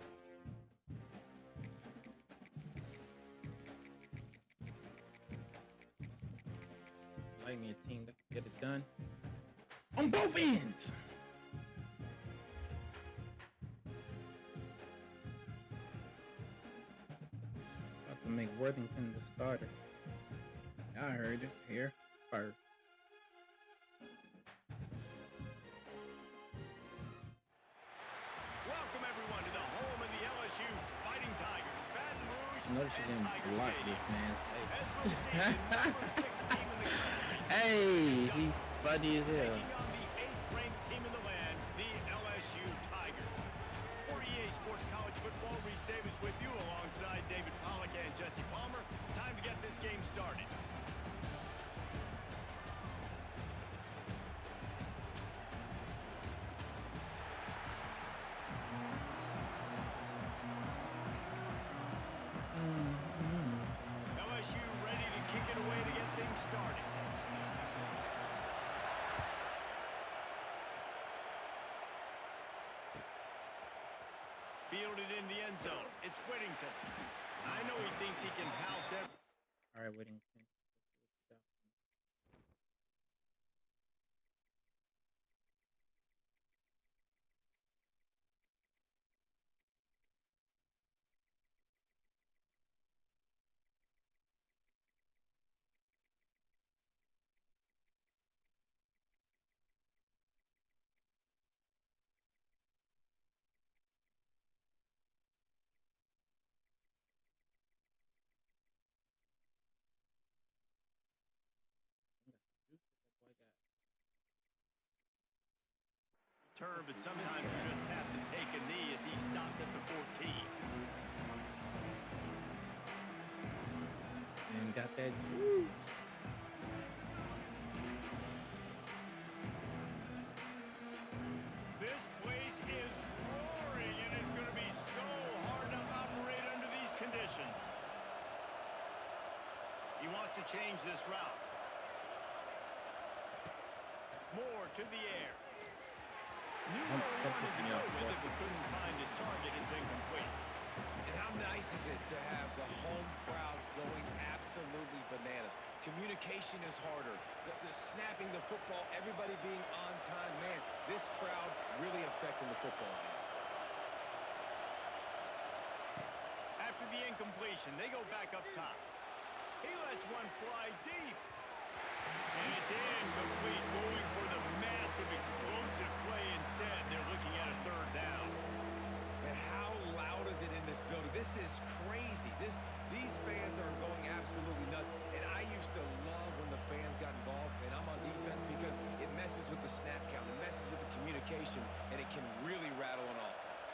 Like me a team that can get it done. I'm bummed both ends. About to make Worthington the starter. I heard it here first. Welcome everyone to the home of the LSU Fighting Tigers. Baton Rouge Notice you and didn't Tiger block Stadium. this man. As we'll see, the number 6 team in the country. Hey, he's funny as hell. Taking on the 8th-ranked team in the land, the LSU Tigers. For EA Sports College Football, Reese Davis with you alongside David Pollack and Jesse Palmer. Time to get this game started. LSU ready to kick it away to get things started. Fielded in the end zone. It's Whittington. I know he thinks he can house it. All right, Whittington. Turn, but sometimes you just have to take a knee as he stopped at the 14. And got that juice. This place is roaring, and it's going to be so hard to operate under these conditions. He wants to change this route. More to the air. Knew where he wanted to go with it, but couldn't find his target. It's incomplete. And how nice is it to have the home crowd going absolutely bananas? Communication is harder. The snapping the football, everybody being on time. Man, this crowd really affecting the football game. After the incompletion, they go back up top. He lets one fly deep. And it's incomplete, going for the massive explosive play instead. They're looking at a 3rd down. And how loud is it in this building? This is crazy. These fans are going absolutely nuts. And I used to love when the fans got involved, and I'm on defense because it messes with the snap count. It messes with the communication, and it can really rattle an offense.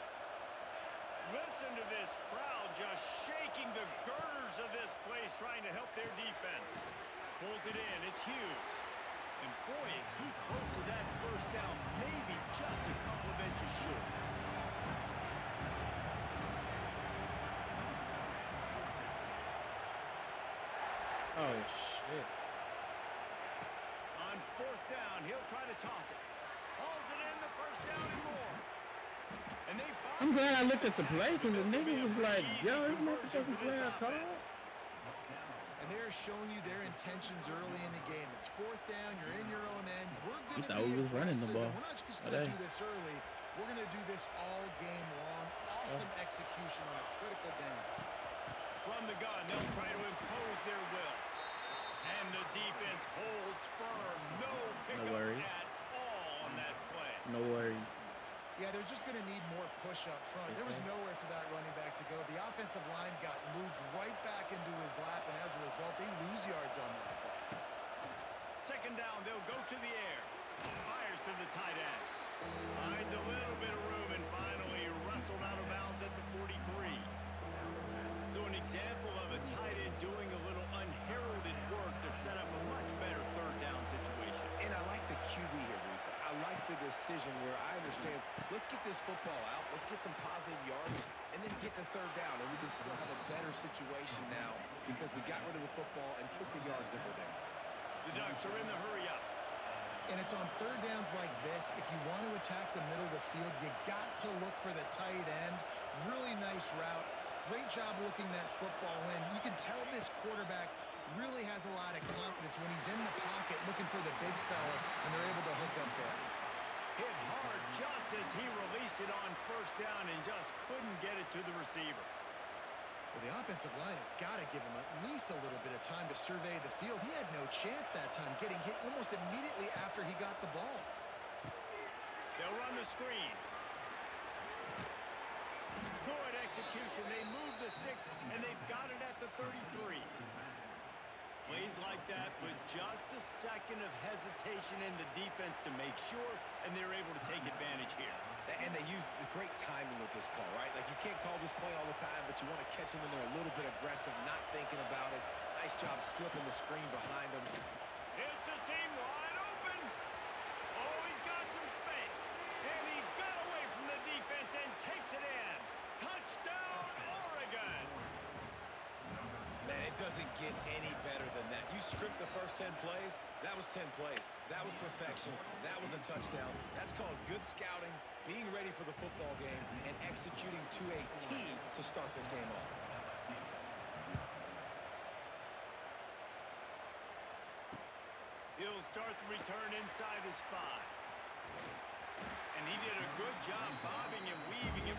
Listen to this crowd just shaking the girders of this place, trying to help their defense. Pulls it in. It's Hughes. And boy, is he close to that 1st down. Maybe just a couple of inches short. Oh, shit. On 4th down, he'll try to toss it. Hauls it in, the 1st down and more. And they I'm glad I looked at the play because the nigga was like, yo, isn't that the fucking play I called? And they're showing you their intentions early in the game. It's 4th down. You're in your own end. We're going to thought we was running the ball. We're not just going to do this early. We're going to do this all game long. Awesome execution on a critical down. From the gun, they'll try to impose their will. And the defense holds firm. No pickup at all on that play. No worries. Yeah, they're just going to need more push up front. There was nowhere for that running back to go. The offensive line got moved right back into his lap, and as a result, they lose yards on that play. 2nd down, they'll go to the air. Fires to the tight end. Finds a little bit of room, and finally wrestled out of bounds at the 43. So an example of a tight end doing a little unheralded work to set up a much better 3rd down situation. And I like the QB here, Reese. I like the decision where I understand, let's get this football out, let's get some positive yards, and then get to 3rd down, and we can still have a better situation now because we got rid of the football and took the yards that were there. The Ducks are in the hurry up. And it's on 3rd downs like this. If you want to attack the middle of the field, you got to look for the tight end. Really nice route. Great job looking that football in. You can tell this quarterback really has a lot of confidence when he's in the pocket looking for the big fella, and they're able to hook up there. just as he released it on first down and just couldn't get it to the receiver. Well, the offensive line has got to give him at least a little bit of time to survey the field. He had no chance that time, getting hit almost immediately after he got the ball. They'll run the screen. Good execution. They move the sticks, and they've got it at the 33. Plays like that, but just a second of hesitation in the defense to make sure, and they're able to take advantage here. And they use the great timing with this call, right? Like, you can't call this play all the time, but you want to catch them when they're a little bit aggressive, not thinking about it. Nice job slipping the screen behind them. It's a seam wide open. Oh, he's got some space. And he got away from the defense and takes it in. Touchdown, Oregon. Man, it doesn't get any better than that. You script the first 10 plays, that was 10 plays. That was perfection. That was a touchdown. That's called good scouting, being ready for the football game, and executing to a T to start this game off. He'll start the return inside his 5. And he did a good job bobbing and weaving it.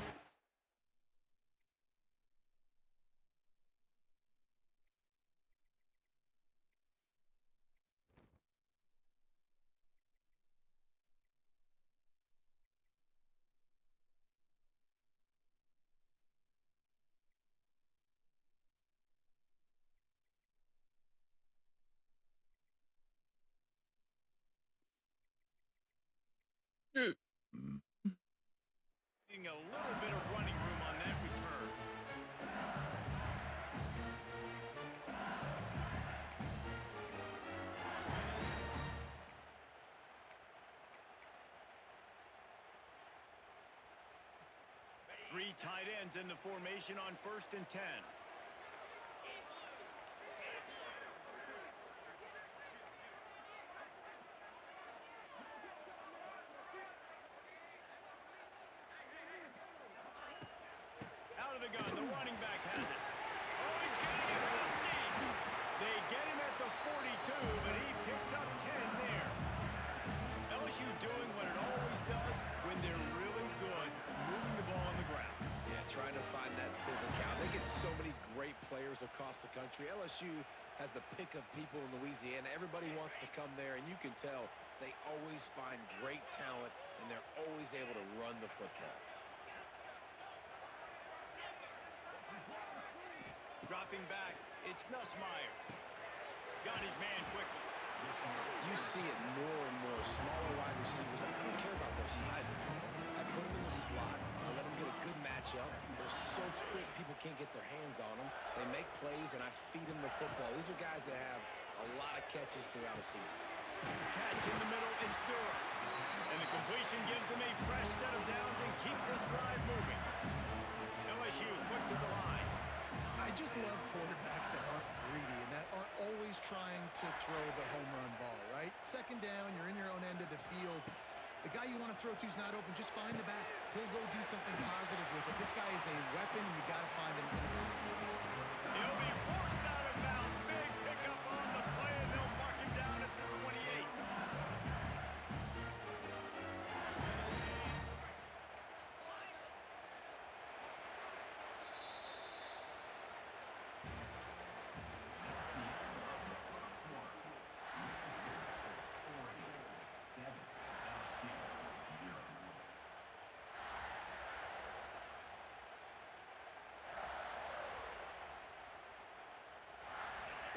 A little bit of running room on that return. Three tight ends in the formation on 1st and 10. Out of the gun, the running back has it. Oh, he's getting it with a steam. They get him at the 42, but he picked up 10 there. LSU doing what it always does when they're really good, moving the ball on the ground. Yeah, trying to find that physicality. They get so many great players across the country. LSU has the pick of people in Louisiana. Everybody wants to come there, and you can tell they always find great talent, and they're always able to run the football. Dropping back, it's Nussmeier. Got his man quickly. You see it more and more. Smaller wide receivers, I don't care about their size anymore. I put them in the slot. I let them get a good matchup. They're so quick, people can't get their hands on them. They make plays, and I feed them the football. These are guys that have a lot of catches throughout a season. Catch in the middle, it's Durham. And the completion gives them a fresh set of downs and keeps this drive moving. LSU quick to the line. I just love quarterbacks that aren't greedy and that aren't always trying to throw the home run ball, right? Second down, you're in your own end of the field. The guy you want to throw to is not open. Just find the back. He'll go do something positive with it. This guy is a weapon, and you got to find him in the passing. He'll be forced out of bounds. Big pickup on the play, and they'll mark him down at the 28.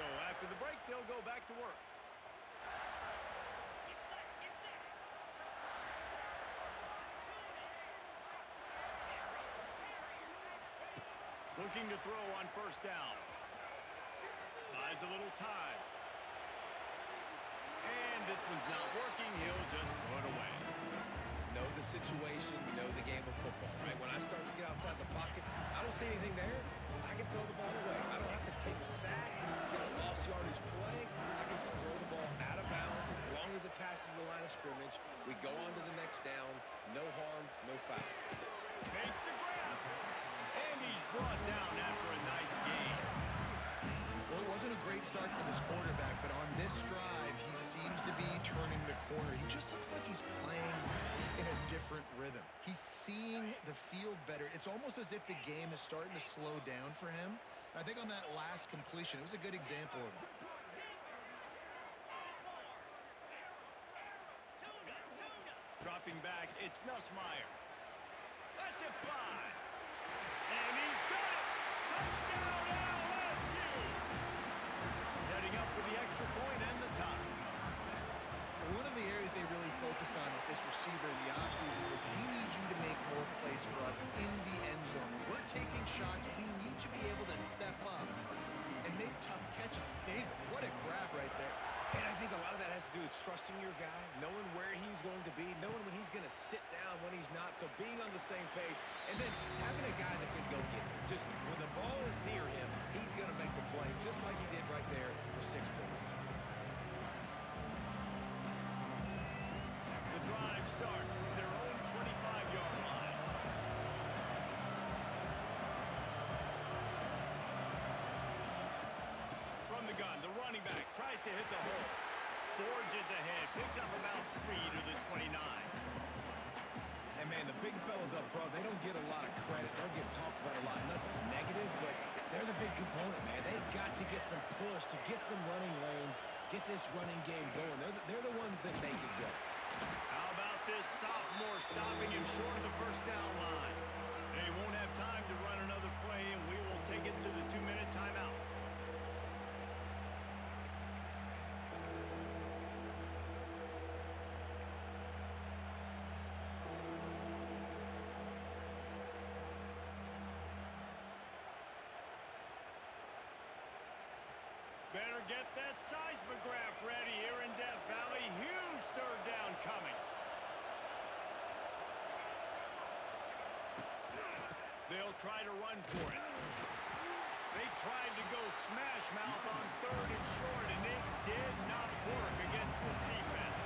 So after the break, they'll go back to work. Looking to throw on 1st down. Buys a little time. And this one's not working. He'll just throw it away. Know the situation, know the game of football, right? When I start to get outside the pocket, I don't see anything there. I can throw the ball away. I don't have to take a sack, get a lost yardage play. I can just throw the ball out of bounds as long as it passes the line of scrimmage. We go on to the next down. No harm, no foul. Makes the grab. And he's brought down after a nice gain. Well, it wasn't a great start for this quarterback, but on this drive, he seems to be turning the corner. He just looks like he's playing in a different different rhythm. He's seeing the field better. It's almost as if the game is starting to slow down for him. I think on that last completion, it was a good example of that. Dropping back, it's Nussmeier. That's it fly. And he's got it. Touchdown LSU. Setting up for the extra point and the tie. One of the areas they really focused on with this receiver in the offseason was we need you to make more plays for us in the end zone. When we're taking shots, we need you to be able to step up and make tough catches. David, what a grab right there. And I think a lot of that has to do with trusting your guy, knowing where he's going to be, knowing when he's going to sit down, when he's not. So being on the same page, and then having a guy that can go get it. Just when the ball is near him, he's going to make the play, just like he did right there for 6 points. The drive starts from their own 25-yard line. From the gun, the running back tries to hit the hole. Forges ahead, picks up about 3 to the 29. And, man, the big fellas up front, they don't get a lot of credit. They don't get talked about a lot unless it's negative, but they're the big component, man. They've got to get some push, to get some running lanes, get this running game going. They're the ones that make it go. How about this sophomore stopping him short of the first down line? They won't have time to run another play, and we will take it to the 2-minute timeout. Better get that seismograph ready here in Death Valley. Huge third down coming. They'll try to run for it. They tried to go smash mouth on 3rd and short, and it did not work against this defense.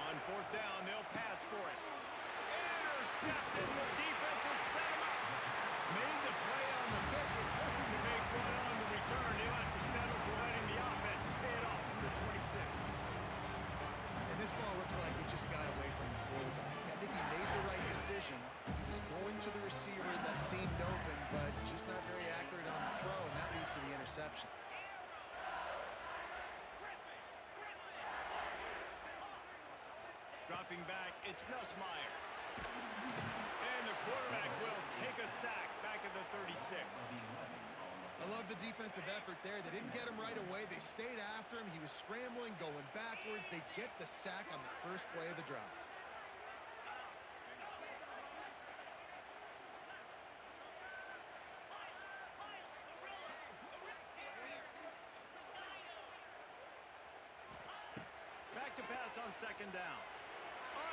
On 4th down, they'll pass for it. Intercepted. The defense has set him up. Made the play on the pick. Was hoping to make one on the return. He'll have to settle for letting the offense pay it off from the 26. And this ball looks like it just got away from the quarterback. I think he made the right decision. He was going to the receiver that seemed open, but just not very accurate on the throw, and that leads to the interception. Dropping back, it's Nussmeier. And the quarterback will take a sack back at the 36. I love the defensive effort there. They didn't get him right away. They stayed after him. He was scrambling, going backwards. They get the sack on the first play of the drive. Back to pass on 2nd down.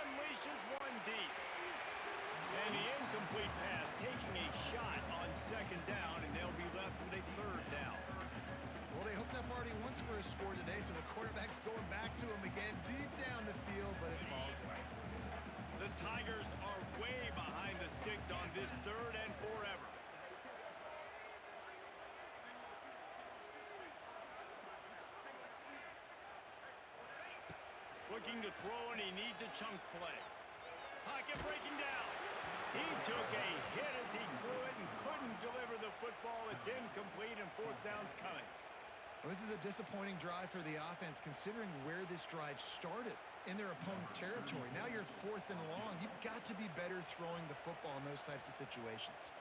Unleashes one deep. And the incomplete pass taking a shot on 2nd down, and they'll be left with a 3rd down. Well, they hooked up already once for a score today, so the quarterback's going back to him again deep down the field, but it falls away. The Tigers are way behind the sticks on this 3rd and forever. Looking to throw, and he needs a chunk play. Pocket breaking down. He took a hit as he threw it and couldn't deliver the football. It's incomplete, and 4th down's coming. Well, this is a disappointing drive for the offense, considering where this drive started in their opponent territory. Now you're 4th and long. You've got to be better throwing the football in those types of situations.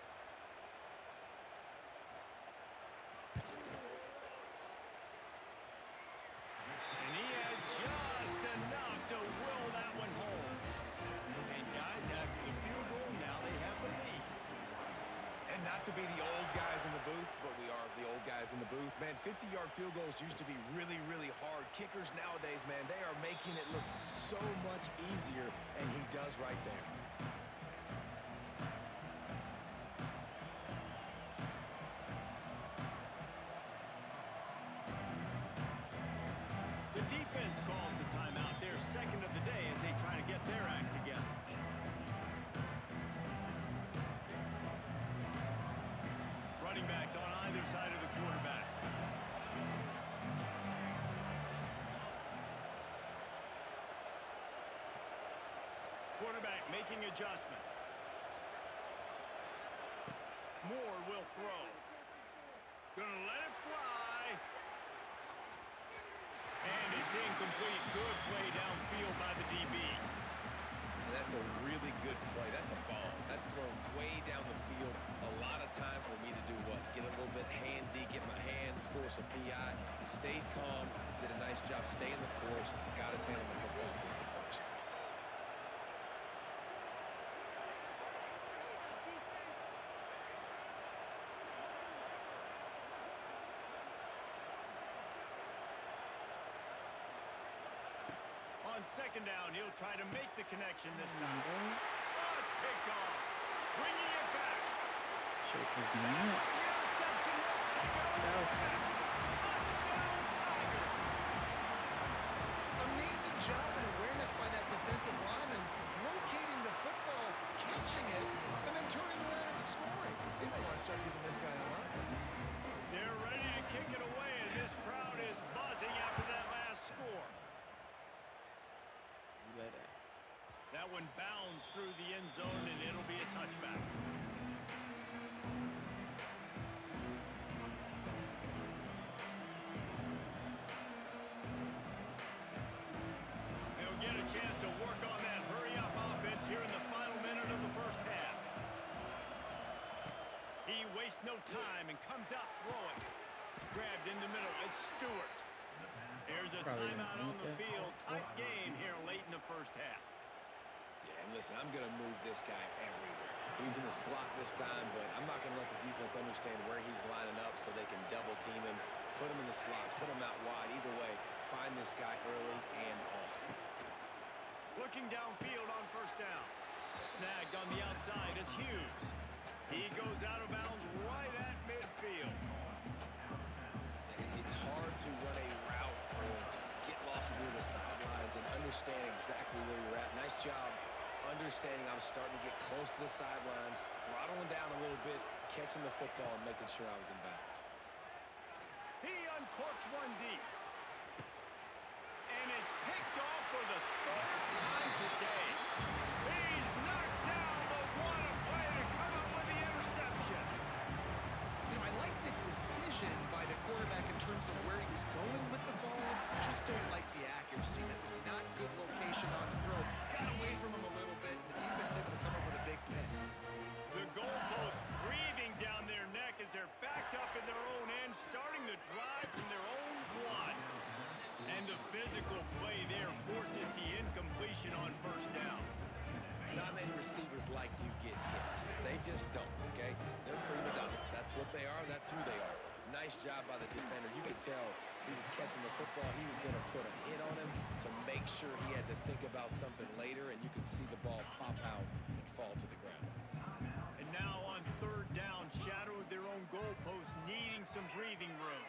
And he had just enough to will that one home. And guys, after the field goal, now they have the lead. And not to be the old guys in the booth, but we are the old guys in the booth. Man, 50-yard field goals used to be really, really hard. Kickers nowadays, man, they are making it look so much easier, and he does right there. The defense calls the timeout. Their 2nd of the day as they try to get their act together. Running backs on either side of the quarterback. quarterback making adjustments. Moore will throw. Gonna let it fly. And it's incomplete. Good play downfield by the DB. And that's a really good play. That's a ball. That's thrown way down the field. A lot of time for me to do what? Get a little bit handsy, get my hands, force a PI. He stayed calm, did a nice job staying the course, got his hand on the football for the deflection. On second down, he'll try to make the connection this time. Oh, it's picked off. Bringing it back. Interception. He'll take it over. Touchdown, Tiger. Amazing job and awareness by that defensive lineman, locating the football, catching it, and then turning around and scoring. They may want to start using this guy on offense. They're ready to kick it away, and this crowd is buzzing after that last score. That one bounds through the end zone, and it'll be a touchback. They'll get a chance to work on that hurry-up offense here in the final minute of the first half. He wastes no time and comes out throwing. Grabbed in the middle. It's Stewart. There's a timeout on the field. Tight game here late in the first half. Yeah, and listen, I'm going to move this guy everywhere. He's in the slot this time, but I'm not going to let the defense understand where he's lining up so they can double team him, put him in the slot, put him out wide. Either way, find this guy early and often. Looking downfield on first down. Snagged on the outside. It's Hughes. He goes out of bounds right at midfield. It's hard to run a route or get lost near the sidelines and understand exactly where you're at. Nice job understanding I'm starting to get close to the sidelines, throttling down a little bit, catching the football and making sure I was in bounds. He uncorks one deep. And it's picked off for the third time today. He's knocked down, but what a play to come up with the interception. You know, I like the decision by the quarterback in terms of where he was going with the ball. Just don't like the accuracy. That was not good location on the throw. Got away from him a little bit, and the defense able to come up with a big pick. The goalpost breathing down their neck as they're backed up in their own end, starting to drive from their own blood. And the physical play there forces the incompletion on first down. Not many receivers like to get hit. They just don't, okay? They're prima donnas. That's what they are. That's who they are. Nice job by the defender. You could tell he was catching the football. He was going to put a hit on him to make sure he had to think about something later, and you could see the ball pop out and fall to the ground. And now on third down, shadow of their own goalpost, needing some breathing room.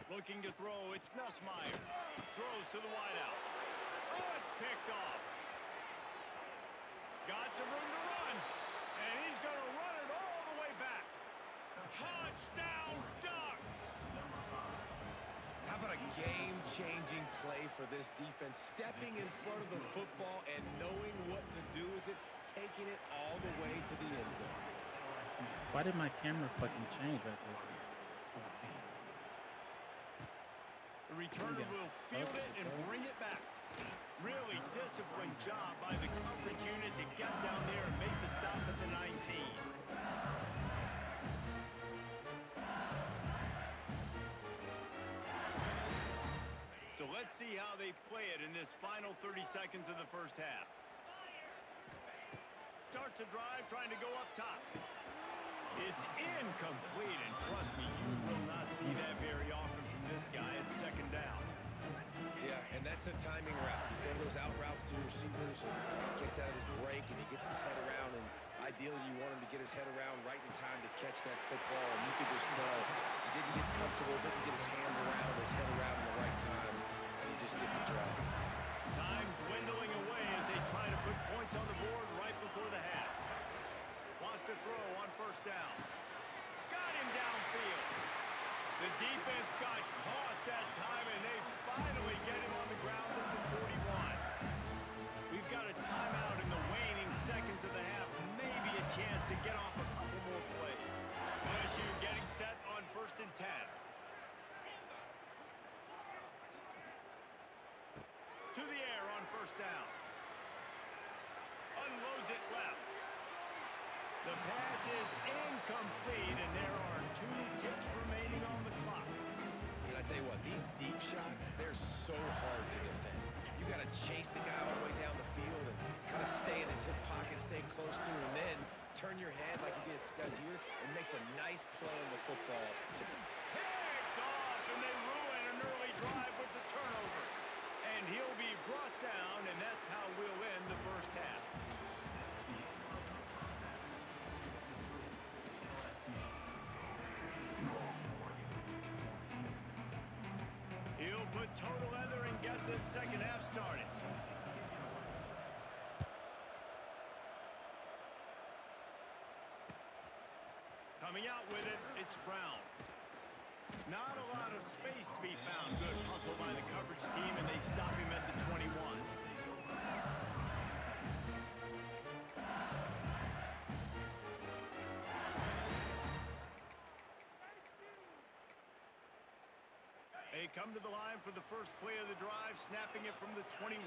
Looking to throw, it's Nussmeier. Throws to the wideout. Oh, it's picked off. Got some room to run. And he's going to run it all the way back. Touchdown, Ducks! How about a game-changing play for this defense? Stepping in front of the football and knowing what to do with it, taking it all the way to the end zone. Why did my camera fucking change right there? The returner will field it and bring it back. Really disciplined job by the coverage unit to get down there and make the stop at the 19. So let's see how they play it in this final 30 seconds of the first half. Starts a drive trying to go up top. It's incomplete, and trust me, you will not see that very often from this guy at second down. Yeah, and that's a timing route. You throw those out routes to your receivers, and he gets out of his break, and he gets his head around, and ideally you want him to get his head around right in time to catch that football, and you could just tell he didn't get comfortable, didn't get his hands around, his head around in the right time, and he just gets a drop. Time dwindling away as they try to put points on the board right before the half. Wants to throw on first down. Got him downfield. The defense got caught that time, and they finally get him on the ground at the 41. We've got a timeout in the waning seconds of the half. Maybe a chance to get off a couple more plays. LSU getting set on 1st and 10. To the air on 1st down. Unloads it left. The pass is incomplete, and there are 2 ticks remaining on the clock. And I tell you what, these deep shots, they're so hard to defend. You got to chase the guy all the way down the field and kind of stay in his hip pocket, stay close to him, and then turn your head like he does here and makes a nice play on the football. Picked off, and they ruin an early drive with the turnover. And he'll be brought down, and that's how we'll end the first half. He'll put total leather and get this second half started. Coming out with it, it's Brown. Not a lot of space to be found. Good hustle by the coverage team, and they stop him at the 21. They come to the line for the first play of the drive, snapping it from the 21.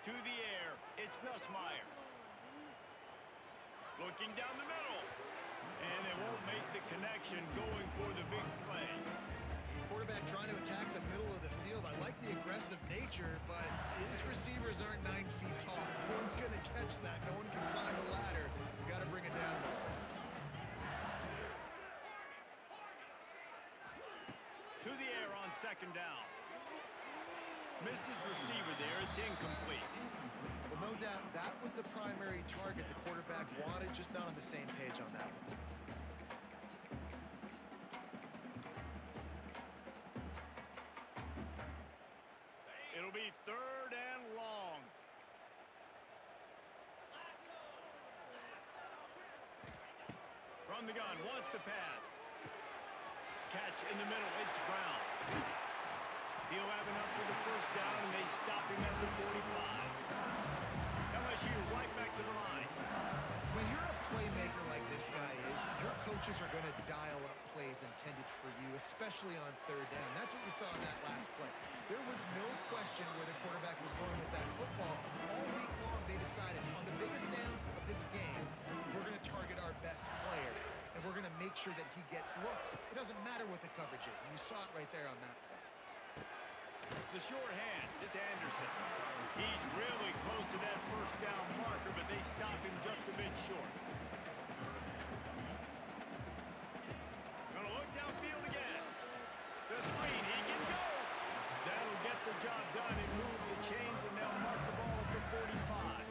To the air, it's Nussmeier. Looking down the middle. And they won't make the connection, going for the big play. Quarterback trying to attack the middle of the field. I like the aggressive nature, but his receivers aren't 9 feet tall. No one's going to catch that. No one can climb the ladder. You got to bring it down a little bit. To the air on 2nd down. Missed his receiver there. It's incomplete. Well, no doubt that was the primary target the quarterback wanted, just not on the same page on that one. It'll be 3rd and long. From the gun, wants to pass. Catch in the middle, it's Brown. He'll have enough for the 1st down, and they stop him at the 45. LSU right back to the line. When you're a playmaker like this guy is, your coaches are going to dial up plays intended for you, especially on 3rd down. That's what you saw in that last play. There was no question where the quarterback was going with that football. All week long, they decided on the biggest downs of this game, we're going to target our best player, and we're going to make sure that he gets looks. It doesn't matter what the coverage is, and you saw it right there on that play. The short hands, it's Anderson. He's really close to that 1st down marker, but they stop him just a bit short. Gonna look downfield again. The screen, he can go. That'll get the job done and move the chains, and they'll mark the ball at the 45.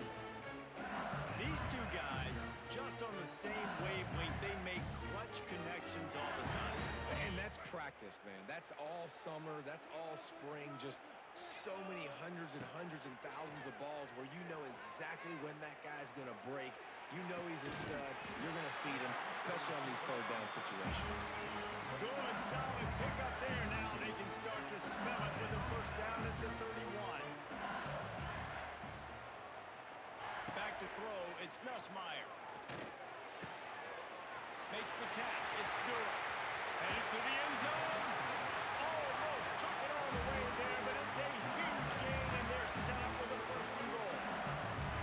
These 2 guys, just on the same wavelength, they make clutch connections all the time. And that's practice, man. That's all summer. That's all spring. Just so many hundreds and thousands of balls where you know exactly when that guy's going to break. You know he's a stud. You're going to feed him, especially on these 3rd down situations. Good, solid pickup there. Now they can start to smell it with a 1st down at the 31. Back to throw, it's Nussmeier. Makes the catch, it's Stewart. Headed to the end zone. Almost took it all the way there, but it's a huge gain, and they're set up with a 1st and goal.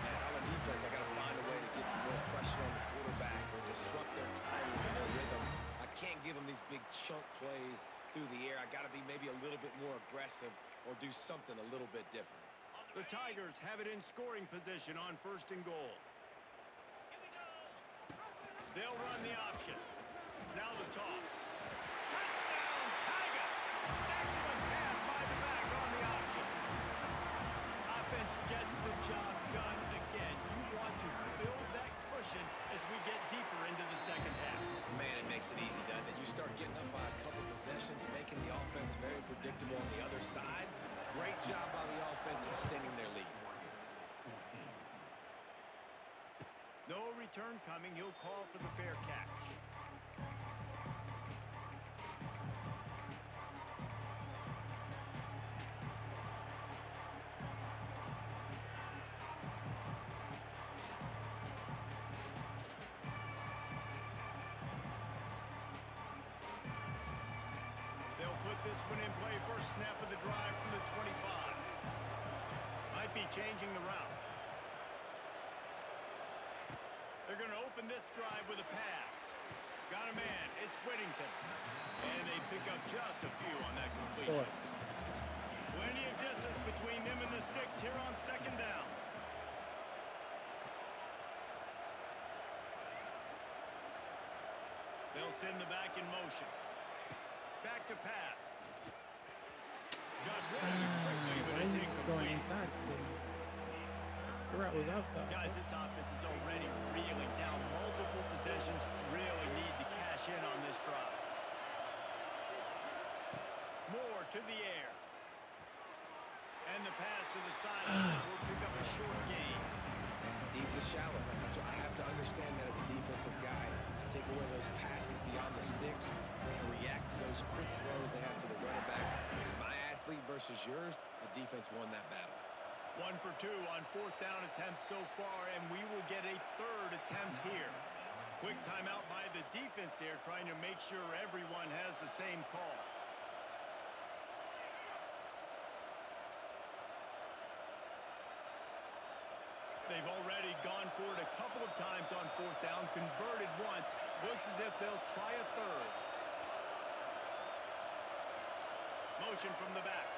Man, on the defense, I got to find a way to get some more pressure on the quarterback or disrupt their timing and their rhythm. I can't give them these big chunk plays through the air. I got to be maybe a little bit more aggressive or do something a little bit different. The Tigers have it in scoring position on 1st and goal. They'll run the option. Now the toss. Touchdown, Tigers! Excellent pass by the back on the option. Offense gets the job done again. You want to build that cushion as we get deeper into the 2nd half. Man, it makes it easy, doesn't it? You start getting up by a couple possessions, making the offense very predictable on the other side. Great job by the offense extending their lead. No return coming. He'll call for the fair catch. They'll put this one in play. First snap of the drive from the 25. Might be changing the route. They're going to open this drive with a pass. Got a man. It's Whittington. And they pick up just a few on that completion. Plenty of distance between them and the sticks here on second down. They'll send the back in motion. Back to pass. Got rid of it quickly, but it's going incomplete. inside? The route was outside. Guys, this offense is already reeling down multiple possessions. Really need to cash in on this drive. Moore to the air. And the pass to the sideline will pick up a short gain. Deep to shallow. That's what I have to understand that as a defensive guy. I take away those passes beyond the sticks, then I react to those quick throws they have to the running back. It's my athlete versus yours. The defense won that battle. 1 for 2 on fourth down attempts so far, and we will get a third attempt here. Quick timeout by the defense there, trying to make sure everyone has the same call. They've already gone for it a couple of times on fourth down, converted once. Looks as if they'll try a third. Motion from the back.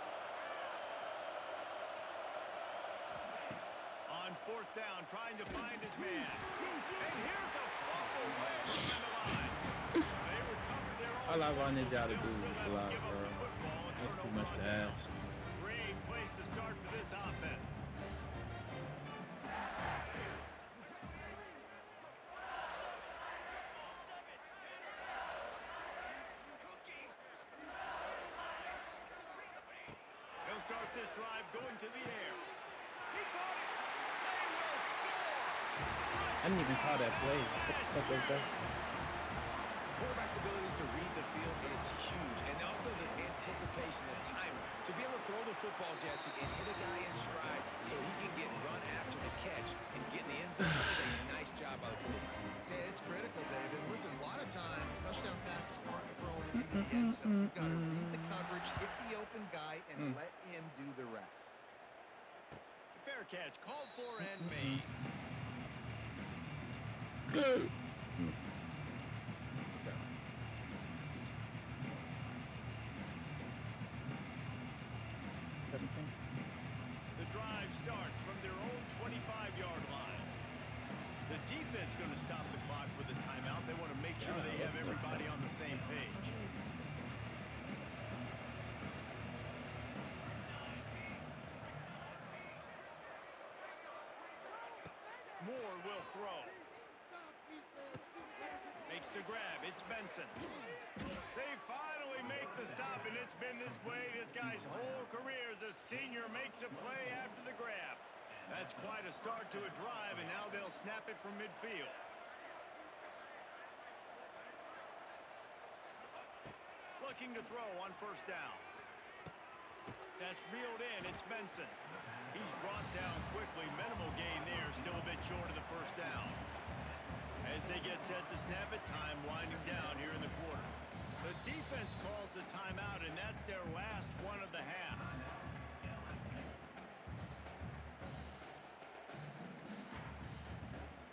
On fourth down, trying to find his man. And here's a fumble way behind the lines. They recovered their own. All I wanted y'all to do They'll was still block, have to give up bro. the football. A That's too turnover much to on downs. ask. Great place to start for this offense. They'll start this drive going to the air. He caught it. They will score. I didn't even call that play. What the fuck was that? Quarterback's abilities to read the field is huge, and also the anticipation, the time to be able to throw the football, Jesse, and hit a guy in stride so he can get run after the catch and get in the end zone. That is a nice job by the quarterback. Yeah, it's critical, David. Listen, a lot of times touchdown passes aren't thrown into the end zone. You've got to read the coverage, hit the open guy, and let him do the rest. Fair catch called for and made. Good. 17. The drive starts from their own 25-yard line. The defense going to stop the clock with a timeout. They want to make sure they have everybody on the same page. Moore will throw. Makes the grab. It's Benson. They finally make the stop, and it's been this way this guy's whole career as a senior makes a play after the grab. That's quite a start to a drive, and now they'll snap it from midfield. Looking to throw on first down. That's reeled in. It's Benson. He's brought down quickly. Minimal gain there. Still a bit short of the first down. As they get set to snap it, time winding down here in the quarter. The defense calls the timeout, and that's their last one of the half.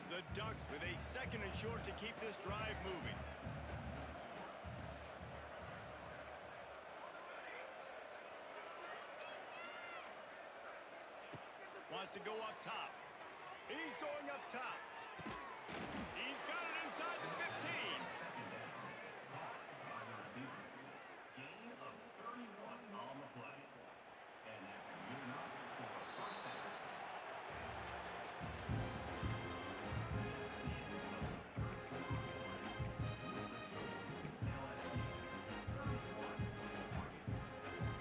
The Ducks with a second and short to keep this drive moving. Wants to go up top. He's going up top. He's got it inside the 15. Gain of 31 on the play. And that's good enough for a first down.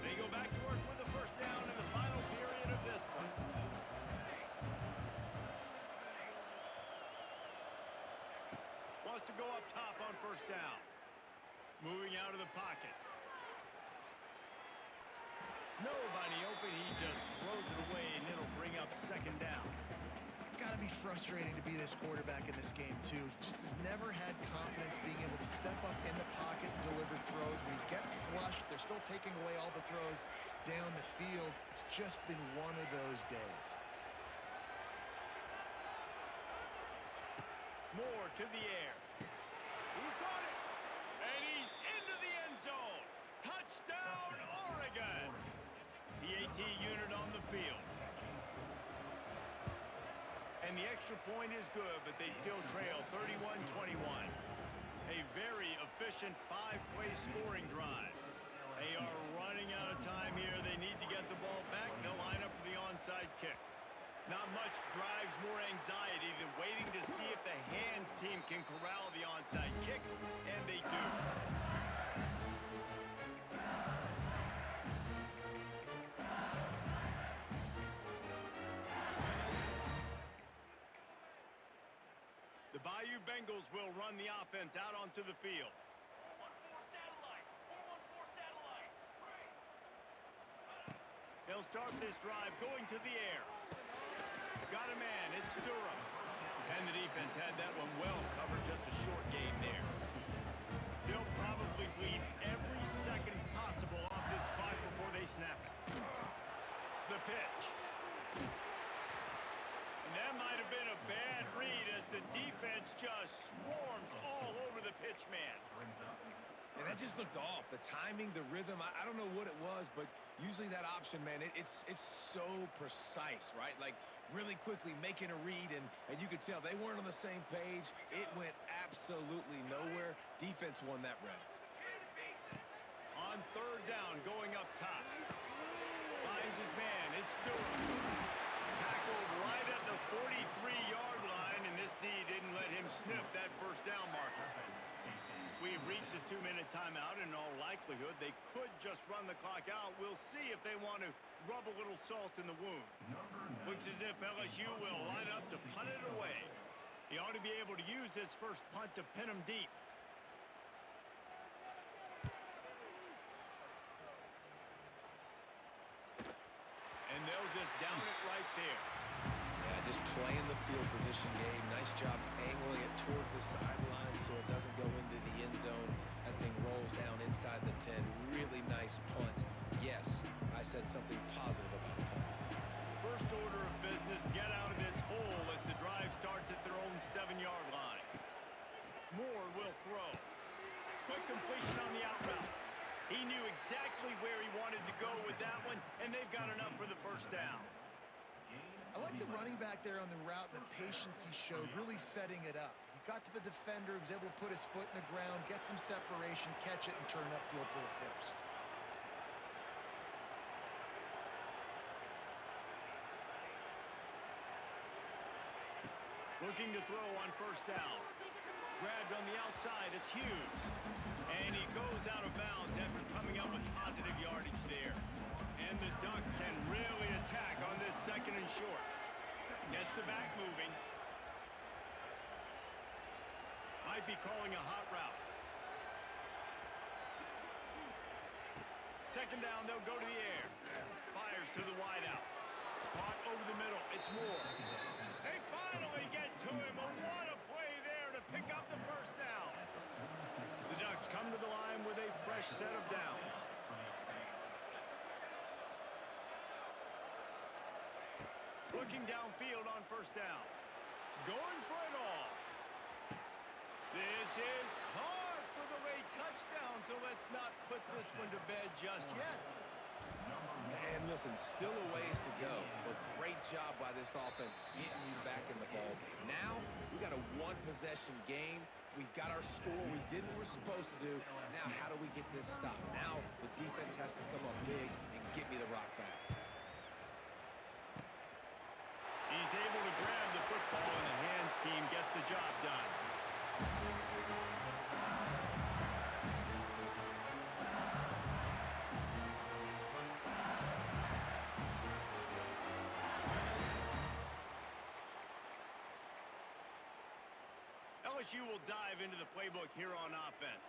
They go back to work with the first down in the final period of this one. wants to go up top on first down. Moving out of the pocket. Nobody open. He just throws it away, and it'll bring up second down. It's got to be frustrating to be this quarterback in this game, too. He just has never had confidence being able to step up in the pocket and deliver throws. When he gets flushed, they're still taking away all the throws down the field. It's just been one of those days. More to the air. He got it. And he's into the end zone. Touchdown, Oregon. The AT unit on the field. And the extra point is good, but they still trail 31-21. A very efficient 5-play scoring drive. They are running out of time here. They need to get the ball back. They'll line up for the onside kick. Not much drives more anxiety than waiting to see if the hands team can corral the onside kick, and they do. The Bayou Bengals will run the offense out onto the field. 4-1-4 satellite. 4-1-4 satellite. They'll start this drive going to the air. Got a man. It's Durham. And the defense had that one well covered. Just a short game there. They'll probably bleed every second possible off this clock before they snap it. The pitch. And that might have been a bad read as the defense just swarms all over the pitch man. And that just looked off. The timing, the rhythm, I don't know what it was, but usually that option, man, it's so precise, right? Like really quickly making a read, and you could tell they weren't on the same page. It went absolutely nowhere. Defense won that rep. On third down, going up top. Finds his man. It's Durham. Tackled right at the 43-yard line, and this D didn't let him sniff that first down marker. We've reached a 2-minute timeout, and in all likelihood, they could just run the clock out. We'll see if they want to rub a little salt in the wound. Looks as if LSU will line up to punt it away. He ought to be able to use this first punt to pin him deep. And they'll just down it right there. Yeah, just playing the field position game. Nice job angling it toward the sideline so it doesn't go into the end zone. That thing rolls down inside the 10. Really nice punt. Yes, I said something positive about the punt. First order of business, get out of this hole as the drive starts at their own 7-yard line. Moore will throw. Quick completion on the out route. He knew exactly where he wanted to go with that one, and they've got enough for the first down. I like the running back there on the route and the patience he showed, really setting it up. He got to the defender, was able to put his foot in the ground, get some separation, catch it, and turn upfield for the first. Looking to throw on first down. Grabbed on the outside, it's Hughes. And he goes out of bounds after coming up with positive yardage there. And the Ducks can really attack on this second and short. Gets the back moving. Might be calling a hot route. Second down, they'll go to the air. Fires to the wideout. Caught over the middle, it's Moore. They finally get to him. What a play there to pick up the first down. The Ducks come to the line with a fresh set of downs. Looking downfield on first down. Going for it all. This is caught for the late touchdown, so let's not put this one to bed just yet. And listen, still a ways to go, but great job by this offense getting you back in the ball game. Now, we got a one-possession game. We got our score. We did what we're supposed to do. Now, how do we get this stopped? Now, the defense has to come up big and get me the rock back. He's able to grab the football, and the hands team gets the job done. LSU will dive into the playbook here on offense.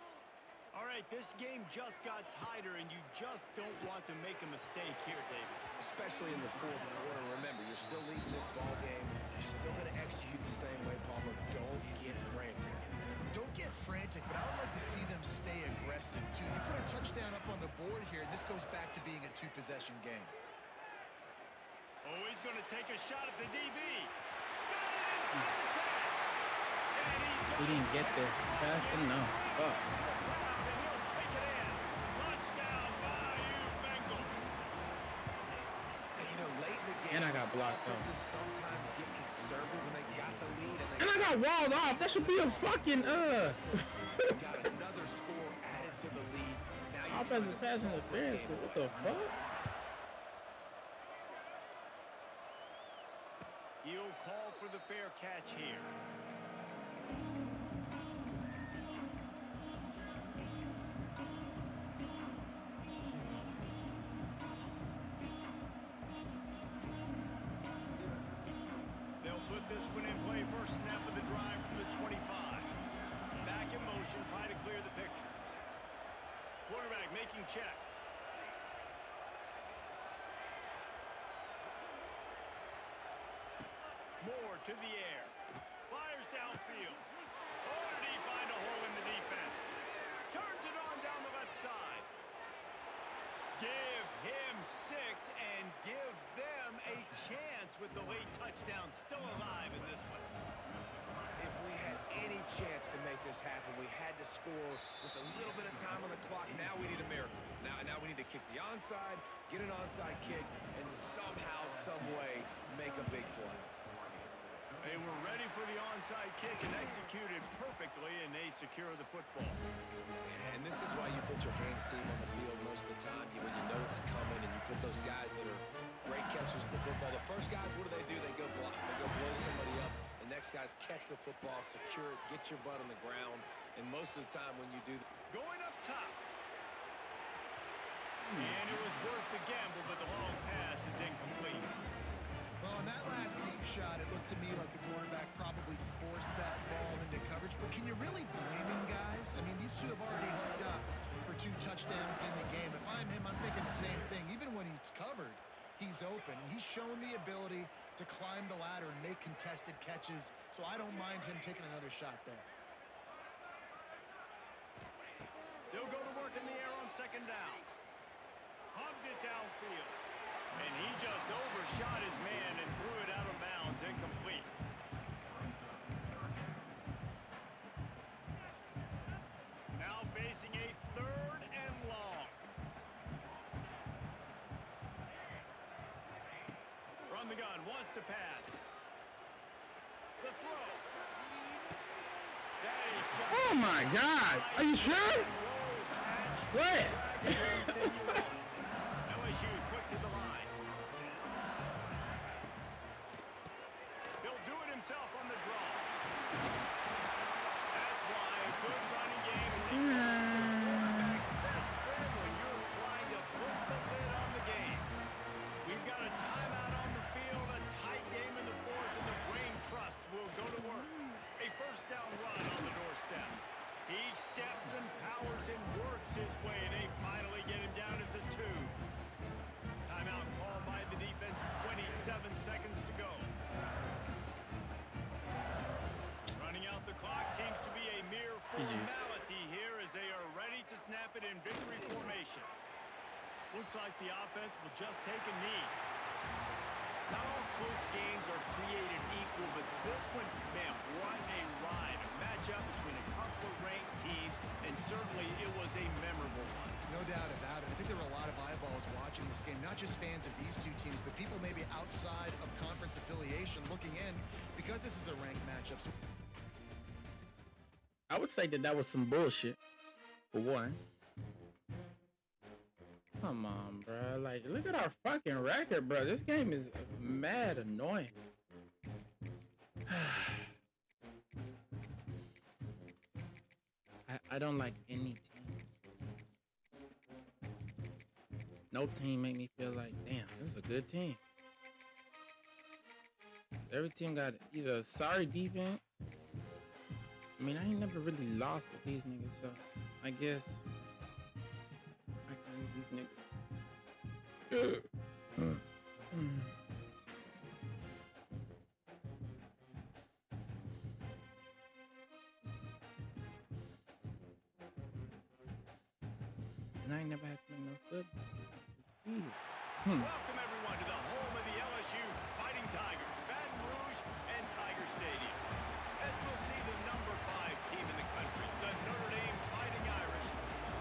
All right, this game just got tighter, and you just don't want to make a mistake here, David. Especially in the fourth quarter. Remember, you're still leading this ball game. You're still going to execute the same way, Palmer. Don't get frantic. Don't get frantic, but I would like to see them stay aggressive, too. You put a touchdown up on the board here, and this goes back to being a two-possession game. Oh, he's going to take a shot at the DB. Got it inside the 10. And He didn't get there fast enough. Fuck. And I got blocked off. Sometimes get conservative when they got the lead, and I got walled off. That should be a fucking got another score added to the lead. Now offensive pass interference. What the fuck? He'll call for the fair catch here. This one in play, first snap of the drive from the 25. Back in motion, try to clear the picture. Quarterback making checks. Moore to the air. Fires downfield. Oh, did he find a hole in the defense? Turns it on down the left side. Give him 6 and give them a chance with the late touchdown still alive in this one. If we had any chance to make this happen, we had to score with a little bit of time on the clock. Now we need a miracle. Now we need to kick the onside, get an onside kick, and somehow, some way, make a big play. They were ready for the onside kick and executed perfectly, and they secure the football. And this is why you put your hands team on the field most of the time, when you know it's coming, and you put those guys that are great catchers of the football. The first guys, what do? They go block. They go blow somebody up. The next guys catch the football, secure it, get your butt on the ground. And most of the time when you do that, going up top. And it was worth the gamble, but the long pass is incomplete. Well, in that last deep shot, it looked to me like the quarterback probably forced that ball into coverage. But can you really blame him, guys? I mean, these two have already hooked up for 2 touchdowns in the game. If I'm him, I'm thinking the same thing. Even when he's covered, he's open. He's shown the ability to climb the ladder and make contested catches. So I don't mind him taking another shot there. They'll go to work in the air on second down. Hubs it downfield. And he just overshot his man and threw it out of bounds, incomplete. Now facing a 3rd and long. From the gun, wants to pass. The throw. That is just... Oh my God! Are you sure? What? LSU quick to the line. He'll do it himself on the draw. That's why a good running game is a quarterback's best friend when you're trying to put the lid on the game. We've got a timeout on the field, a tight game in the 4th, and the brain trust will go to work. A first down run on the doorstep. He steps and powers and works his way, and they finally get him down at the 2. Timeout called by the defense, 27 seconds to go. Running out the clock seems to be a mere formality here as they are ready to snap it in victory formation. Looks like the offense will just take a knee. Not all close games are created equal, but this one, man, what a ride. A matchup between a couple of ranked teams, and certainly it was a memorable one. No doubt about it. I think there were a lot of eyeballs watching this game, not just fans of these two teams, but people maybe outside of conference affiliation looking in because this is a ranked matchup. So I would say that was some bullshit, for one. Come on, bro. Like, look at our fucking record, bro. This game is mad annoying. I don't like any team. No team make me feel like, damn, this is a good team. Every team got either a sorry defense, I mean, I ain't never really lost with these niggas, so I guess I can use these niggas. And I ain't never had to make no good. Welcome, everyone, to the home of the LSU Fighting Tigers, Baton Rouge and Tiger Stadium. As we'll see the number 5 team in the country, the Notre Dame Fighting Irish,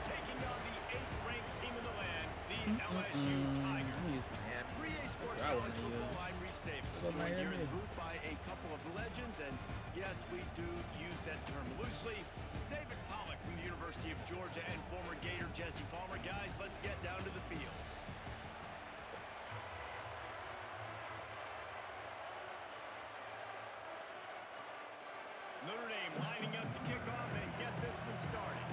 taking on the 8th-ranked team in the land, the LSU Tigers. For EA Sports College Football, I'm Reese Davis, joined here in the booth by a couple of legends, and yes, we do use that term loosely. David Pollack from the University of Georgia and former Gator Jesse Palmer. Guys, let's get down to the field. Notre Dame lining up to kick off and get this one started.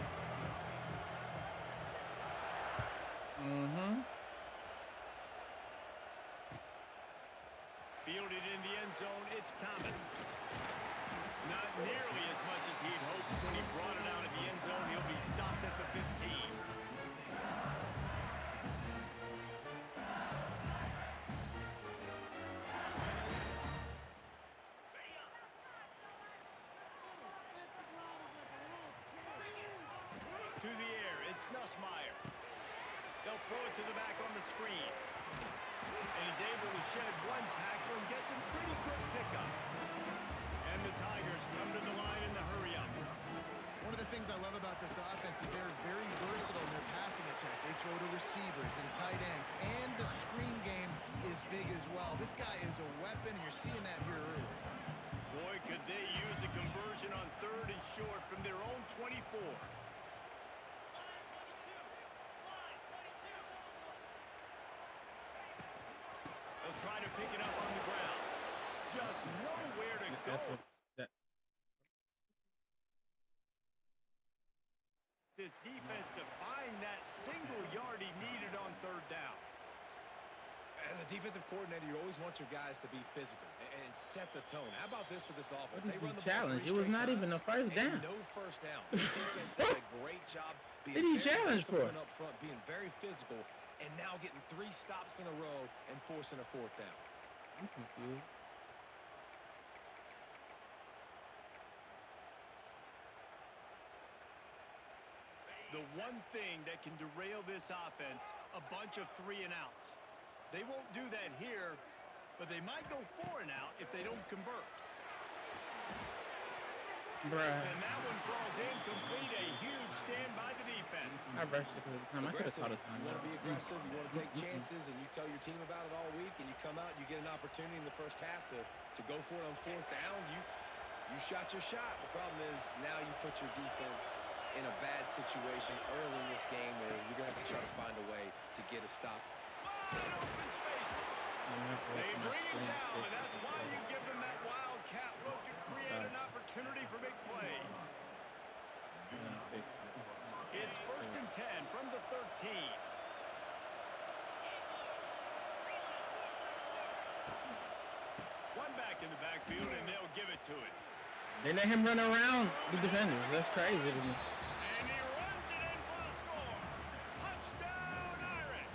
Fielded in the end zone, it's Thomas. Not nearly as much as he'd hoped when he brought it out of the end zone. He'll be stopped at the 15. To the air, it's Nussmeier. They'll throw it to the back on the screen. And he's able to shed one tackle and gets a pretty good pickup. And the Tigers come to the line in the hurry-up. One of the things I love about this offense is they're very versatile in their passing attack. They throw to receivers and tight ends, and the screen game is big as well. This guy is a weapon, and you're seeing that here early. Boy, could they use a conversion on 3rd and short from their own 24. They'll try to pick it up on the ground. Just nowhere to go. This defense to find that single yard he needed on 3rd down. As a defensive coordinator, you always want your guys to be physical and set the tone. How about this for this offense? They run the challenge. It was not even a first down. No first down. The defense did a great job being Did he challenge for it? up front, being very physical, and now getting 3 stops in a row and forcing a 4th down. I'm confused. The one thing that can derail this offense, a bunch of 3 and outs. They won't do that here, but they might go 4 and out if they don't convert. Bruh. And that one falls incomplete. A huge stand by the defense. I rushed it because of the time. I could have caught a time. You want to be aggressive. You want to take chances, and you tell your team about it all week, and you come out, you get an opportunity in the first half to go for it on 4th down. You shot your shot. The problem is now you put your defense in a bad situation early in this game where you're going to have to try to find a way to get a stop. Wide open spaces. They bring him down, and that's why you give them that wildcat look to create an opportunity for big plays. It's 1st and 10 from the 13. One back in the backfield, and they'll give it to him. They let him run around the defenders. That's crazy to me. And he runs it in for the score. Touchdown, Irish.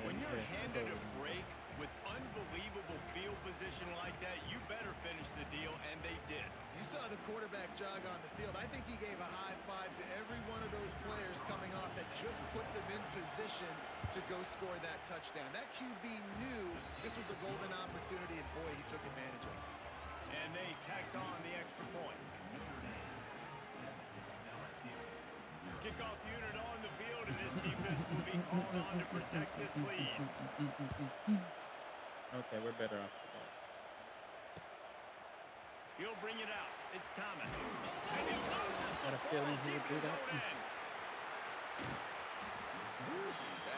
When you're handed a break with unbelievable field position like that, you better finish the deal, and they did. You saw the quarterback jog on the field. I think he gave a high five to every one of those players coming off that just put them in position to go score that touchdown. That QB knew this was a golden opportunity, and boy, he took advantage of it. And they tacked on the extra point. Kickoff unit on the field, and this defense will be called on to protect this lead. Okay, we're better off with that. He'll bring it out. It's Thomas. And he loses the Got a feeling he would do that.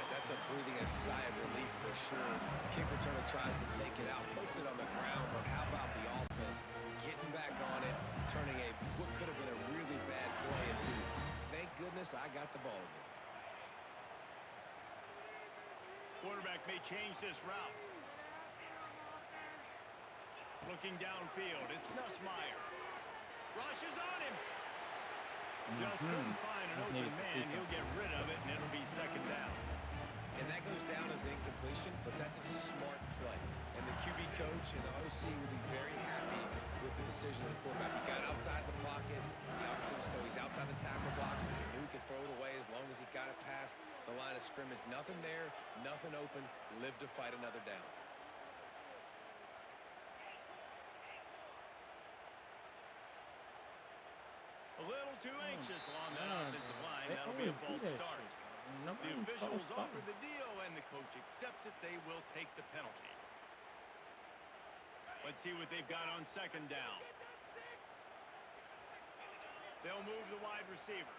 That's a breathing a sigh of relief for sure. Kick returner tries to take it out, puts it on the ground, but how about the offense getting back on it, turning what could have been a really bad play into, thank goodness I got the ball again. Quarterback may change this route. Looking downfield, it's Nussmeier. Rushes on him. Just couldn't find an open man. He'll get rid of it, and it'll be second down. And that goes down as incompletion, but that's a smart play. And the QB coach and the OC will be very happy with the decision of the quarterback. He got outside the pocket. So he's outside the tackle box. He knew he could throw it away as long as he got it past the line of scrimmage. Nothing there, nothing open. Live to fight another down. A little too anxious along that offensive line. That'll be a false start. The officials offer the deal, and the coach accepts it. They will take the penalty. Let's see what they've got on second down. They'll move the wide receiver.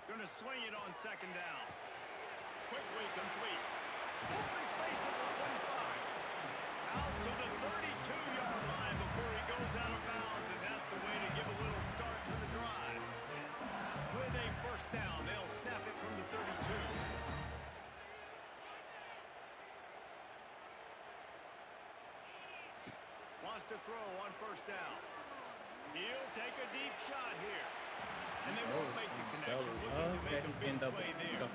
Going to swing it on second down. Quickly complete. Open space at the 25. Out to the 32-yard line before he goes out of bounds, and that's the way to give a little start to the drive. With a first down, they'll snap it from the 32. Wants to throw on first down. He'll take a deep shot here. And they won't make the connection. Looking to make a big play there.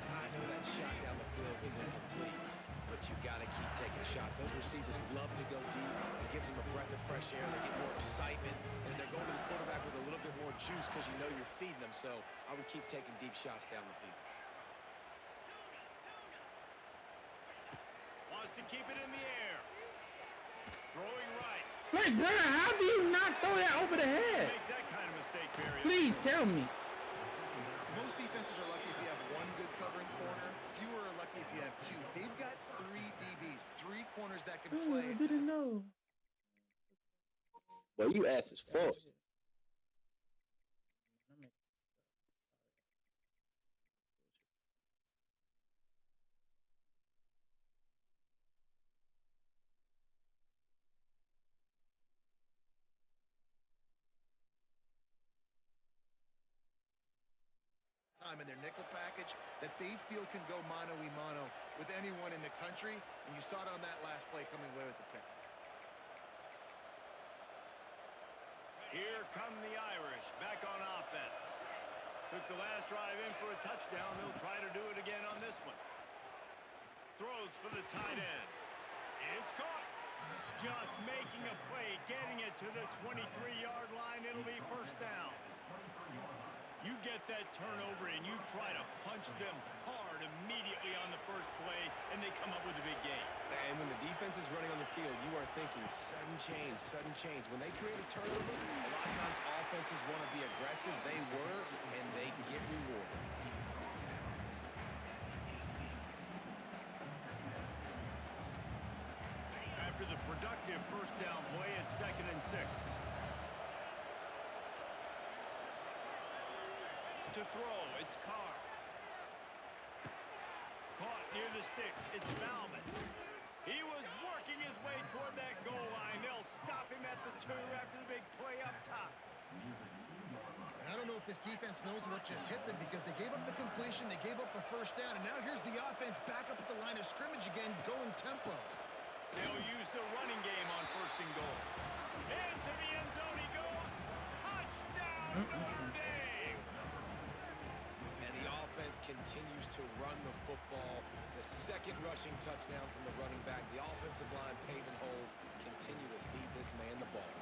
I know that shot down the field was incomplete, but you got to keep taking shots. Those receivers love to go deep. It gives them a breath of fresh air. They get more excitement, and they're going to the quarterback with a little bit more juice because you know you're feeding them. So I would keep taking deep shots down the field. Wants to keep it in the air. Throwing right. Wait, brother, how do you not throw that over the head? Make that kind of mistake, Barry. Please tell me. Most defenses are lucky if you have one good covering corner. Fewer are lucky if you have two. They've got 3 DBs, 3 corners that can play. I didn't know. Well, you ass is full. In their nickel package that they feel can go mano-a-mano with anyone in the country, and you saw it on that last play coming away with the pick. Here come the Irish back on offense. Took the last drive in for a touchdown. They'll try to do it again on this one. Throws for the tight end. It's caught. Just making a play, getting it to the 23-yard line. It'll be first down. You get that turnover and you try to punch them hard immediately on the first play, and they come up with a big gain. And when the defense is running on the field, you are thinking sudden change, sudden change. When they create a turnover, a lot of times offenses want to be aggressive. They were, and they get rewarded. After the productive first down play, it's 2nd and 6. To throw, it's Carr. Caught near the sticks, it's Bauman. He was working his way toward that goal line. They'll stop him at the 2 after the big play up top. I don't know if this defense knows what just hit them because they gave up the completion, they gave up a first down, and now here's the offense back up at the line of scrimmage again, going tempo. They'll use the running game on 1st and goal. Into the end zone he goes. Touchdown, Notre Dame! And the offense continues to run the football. The 2nd rushing touchdown from the running back. The offensive line paving holes. Continue to feed this man the ball.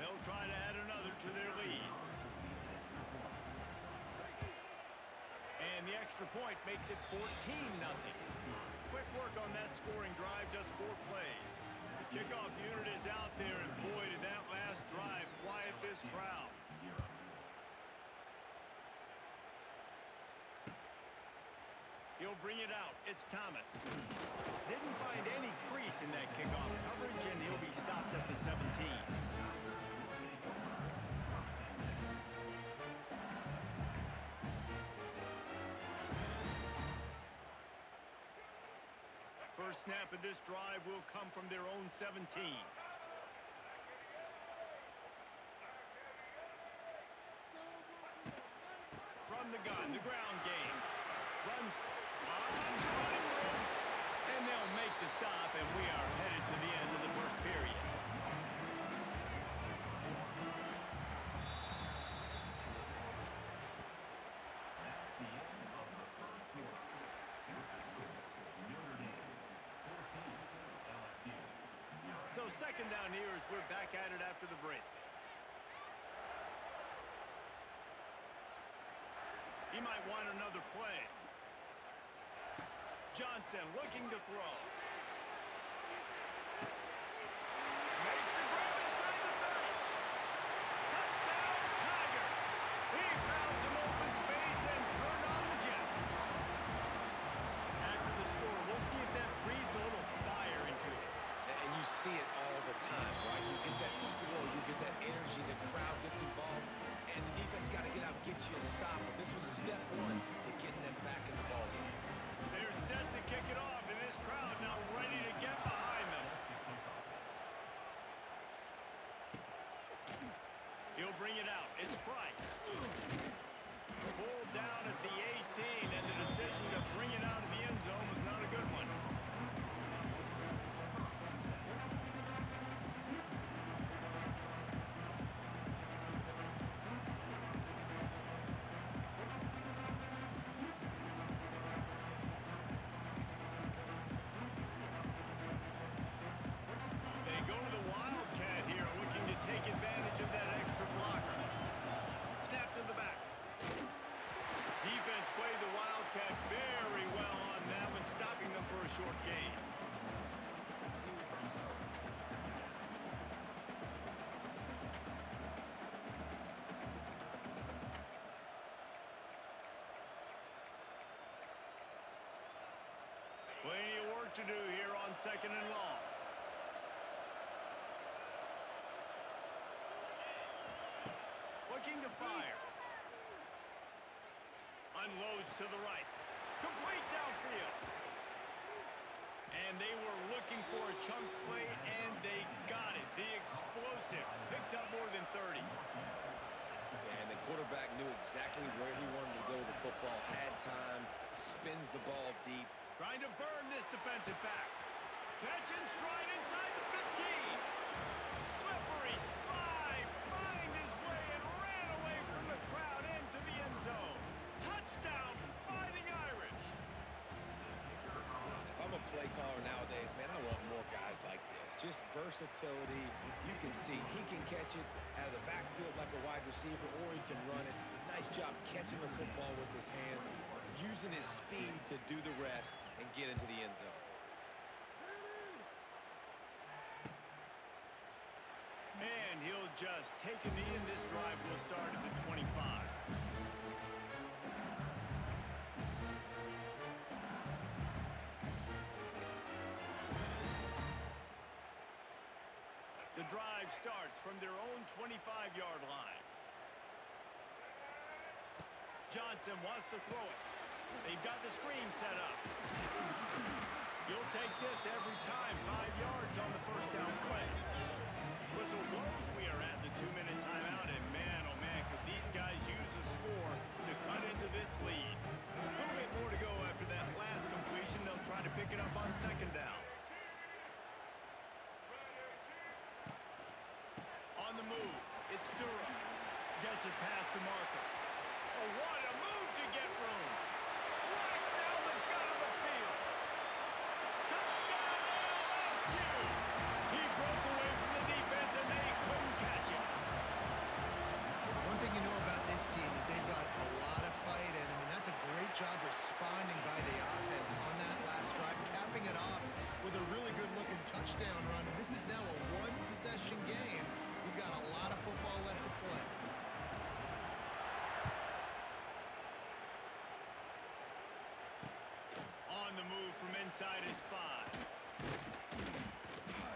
They'll try to add another to their lead. And the extra point makes it 14-0. Quick work on that scoring drive, just 4 plays. The kickoff unit is out there, and boy, did that last drive quiet this crowd. He'll bring it out. It's Thomas. Didn't find any crease in that kickoff coverage, and he'll be stopped at the 17. First snap of this drive will come from their own 17. shotgun, the ground game. Runs on to running room. And they'll make the stop, and we are headed to the end of the first period. So second down here as we're back at it after the break. He might want another play. Johnson looking to throw. Makes the grab inside the 30. Touchdown, Tiger. He found some open space and turned on the Jets. After the score, we'll see if that breathes a little fire into it. And you see it all the time, right? You get that score, you get that energy, the crowd gets involved, and the defense got to get out, get you a stop. But this was step one to getting them back in the ballgame. They're set to kick it off, and this crowd now ready to get behind them. He'll bring it out. It's Price. Pulled down at the 18, and the decision to bring it out of the end zone was not a good one. They go to the Wildcat here, looking to take advantage of that extra blocker. Snap to the back. Defense played the Wildcat very well on that one, stopping them for a short gain. Plenty of work to do here on second and long. Looking to fire. Unloads to the right. Complete downfield. And they were looking for a chunk play, and they got it. The explosive picks up more than 30. And the quarterback knew exactly where he wanted to go with the football, had time, spins the ball deep. Trying to burn this defensive back. Catch and stride inside the 15. Slippery slide. Find his way and ran away from the crowd into the end zone. Touchdown, Fighting Irish. If I'm a play caller nowadays, man, I want more guys like this. Just versatility. You can see he can catch it out of the backfield like a wide receiver, or he can run it. Nice job catching the football with his hands, using his speed to do the rest and get into the end zone. And he'll just take a knee, and this drive will start at the 25. The drive starts from their own 25-yard line. Johnson wants to throw it. They've got the screen set up. You'll take this every time. 5 yards on the first down play. Whistle blows. We are at the 2-minute timeout, and man, oh man, could these guys use a score to cut into this lead. A little bit more to go after that last completion. They'll try to pick it up on second down. On the move, it's Durham. Gets it past the marker. Oh, what a move to get room. Right down the gut of the field. Touchdown, LSU. He broke away from the defense, and they couldn't catch him. One thing you know about this team is they've got a lot of fight in them, and that's a great job responding by the offense on that last drive, capping it off with a really good-looking touchdown run. This is now a one-possession game. We've got a lot of football left to play. On the move from inside his 5.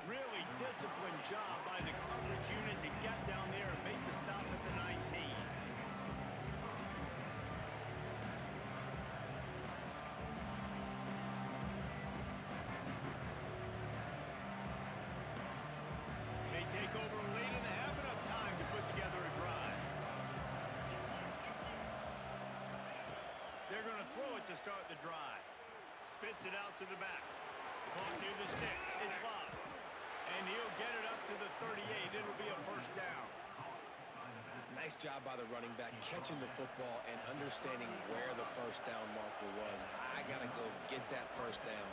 Really disciplined job by the coverage unit to get down there and make the stop at the 19. They take over late in the half, enough time to put together a drive. going to throw it to start the drive. Spits it out to the back. Caught near the sticks. It's lobbed. And he'll get it up to the 38. It'll be a first down. Nice job by the running back catching the football and understanding where the first down marker was. I got to go get that first down.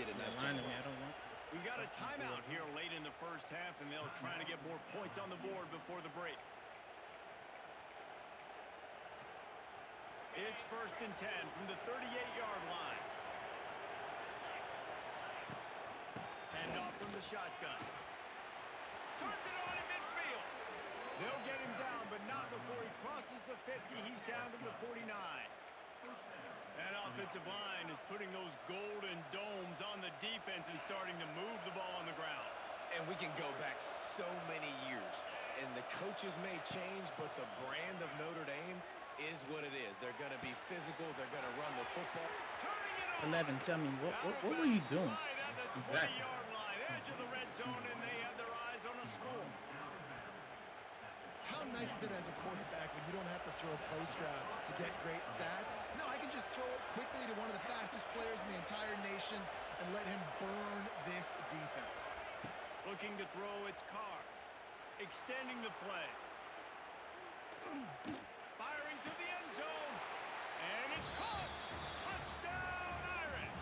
Did a nice job. We got a timeout here late in the first half, and they'll try to get more points on the board before the break. It's 1st and 10 from the 38-yard line. Hand off from the shotgun. Turns it on in midfield. They'll get him down, but not before he crosses the 50. He's down to the 49. That offensive line is putting those golden domes on the defense and starting to move the ball on the ground. And we can go back so many years, and the coaches may change, but the brand of Notre Dame is what it is. They're going to be physical. They're going to run the football. Turning it on. 11, tell me, what were you doing? Right at the 20-yard line, edge of the red zone, and they have their eyes on a score. How nice is it as a quarterback when you don't have to throw post routes to get great stats? No, I can just throw it quickly to one of the fastest players in the entire nation and let him burn this defense. Looking to throw, it's Carr. Extending the play. Firing to the end zone. And it's caught. Touchdown, Irish.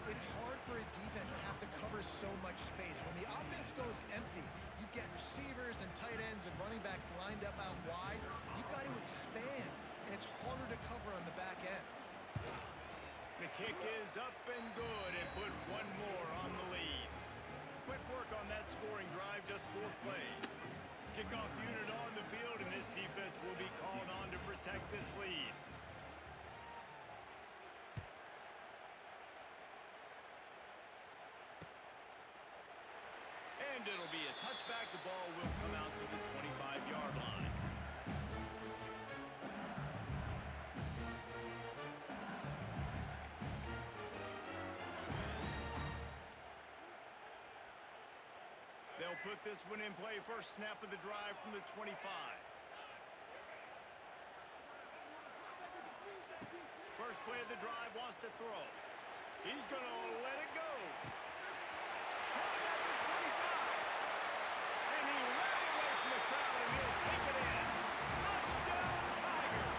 It's hard for a defense to have to cover so much space. When the offense goes empty, you've got receivers and tight ends and running backs lined up out wide. You've got to expand, and it's harder to cover on the back end. The kick is up and good, and put one more on the lead. Quick work on that scoring drive, just 4 plays. Kickoff unit on the field, and this defense will be called on to protect this lead. And it'll be a touchback. The ball will come out to the 25-yard line. They'll put this one in play. First snap of the drive from the 25. First play of the drive, wants to throw. He's going to let it go. Caught at the 25. And he ran away from the crowd, and he'll take it in. Touchdown, Tiger.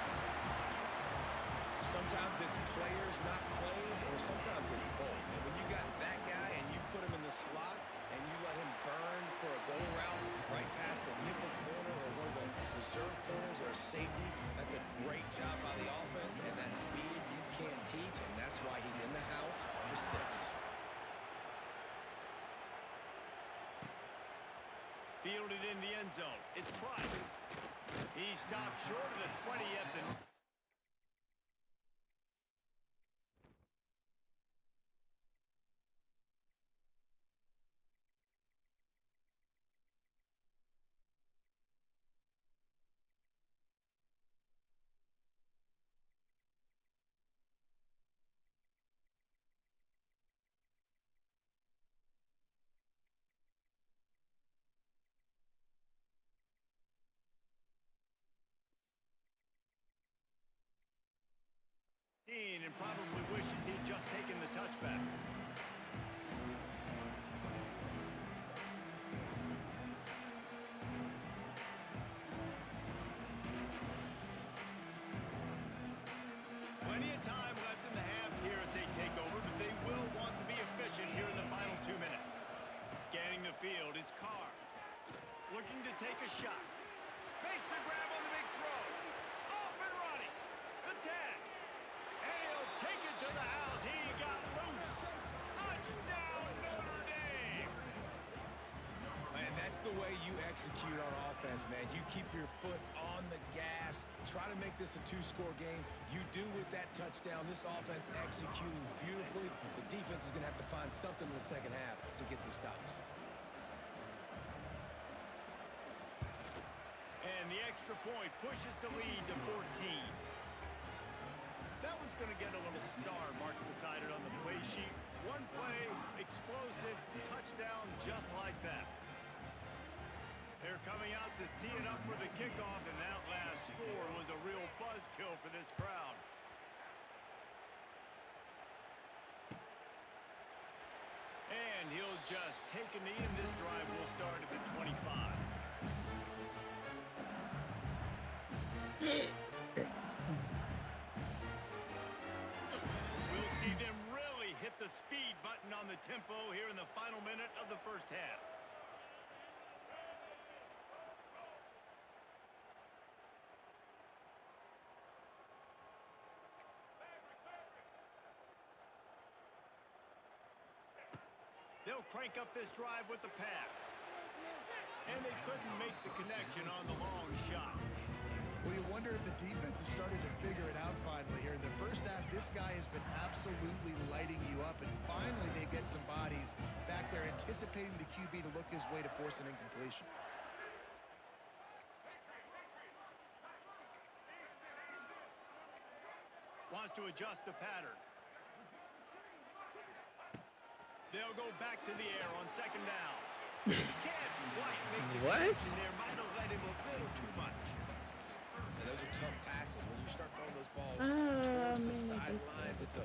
Sometimes it's players, not plays, or sometimes it's both. And when you got that guy and you put him in the slot and you let him burn for a goal route right past a nickel corner or one of the reserve corners or a safety, that's a great job by the offense, and that speed you can't teach, and that's why he's in the house for 6. Fielded in the end zone. It's Price. He stopped short of the 20 at the... and probably wishes he'd just taken the touchback. Plenty of time left in the half here as they take over, but they will want to be efficient here in the final 2 minutes. Scanning the field, it's Carr. Looking to take a shot. Makes the grab on the big throw. Off and running. The 10. And he'll take it to the house. He got loose. Touchdown, Notre Dame. Man, that's the way you execute on offense, man. You keep your foot on the gas. Try to make this a 2-score game. You do with that touchdown. This offense executing beautifully. The defense is going to have to find something in the second half to get some stops. And the extra point pushes the lead to 14. That one's going to get a little star marked beside it on the play sheet. One play, explosive, touchdown just like that. They're coming out to tee it up for the kickoff, and that last score was a real buzzkill for this crowd. And he'll just take a knee, and this drive will start at the 25. We'll see them really hit the speed button on the tempo here in the final minute of the first half. They'll crank up this drive with the pass. And they couldn't make the connection on the long shot. Well, you wonder if the defense has started to figure it out finally here. In the first half, this guy has been absolutely lighting you up, and finally they get some bodies back there anticipating the QB to look his way to force an incompletion. Wants to adjust the pattern. They'll go back to the air on second down. Can't quite make the connection there. Might have let him a little too much. And those are tough passes. When you start throwing those balls towards the sidelines, it's a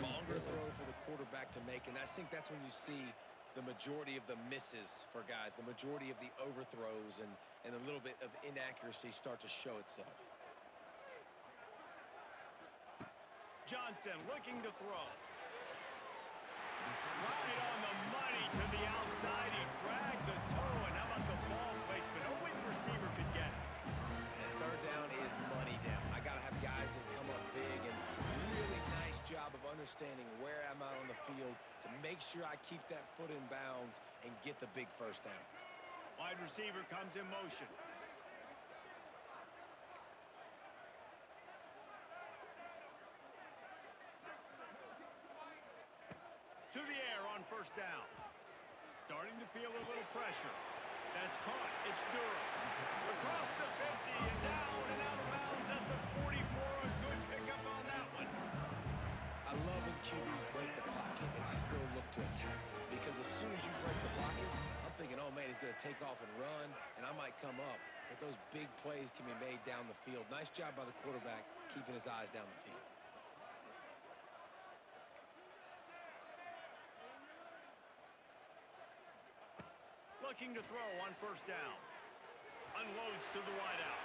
longer throw for the quarterback to make. And I think that's when you see the majority of the misses for guys, the majority of the overthrows and a little bit of inaccuracy start to show itself. Johnson looking to throw. Right on the money to the outside. He dragged the toe, and how about the ball placement? Only the receiver could get it. And third down is money down. I got to have guys that come up big, and really nice job of understanding where I'm out on the field to make sure I keep that foot in bounds and get the big first down. Wide receiver comes in motion. To the air on first down. Starting to feel a little pressure. That's caught. It's Durham. Across the 50 and down and out of bounds at the 44. A good pickup on that one. I love when QBs break the pocket and still look to attack. Because as soon as you break the pocket, I'm thinking, oh, man, he's going to take off and run, and I might come up. But those big plays can be made down the field. Nice job by the quarterback keeping his eyes down the field. Looking to throw on first down. Unloads to the wideout.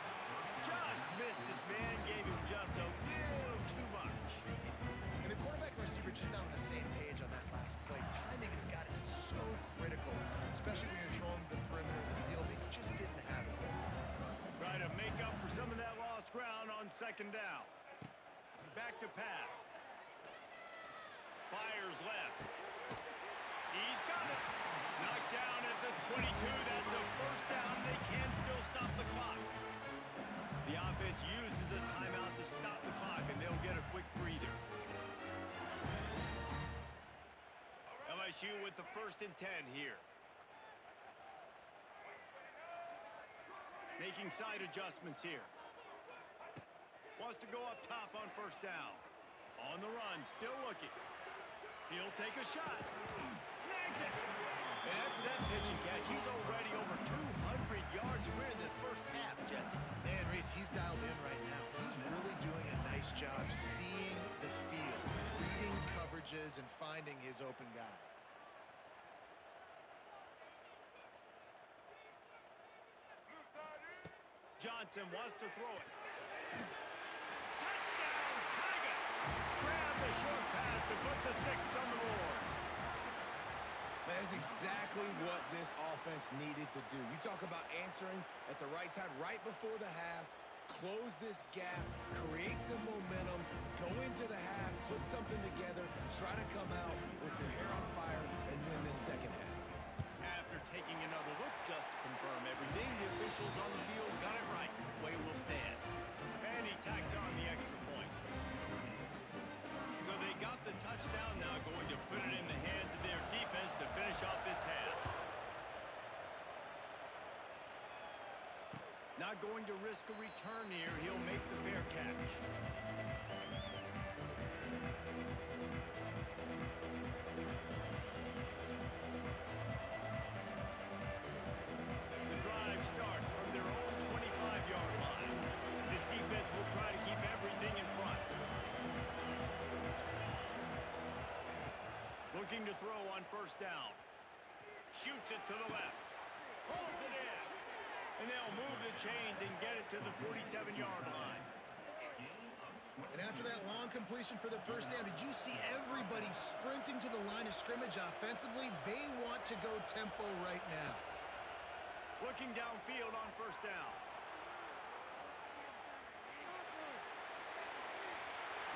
Just missed his man, gave him just a little too much. And the quarterback and receiver just not on the same page on that last play. Timing has got to be so critical, especially when you're throwing the perimeter of the field. They just didn't have it there. Try to make up for some of that lost ground on second down. Back to pass. Fires left. He's got it. Knocked down at the 22. That's a first down. They can still stop the clock. The offense uses a timeout to stop the clock, and they'll get a quick breather. LSU with the 1st and 10 here. Making side adjustments here. Wants to go up top on first down. On the run, still looking. He'll take a shot. Snags it. And after that pitch and catch, he's already over 200 yards. We're in the first half, Jesse. Man, Reese, he's dialed in right now. He's really doing a nice job seeing the field, reading coverages, and finding his open guy. Johnson wants to throw it. Touchdown, Tigers! Grab the short pass to put the 6 on the board. That is exactly what this offense needed to do. You talk about answering at the right time, right before the half, close this gap, create some momentum, go into the half, put something together, try to come out with your hair on fire and win this second half. After taking another look just to confirm everything, the officials on the field got it right. Play will stand. And he tacks on the extra point. So they got the touchdown, now going to put it in the hands of their defense to finish off this half. Not going to risk a return here. He'll make the fair catch. The drive starts. Looking to throw on first down. Shoots it to the left. Pulls it in. And they'll move the chains and get it to the 47-yard line. And after that long completion for the first down, did you see everybody sprinting to the line of scrimmage offensively? They want to go tempo right now. Looking downfield on first down.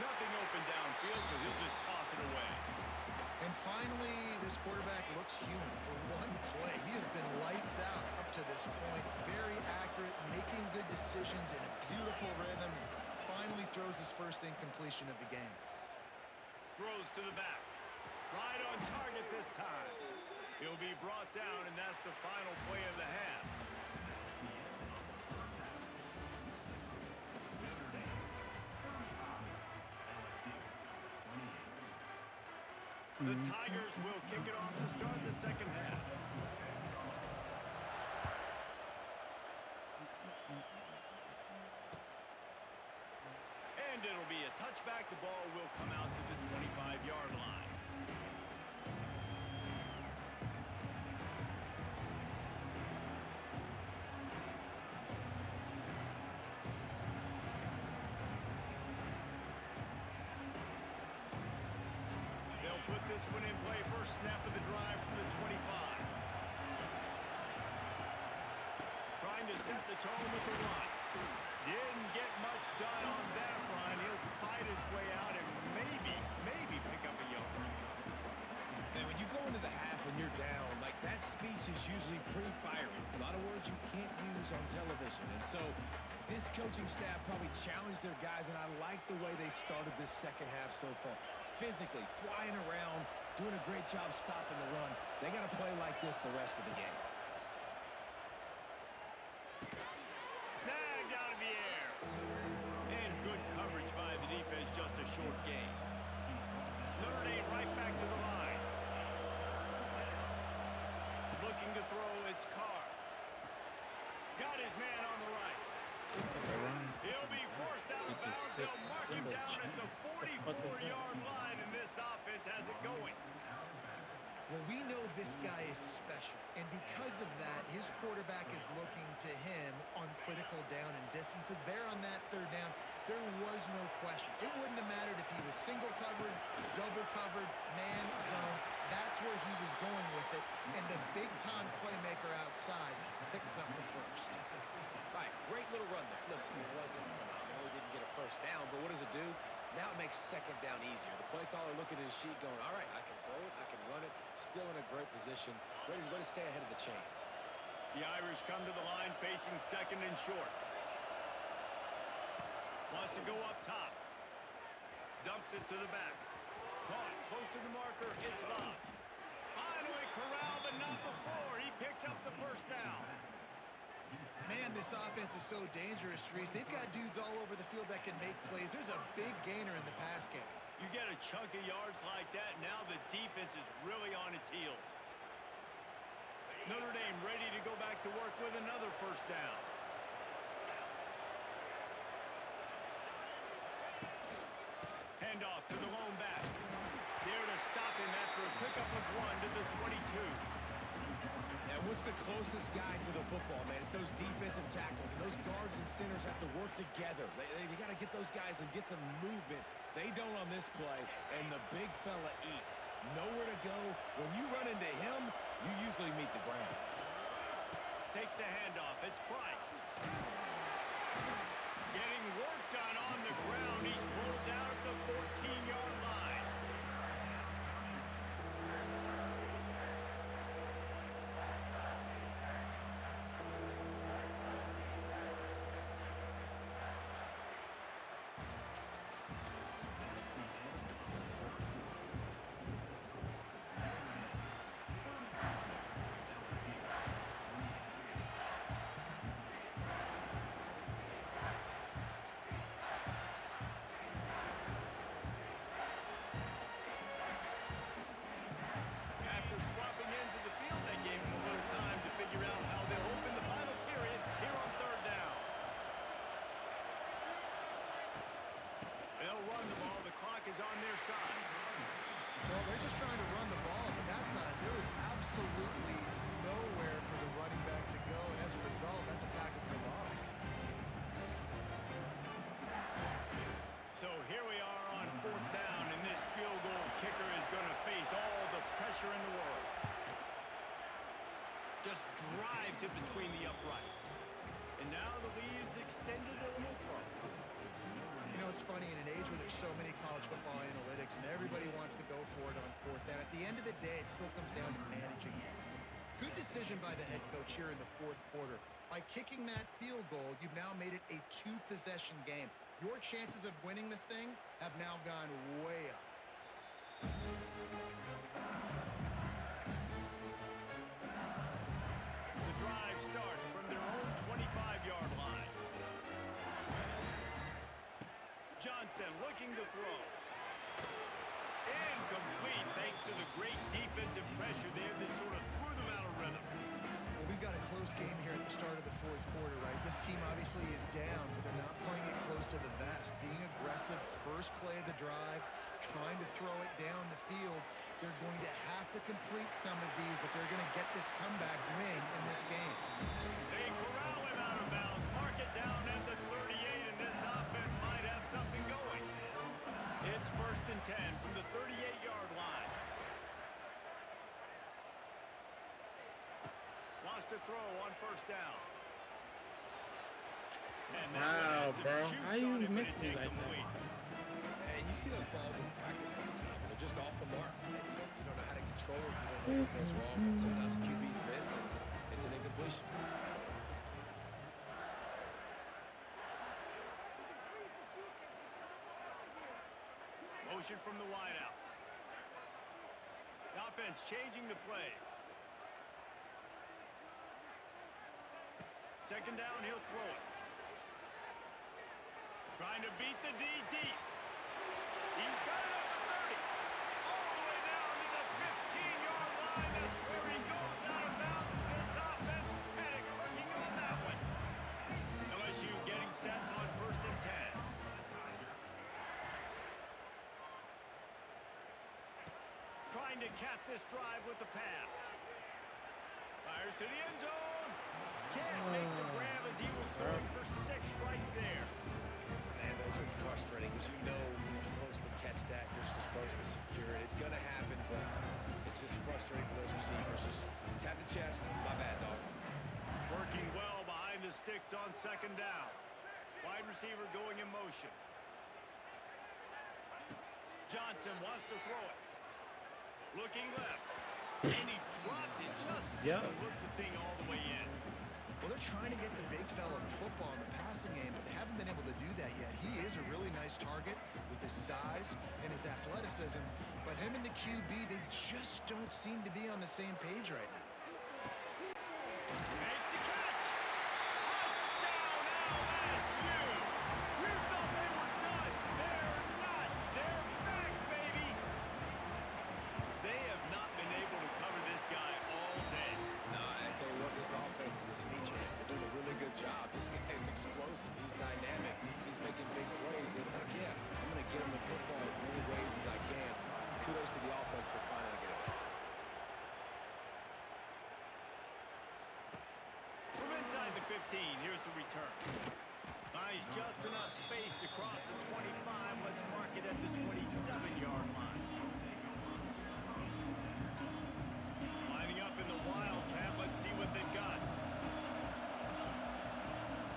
Nothing open downfield, so he'll just toss it away. And finally, this quarterback looks human for one play. He has been lights out up to this point. Very accurate, making good decisions in a beautiful rhythm. Finally throws his first incompletion of the game. Throws to the back. Right on target this time. He'll be brought down, and that's the final play of the half. The Tigers will kick it off to start the second half. And it'll be a touchback. The ball will come out to the 25-yard line. They'll put this one in play. First snap of the drive from the 25. Trying to set the tone with the run. Didn't get much done on that run. He'll fight his way out and maybe pick up a yard. And when you go into the half and you're down, like that speech is usually pre-firing. A lot of words you can't use on television. And so this coaching staff probably challenged their guys, and I like the way they started this second half so far. Physically, flying around, doing a great job stopping the run. They got to play like this the rest of the game. Snagged out of the air. And good coverage by the defense, just a short gain. Notre Dame right back to the line. Looking to throw, it's Carr. Got his man on the right. He'll be forced out of bounds. They'll mark him down at the 44-yard line, and this offense has it going. Well, we know this guy is special, and because of that, his quarterback is looking to him on critical down and distances. There on that third down, there was no question. It wouldn't have mattered if he was single covered, double covered, man zone. That's where he was going with it, and the big-time playmaker outside picks up the first. Right, great little run there. Listen, it wasn't phenomenal. He didn't get a first down, but what does it do? Now it makes second down easier. The play caller looking at his sheet going, all right, I can throw it, I can run it, still in a great position, ready to stay ahead of the chains. The Irish come to the line facing second and short. Wants to go up top. Dumps it to the back. Caught close to the marker. It's Love. Finally corralled, but not before. He picks up the first down. Man, this offense is so dangerous, Reese. They've got dudes all over the field that can make plays. There's a big gainer in the pass game. You get a chunk of yards like that, now the defense is really on its heels. Notre Dame ready to go back to work with another first down. Handoff to the lone back. There to stop him after a pickup of one to the 22. And what's the closest guy to the football, man? It's those defensive tackles, and those guards and centers have to work together. They got to get those guys and get some movement. They don't on this play, and the big fella eats. Nowhere to go. When you run into him, you usually meet the ground. Takes the handoff. It's Price. Getting work done on the ground. He's pulled down at the 14-yard line. Well, they're just trying to run the ball. absolutely nowhere for the running back to go, and as a result, that's a tackle for loss. So here we are on 4th down, and this field goal kicker is going to face all the pressure in the world. Just drives it between the uprights. And now the lead is extended a little further. You know, it's funny, in an age where there's so many college football analytics and everybody wants to go for it on 4th down, at the end of the day, it still comes down to managing it. Good decision by the head coach here in the 4th quarter. By kicking that field goal, you've now made it a 2-possession game. Your chances of winning this thing have now gone way up. The drive starts from their own 25-yard line. Johnson looking to throw. Incomplete thanks to the great defensive pressure there that sort of threw them out of rhythm. Well, we've got a close game here at the start of the 4th quarter, right? This team obviously is down, but they're not playing it close to the vest. Being aggressive, first play of the drive, trying to throw it down the field. They're going to have to complete some of these if they're going to get this comeback win in this game. They corral him out of bounds. Mark it down at the 38, and this offense might have something going. It's 1st and 10 from the 38-yard line. Lost a throw on 1st down. And Wow, bro. How you miss me like that? And you see those balls in practice sometimes. They're just off the mark. You don't know how to control it. You don't know what goes wrong. And sometimes QBs miss, and it's an incompletion. Motion from the wideout. The offense changing the play. 2nd down, he'll throw it. Trying to beat the D deep. He's got it at the 30. All the way down to the 15-yard line. That's where he goes out of bounds as this offense had it cooking on that one. LSU getting set on 1st and 10. Trying to cap this drive with the pass. Fires to the end zone. Can't make the grab as he was going for 6 right there. Man, those are frustrating because you know you're supposed to catch that. You're supposed to secure it. It's going to happen, but it's just frustrating for those receivers. Just tap the chest. My bad, dog. Working well behind the sticks on 2nd down. Wide receiver going in motion. Johnson wants to throw it. Looking left. And he dropped it just to look the thing all the way in. Well, they're trying to get the big fella the football in the passing game, but they haven't been able to do that yet. He is a really nice target with his size and his athleticism, but him and the QB, they just don't seem to be on the same page right now. Makes the catch. Touchdown, LSU. We thought they were done. They're not. They're back, baby. They have not been able to cover this guy all day. No, I tell you what, this offense is featuring. They're doing a really good job. This guy is explosive. He's dynamic. He's making big plays. And again, I'm going to get him the football as many ways as I can. Kudos to the offense for finding it. From inside the 15, here's the return. Nice, just enough space to cross the 25. Let's mark it at the 27-yard line. Lining up in the Wildcat. Let's see what they've got.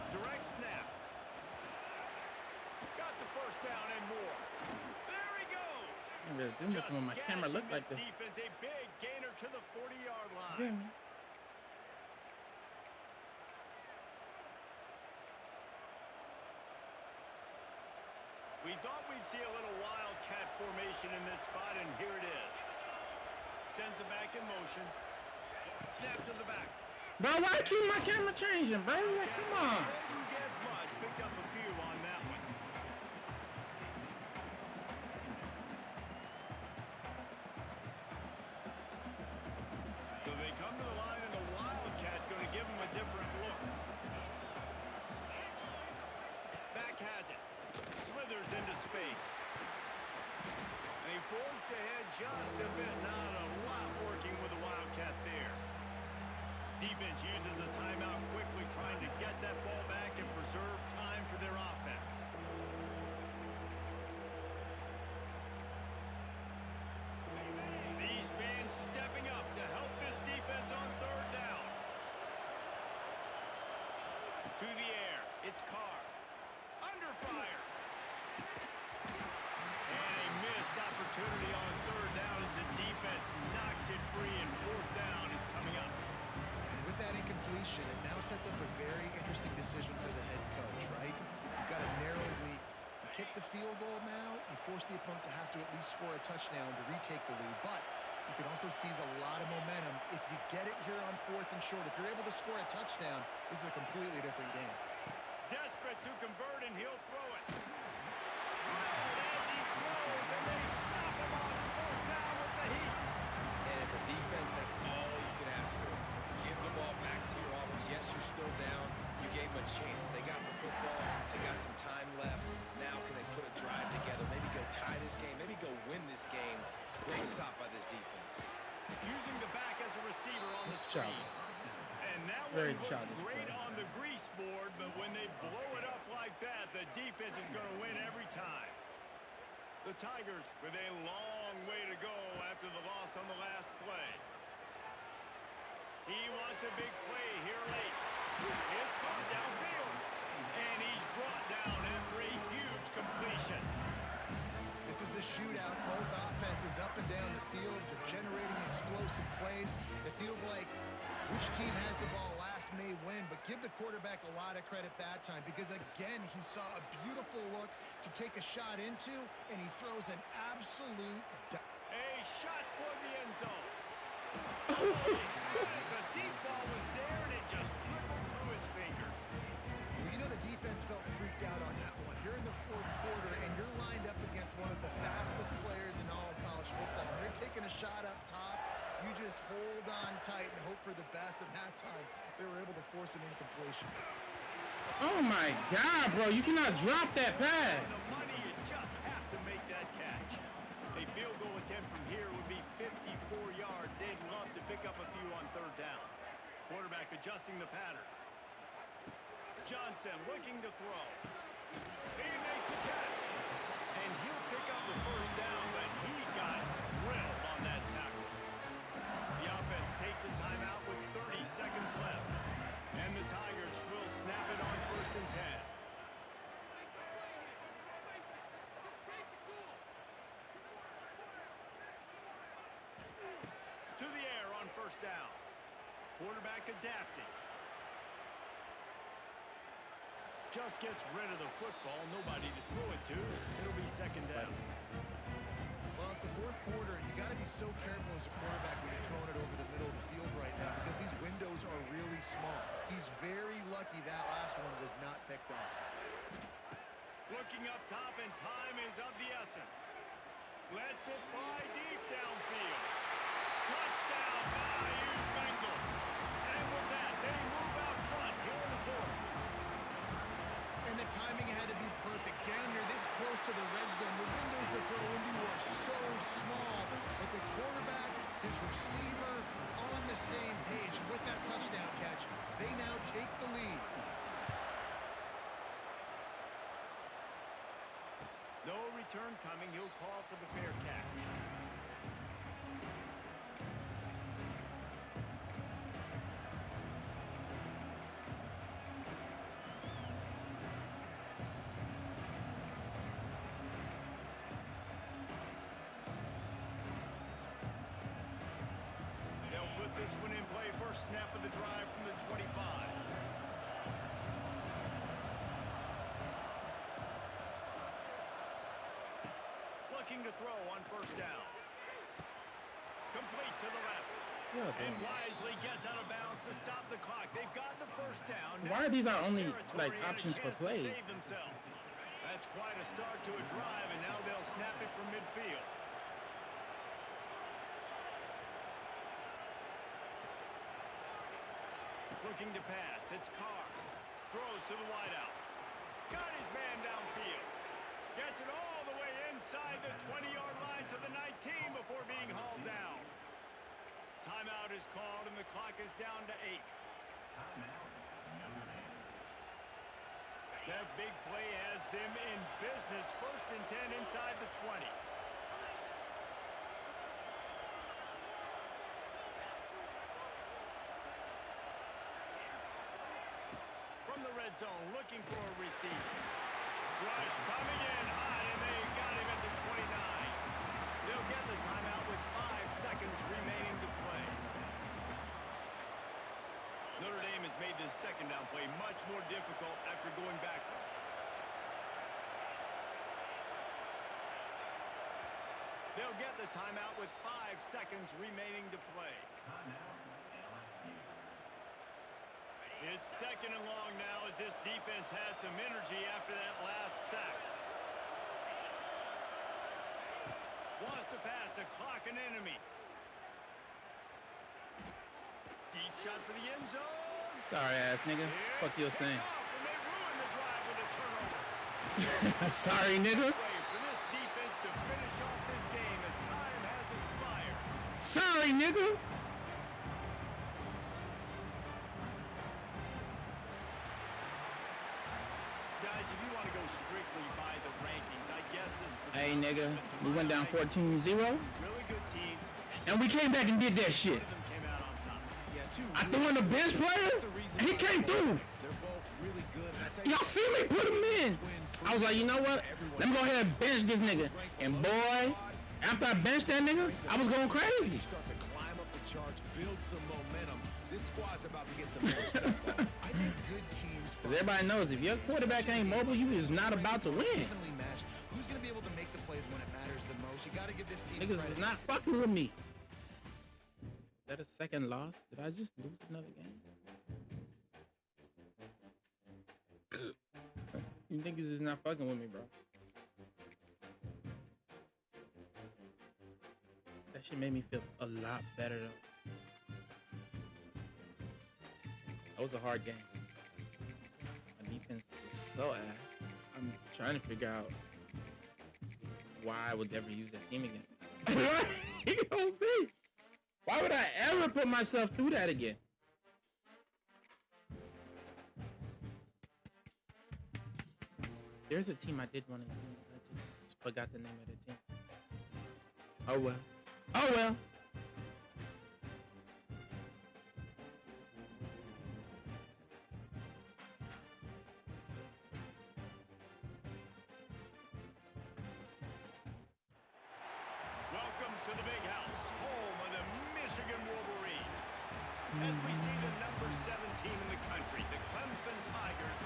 Direct snap. Got the 1st down and more. There he goes. I'm really doing this when my camera look like this. Defense, a big gainer to the 40-yard line. Yeah, man. We thought we'd see a little Wildcat formation in this spot, and here it is. Sends it back in motion. Snap to the back. Bro, why keep my camera changing, bro? Like, come on. Didn't get much. Picked up a few on that one. So they come to the line, and the Wildcat going to give them a different look. Back has it. Slithers into space. And he forged ahead just a bit. Not a lot working with the Wildcat. Wildcat there. Defense uses a timeout quickly, trying to get that ball back and preserve time for their offense. These fans stepping up to help this defense on third down. To the air, it's Carr. Under fire. And a missed opportunity on third down as the defense knocks it free, and fourth down is coming up. And with that incompletion, it now sets up a very interesting decision for the head coach, right? You've got a narrow lead. You kick the field goal now, you force the opponent to have to at least score a touchdown to retake the lead. But you can also seize a lot of momentum if you get it here on fourth and short. If you're able to score a touchdown, this is a completely different game. Desperate to convert, and he'll throw it. Drilled as he throws, and they stop him on fourth down with the heat. And as a defense, that's all you can ask for. Give the ball back to your offense. Yes, you're still down. You gave them a chance. They got the football. They got some time left. Now can they put a drive together? Maybe go tie this game. Maybe go win this game. Great stop by this defense. Using the back as a receiver on the screen. And that one looked great on the grease board, but when they blow it up like that, the defense is going to win every time. The Tigers with a long way to go after the loss on the last play. He wants a big play here late. It's caught downfield, and he's brought down after a huge completion. This is a shootout. Both offenses up and down the field. They're generating explosive plays. It feels like which team has the ball last may win, but give the quarterback a lot of credit that time because, again, he saw a beautiful look to take a shot into, and he throws an absolute A shot toward the end zone. The deep ball was there, and it just trickled through his fingers. Well, you know the defense felt freaked out on that one. You're in the fourth quarter, and you're lined up against one of the fastest players in all of college football. They're taking a shot up top. You just hold on tight and hope for the best, and that time they were able to force an incompletion. Oh my God, bro! You cannot drop that pass. The money, you just have to make that catch. A field goal attempt from here would be 54 yards. They'd love to pick up a few on third down. Quarterback adjusting the pattern. Johnson looking to throw. He makes the catch. And he'll pick up the first down, but he got drilled on that tackle. The offense takes a timeout with 30 seconds left. And the Tigers will snap it on first and 10. To the air on first down. Quarterback adapting. Just gets rid of the football. Nobody to throw it to. It'll be second down. Well, it's the fourth quarter, and you got to be so careful as a quarterback when you're throwing it over the middle of the field right now because these windows are really small. He's very lucky that last one was not picked off. Looking up top, and time is of the essence. Lets it fly deep downfield. Touchdown, Bayou Bengals. And with that, they move out front here in the fourth. And the timing had to be perfect. Down here, this close to the red zone, the windows to throw into are so small, but the quarterback, his receiver, on the same page. And with that touchdown catch, they now take the lead. No return coming. He'll call for the fair catch. They'll put this one in play. First snap of the drive from the 25. Looking to throw on first down. Complete to the left. And wisely gets out of bounds to stop the clock. They've got the first down. Why are these our only like options for plays? Save themselves. That's quite a start to a drive, and now they'll snap it from midfield. Looking to pass. It's Carr. Throws to the wideout. Got his man downfield. Gets it all the way inside the 20-yard line to the 19 before being hauled down. Timeout is called, and the clock is down to 8. Timeout, Notre Dame. That big play has them in business. 1st and 10 inside the 20. From the red zone, looking for a receiver. Rush coming in high, and they got him at the 29. They'll get the timeout with 5 seconds remaining to play. Notre Dame has made this second down play much more difficult after going backwards. They'll get the timeout with 5 seconds remaining to play. Timeout, LSU. It's 2nd and long now as this defense has some energy after that last sack. Wants to pass a clock an enemy. Deep shot for the end zone. Sorry ass nigga. Fuck you saying. And they ruin the drive with a turnover. Sorry nigga. Way for this defense to finish off this game as time has expired. Sorry nigga. Guys, if you want to go strictly by the rankings, I guess this is Hey nigga, we went down 14-0 really good teams. and we came back and did that shit. One of them came out on top. Yeah, two I threw in the bench player and he came through. They're both really good. And I tell you, Y'all see me put him in. I was like, you know what? Let me go ahead and bench this nigga. And boy, after I benched that nigga, I was going crazy. start to climb up the charts, build some momentum. This squad's about to get some more spitball. I think good teams Cause everybody knows if your quarterback ain't mobile, you is not about to win. evenly matched. Who's going to be able to make the plays when it matters the most? You got to give this team Niggas credit. was not fucking with me. Is that a second loss? Did I just lose another game? You niggas is not fucking with me, bro. That shit made me feel a lot better though. That was a hard game. My defense is so ass. I'm trying to figure out why I would ever use that team again. Why would I ever put myself through that again? There's a team I did want to use. I just forgot the name of the team. Oh well. Oh well. Welcome to the big house, home of the Michigan Wolverines. As we see the number 7 team in the country, the Clemson Tigers,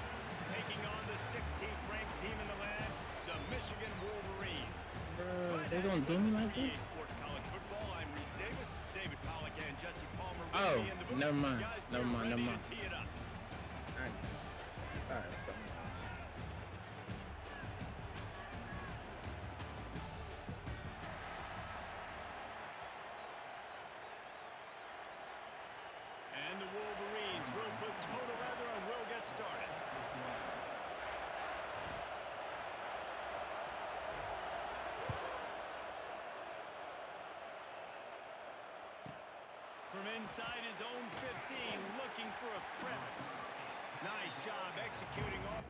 taking on the 16th ranked team in the land, the Michigan Wolverines. Bro, they gonna do me like EA that? Sports College Football, I'm Reese Davis, David Pollock, and Jesse Palmer. with Oh, me in the booth. never mind. Guys, Never we're mind, never ready mind. to tee it up. Alright, something else. And the Wolverines will put toe to leather and will get started. From inside his own 15, looking for a crevice. Nice job executing off.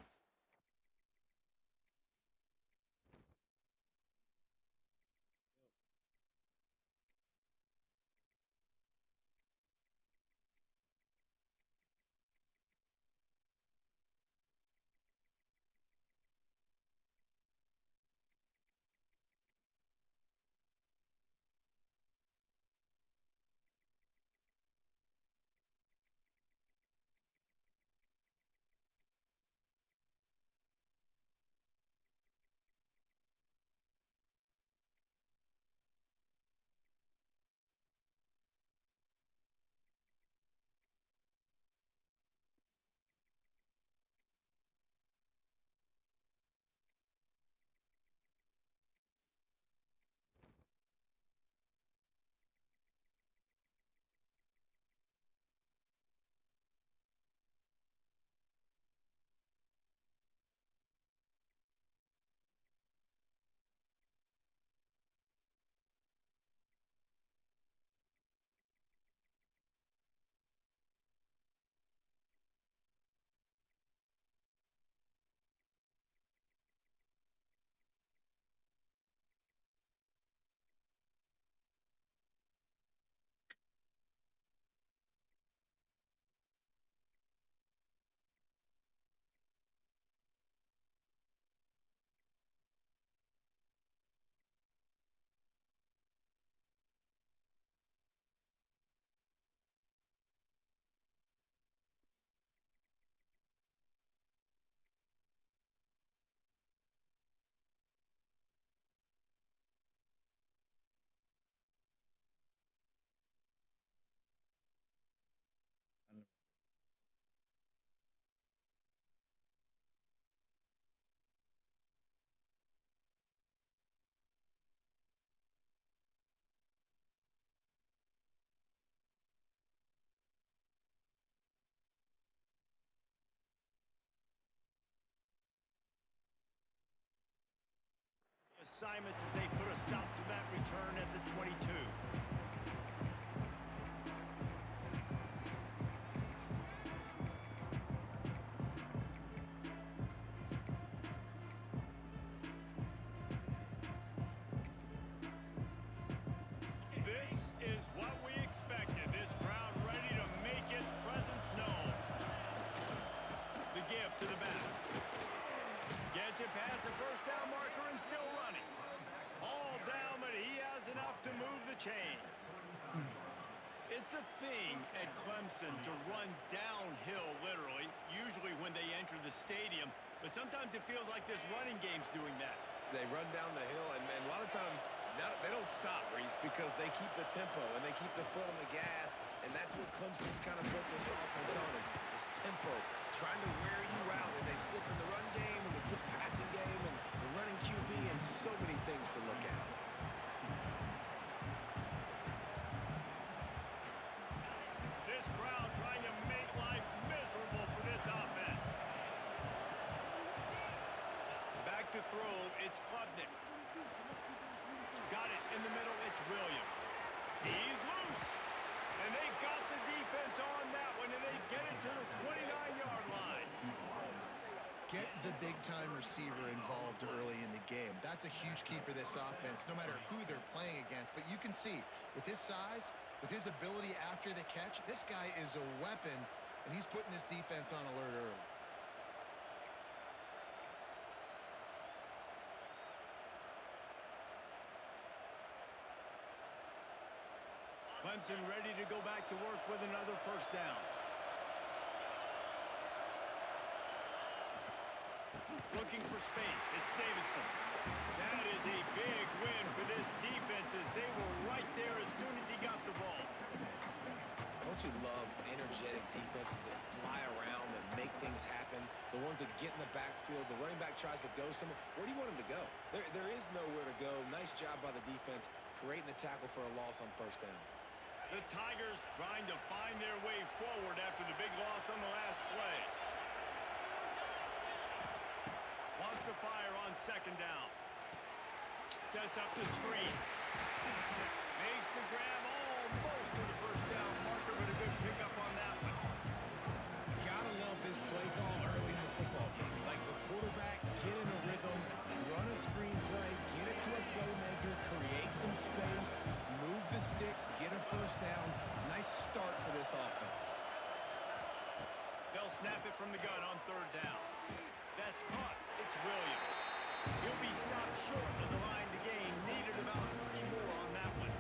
assignments as they put a stop to that return at the 22. This is what we expected. This crowd ready to make its presence known. The give to the back. Gets it past the first down marker and still running. All down, but he has enough to move the chains. It's a thing at Clemson to run downhill, literally, usually when they enter the stadium. But sometimes it feels like this running game's doing that. They run down the hill, and a lot of times they don't stop, Reese, because they keep the tempo and they keep the foot on the gas, and that's what Clemson's kind of built this offense on, is tempo, trying to wear you out. And they slip in the run game and the quick passing game and the running QB and so many things to look at. This crowd trying to make life miserable for this offense. Back to throw, it's Klubnik. Got it in the middle, it's Williams. He's loose. And they got the defense on that one, and they get it to the 29-yard line. Get the big-time receiver involved early in the game. That's a huge key for this offense, no matter who they're playing against. But you can see, with his size, with his ability after the catch, this guy is a weapon, and he's putting this defense on alert early. Clemson ready to go back to work with another first down. Looking for space. It's Davidson. That is a big win for this defense as they were right there as soon as he got the ball. Don't you love energetic defenses that fly around and make things happen? The ones that get in the backfield, the running back tries to go somewhere. Where do you want him to go? There is nowhere to go. Nice job by the defense creating the tackle for a loss on first down. The Tigers trying to find their way forward after the big loss on the last play. Wants to fire on second down. Sets up the screen. Makes the grab almost to the first down marker, but a good pickup on that one. Gotta love this play call early in the football game. Like the quarterback, get in a rhythm, run a screen play, get it to a playmaker, create some space, move the sticks, get a first down. Nice start for this offense. They'll snap it from the gun on third down. That's caught. It's Williams. He'll be stopped short of the line to gain. Needed about 3 more on that one.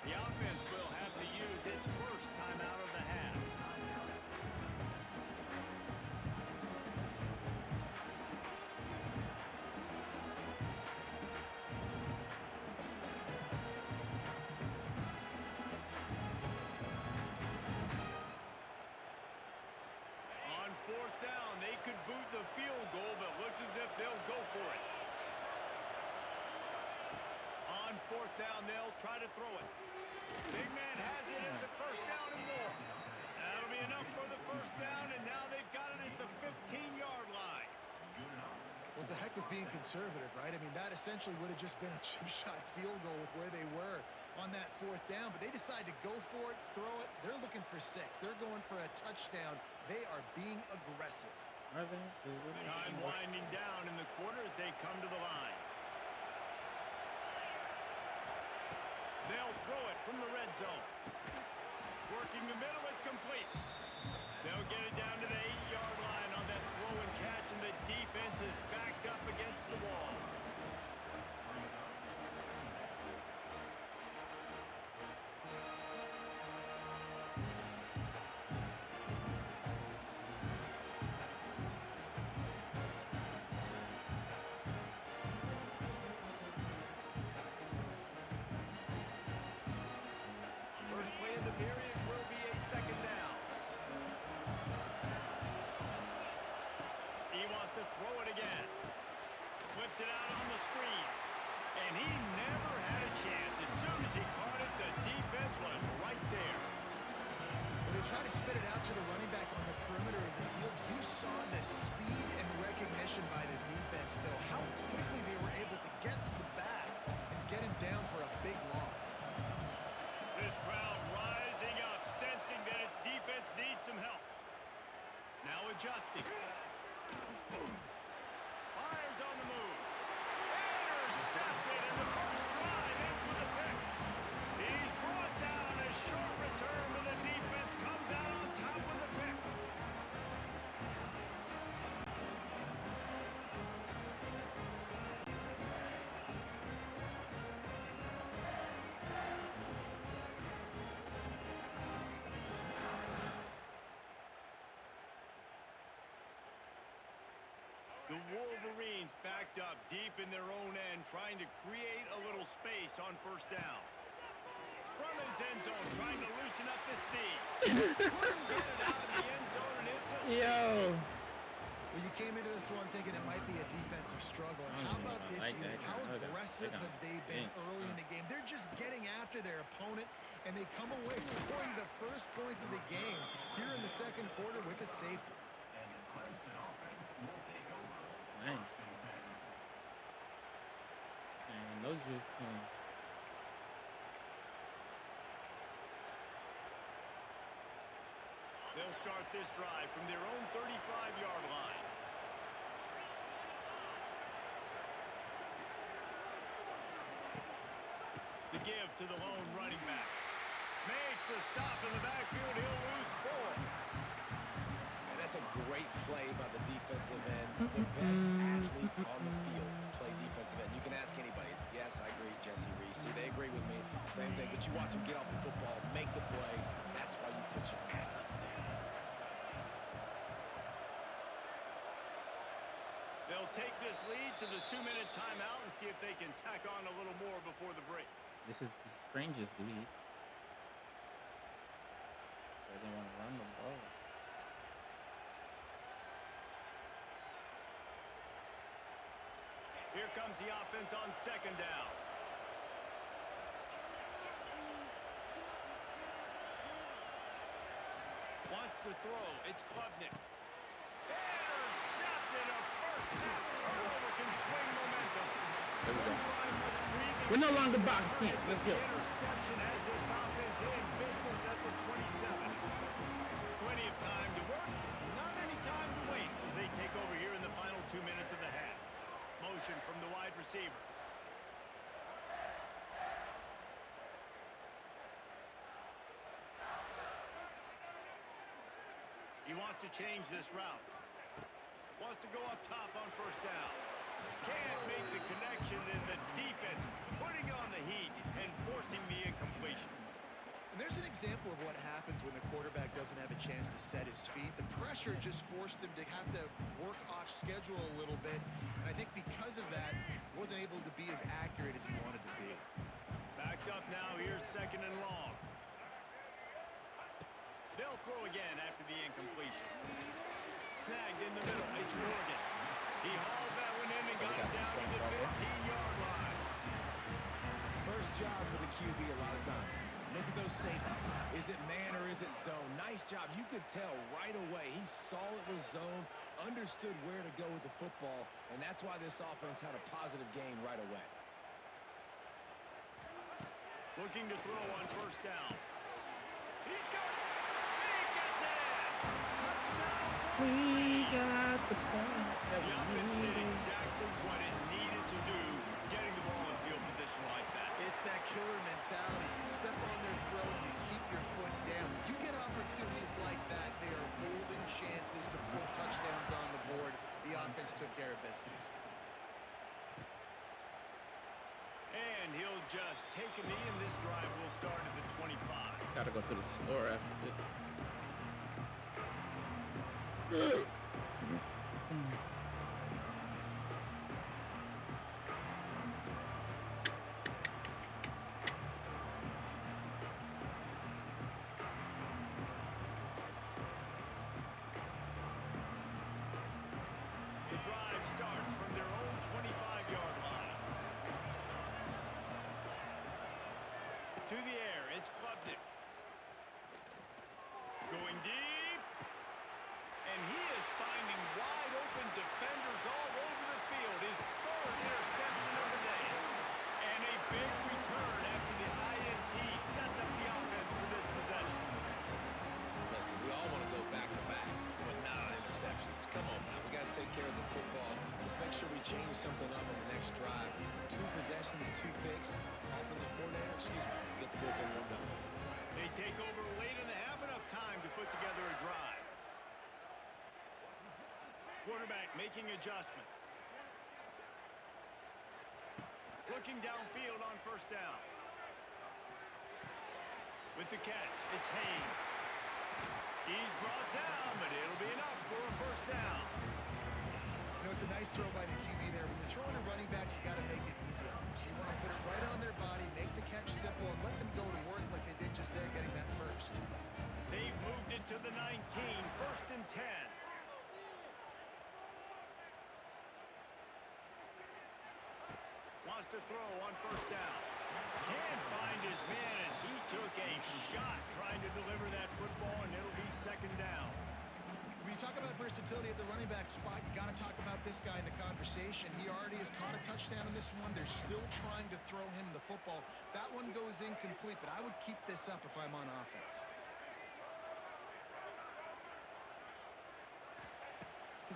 The offense will have to use its first time out of the half. On fourth down, they could boot the field goal, but looks as if they'll go for it. On fourth down, they'll try to throw it. Big man has it. It's a first down and more. That'll be enough for the first down, and now they've got it at the 15-yard line. Well, it's a heck of being conservative, right? I mean, that essentially would have just been a chip shot field goal with where they were on that fourth down, but they decide to go for it, throw it. They're looking for 6. They're going for a touchdown. They are being aggressive. Are they? Time winding down in the quarter as they come to the line. They'll throw it from the red zone. Working the middle, it's complete. They'll get it down to the 8-yard line on that throw and catch, and the defense is backed up against the wall. First play of the period will be a second down. And he never had a chance. As soon as he caught it, the defense was right there. When they try to spit it out to the running back on the perimeter of the field, you saw the speed and recognition by the defense, though, how quickly they were able to get to the back and get him down for a big loss. This crowd rising up, sensing that its defense needs some help. Now adjusting. Fires on the move. Intercepted, and the first drive ends with a pick. He's brought down. A short return, but the defense comes out on top with a pick. The Wolverines backed up deep in their own end, trying to create a little space on first down. From his end zone, trying to loosen up this D. Couldn't get it out of the end zone, and it's a Yo. Well, you came into this one thinking it might be a defensive struggle. And how about this year? How aggressive have they been early in the game? They're just getting after their opponent, and they come away scoring the first points of the game here in the second quarter with a safety. And the Clemson offense will take over. Nice. First and 10. And those just They'll start this drive from their own 35-yard line. The give to the lone running back. Makes a stop in the backfield. He'll lose 4. And that's a great play by the defensive end. The best athletes on the field play defensive end. You can ask anybody. Yes, I agree, Jesse Reese. See, they agree with me. Same thing. But you watch them get off the football, make the play. That's why you put your athletes there. They'll take this lead to the 2-minute timeout and see if they can tack on a little more before the break. this is the strangest lead. They didn't want to run the ball. Here comes the offense on second down. Wants to throw. It's Klubnik. Intercepted. A first half turnover can swing momentum. There we go. Don't find much breathing. We're no longer boxed in. Let's go. Interception has this offense in business at the 27. Plenty of time to work. Not any time to waste as they take over here in the final 2 minutes of the half. Motion from the wide receiver. He wants to change this route. Wants to go up top on first down. Can't make the connection, and the defense putting on the heat and forcing the incompletion. And there's an example of what happens when the quarterback doesn't have a chance to set his feet. The pressure just forced him to have to work off schedule a little bit. And I think because of that, wasn't able to be as accurate as he wanted to be. Backed up now. Here's second and long. They'll throw again after the incompletion. Snagged in the middle. It's Morgan. He hauled that one in and got it down to the 15-yard line. First job for the QB a lot of times. Look at those safeties. Is it man or is it zone? Nice job. You could tell right away. He saw it was zone, understood where to go with the football, and that's why this offense had a positive game right away. Looking to throw on first down. He's got it. He gets it in. Touchdown. We got the point. The offense did exactly what it needed to do, getting the ball in field position like that. It's that killer mentality. You step on their throat, you keep your foot down. You get opportunities like that, they are golden chances to put touchdowns on the board. The offense took care of business. And he'll just take a knee, and this drive will start at the 25. Gotta go to the store after this. The drive starts from their own 25-yard line. To the air, it's Klubnik. Going deep. And he is finding wide open defenders all over the field. His third interception of the day. And a big return after the INT sets up the offense for this possession. Listen, we all want to go back-to-back, but not on interceptions. Come on, man. We got to take care of the football. Let's make sure we change something up on the next drive. 2 possessions, 2 picks. Offensive coordinator, get the bullpen warmed up. They take over late in the half, enough time to put together a drive. Quarterback making adjustments. Looking downfield on first down. With the catch, it's Haynes. He's brought down, but it'll be enough for a first down. You know, it's a nice throw by the QB there. When you're throwing to running backs, you got to make it easy on them. So you want to put it right on their body, make the catch simple, and let them go to work like they did just there, getting that first. They've moved it to the 19, 1st and 10. Wants to throw on first down. Can't find his man as he took a shot trying to deliver that football, and it'll be 2nd down. When you talk about versatility at the running back spot, you got to talk about this guy in the conversation. He already has caught a touchdown in this one. They're still trying to throw him the football. That one goes incomplete, but I would keep this up if I'm on offense.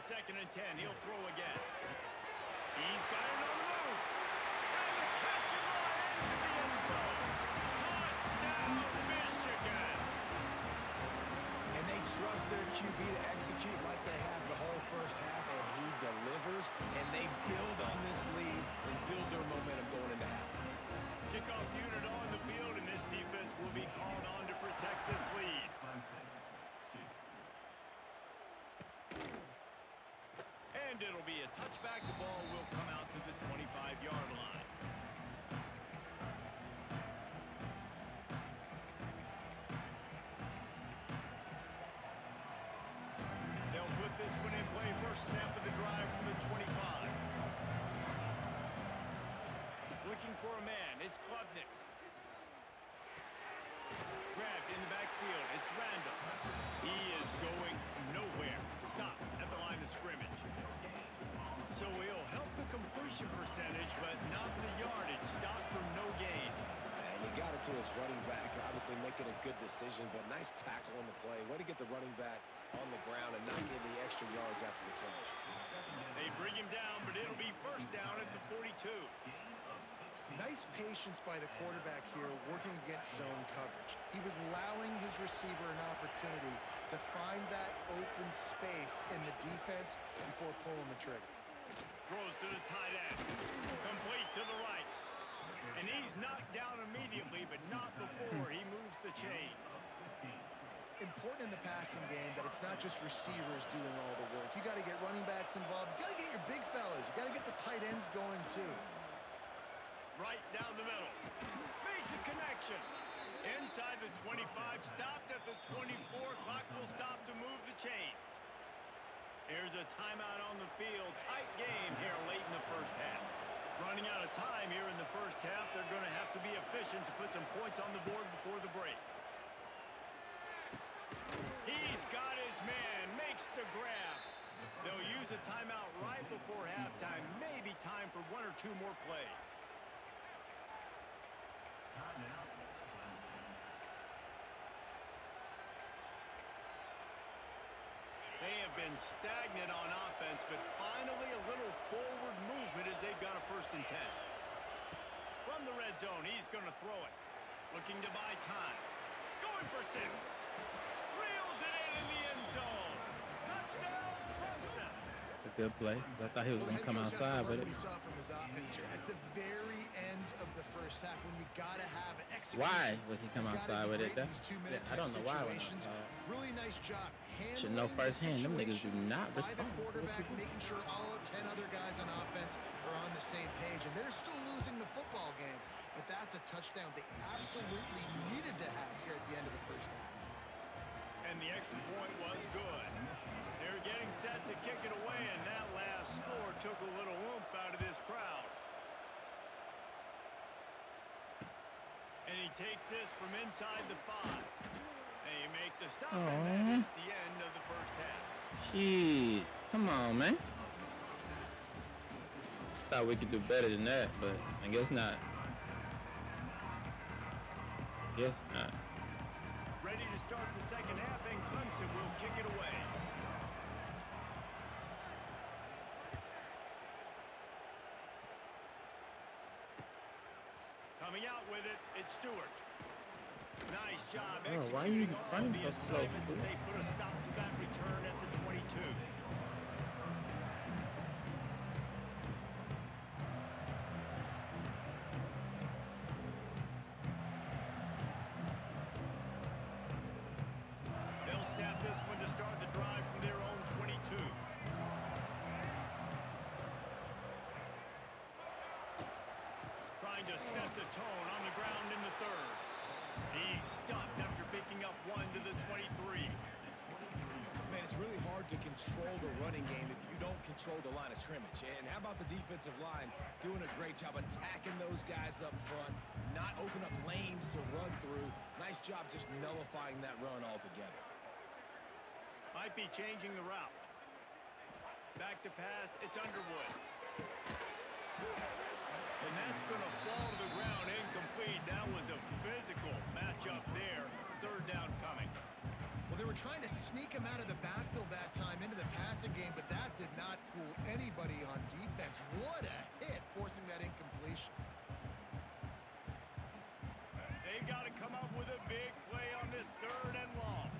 2nd and 10, he'll throw again. He's got it on the move. And the catch in the end of the end zone. Touchdown, Michigan. And they trust their QB to execute like they have the whole first half, and he delivers, and they build on this lead and build their momentum going into halftime. Kickoff unit on the field, and this defense will be called on to protect this lead. And it'll be a touchback. The ball will come out to the 25-yard line. They'll put this one in play. First snap of the drive from the 25. Looking for a man. It's Klubnik. Grabbed in the backfield. It's Randall. He is going nowhere. Stop at the line of scrimmage. So he'll help the completion percentage, but not the yardage. Stop for no gain. And he got it to his running back, obviously making a good decision, but nice tackle on the play. Way to get the running back on the ground and not get the extra yards after the catch. They bring him down, but it'll be first down at the 42. Nice patience by the quarterback here working against zone coverage. He was allowing his receiver an opportunity to find that open space in the defense before pulling the trigger. Throws to the tight end. Complete to the right. And he's knocked down immediately, but not before he moves the chains. Important in the passing game that it's not just receivers doing all the work. You got to get running backs involved. You got to get your big fellas. You got to get the tight ends going too. Right down the middle. Makes a connection. Inside the 25, stopped at the 24. Clock will stop to move the chains. Here's a timeout on the field. Tight game here late in the first half. Running out of time here in the first half. They're going to have to be efficient to put some points on the board before the break. He's got his man. Makes the grab. They'll use a timeout right before halftime. Maybe time for 1 or 2 more plays. They have been stagnant on offense, but finally a little forward movement as they've got a 1st and 10. From the red zone, he's going to throw it. Looking to buy time. Going for 6. Reels it in the end zone. Touchdown, Clemson. A good play. I thought he was going to come outside with it. What we saw from his offense here at the very end of the first half, when you got to have an execution. Why would he come outside with it? I don't know why. Really nice job. Should know firsthand. Them niggas do not respond. By the quarterback, making sure all 10 other guys on offense are on the same page, and they're still losing the football game. But that's a touchdown they absolutely needed to have here at the end of the first half. And the extra point was good. They're getting set to kick it away, and that last score took a little oomph out of this crowd. And he takes this from inside the 5. They make the stop, and that is the end of the first half. Shit. Come on, man. Thought we could do better than that, but I guess not. Guess not. Ready to start the second half, and Clemson will kick it away. Coming out with it, it's Stewart. Nice job Why are you executing all running the so slow, assignments as they put a stop to that return at the 22. They'll snap this one to start the drive from their own 22. Trying to set the tone on the ground in the third. He's stuffed after picking up one to the 23. Man, it's really hard to control the running game if you don't control the line of scrimmage. And how about the defensive line doing a great job attacking those guys up front, not open up lanes to run through. Nice job just nullifying that run altogether. Might be changing the route. Back to pass, it's Underwood. And that's going to fall to the ground incomplete. That was a physical matchup there. Third down coming. Well, they were trying to sneak him out of the backfield that time into the passing game, but that did not fool anybody on defense. What a hit, forcing that incompletion. They've got to come up with a big play on this third and long.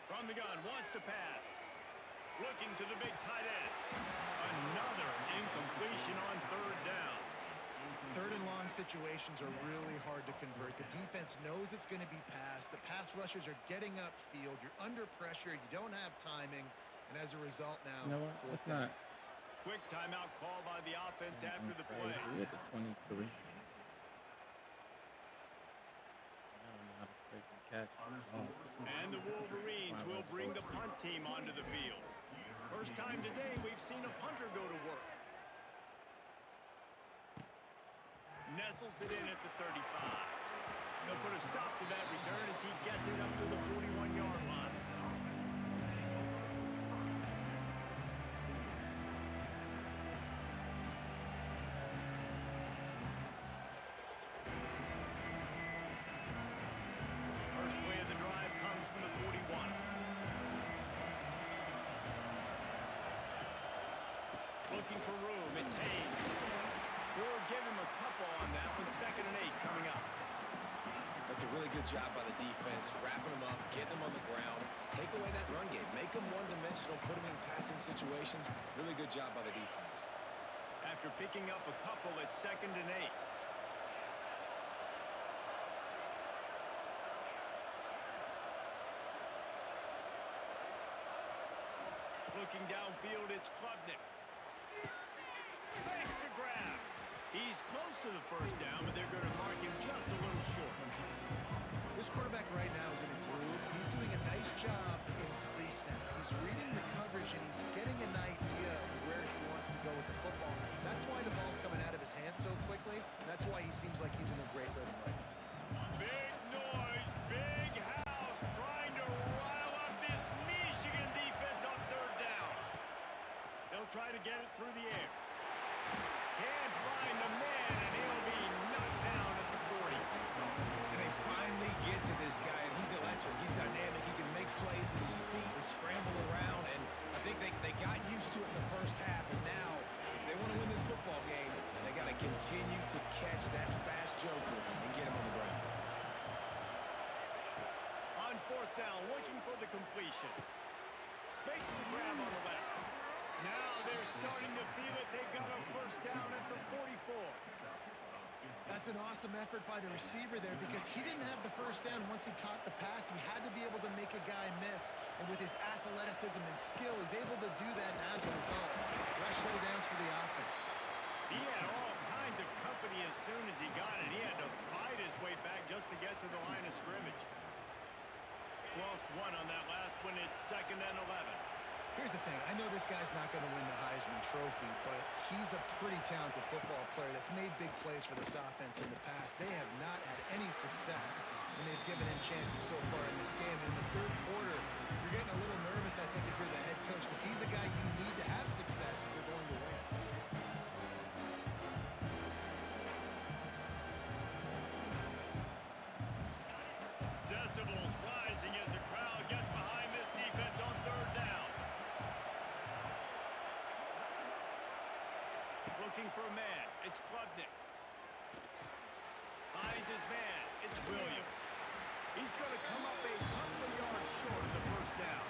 From the gun, wants to pass. Looking to the big tight end. Another incompletion on third down. Third and long situations are really hard to convert. The defense knows it's going to be passed. The pass rushers are getting upfield. You're under pressure. You don't have timing. And as a result now, You know what? It's not. Quick timeout call by the offense after the play. We're at the 23. And the Wolverines will bring the punt team onto the field. First time today we've seen a punter go to work. Nestles it in at the 35. They'll put a stop to that return as he gets it up to the 41-yard line. First play of the drive comes from the 41. Looking for room, it's Hayes. Or give him a couple on that one. 2nd and 8 coming up. That's a really good job by the defense, wrapping them up, getting them on the ground, take away that run game, make them one-dimensional, put them in passing situations. Really good job by the defense. After picking up a couple at 2nd and 8. Looking downfield, it's Klubnik. Makes the grab. He's close to the first down, but they're going to mark him just a little short. This quarterback right now is in a groove. He's doing a nice job in pre-snap. He's reading the coverage, and he's getting an idea of where he wants to go with the football. That's why the ball's coming out of his hands so quickly, and that's why he seems like he's in a great rhythm right now. Big noise, big house, trying to rile up this Michigan defense on third down. They'll try to get it through the air. Can't find the man, and he'll be knocked down at the 40. And they finally get to this guy, and he's electric. He's dynamic. He can make plays with his feet and scramble around. And I think they got used to it in the first half. And now, if they want to win this football game, they got to continue to catch that fast joker and get him on the ground. On 4th down, looking for the completion. Makes the grab on the left. Now they're starting to feel it. They've got a first down at the 44. That's an awesome effort by the receiver there because he didn't have the first down once he caught the pass. He had to be able to make a guy miss. And with his athleticism and skill, he's able to do that. And as a result, a fresh set of downs for the offense. He had all kinds of company as soon as he got it. He had to fight his way back just to get to the line of scrimmage. Lost one on that last one. It's 2nd and 11. Here's the thing. I know this guy's not going to win the Heisman Heisman Trophy, but he's a pretty talented football player that's made big plays for this offense in the past. They have not had any success when they've given him chances so far in this game. And in the third quarter, you're getting a little nervous, I think, if you're the head coach, because he's a guy you need to have success if you're going to win. Decibels rising as the crowd gets behind this defense on third down. Looking for a man. It's Klubnik. Finds his man. It's Williams. He's going to come up a couple of yards short of the first down.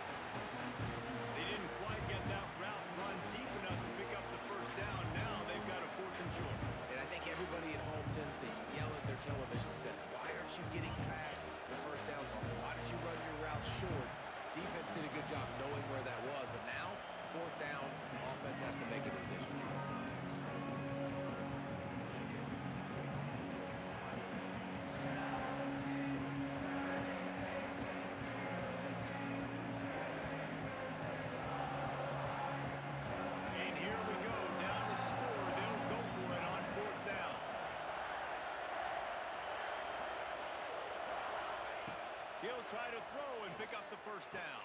They didn't quite get that route run deep enough to pick up the first down. Now they've got a 4th and short. And I think everybody at home tends to yell at their television set. Why aren't you getting past the first down bubble? Why did you run your route short? Defense did a good job knowing where that was, but now, 4th down, offense has to make a decision. And here we go, down to score. They'll go for it on 4th down. He'll try to throw and pick up the first down.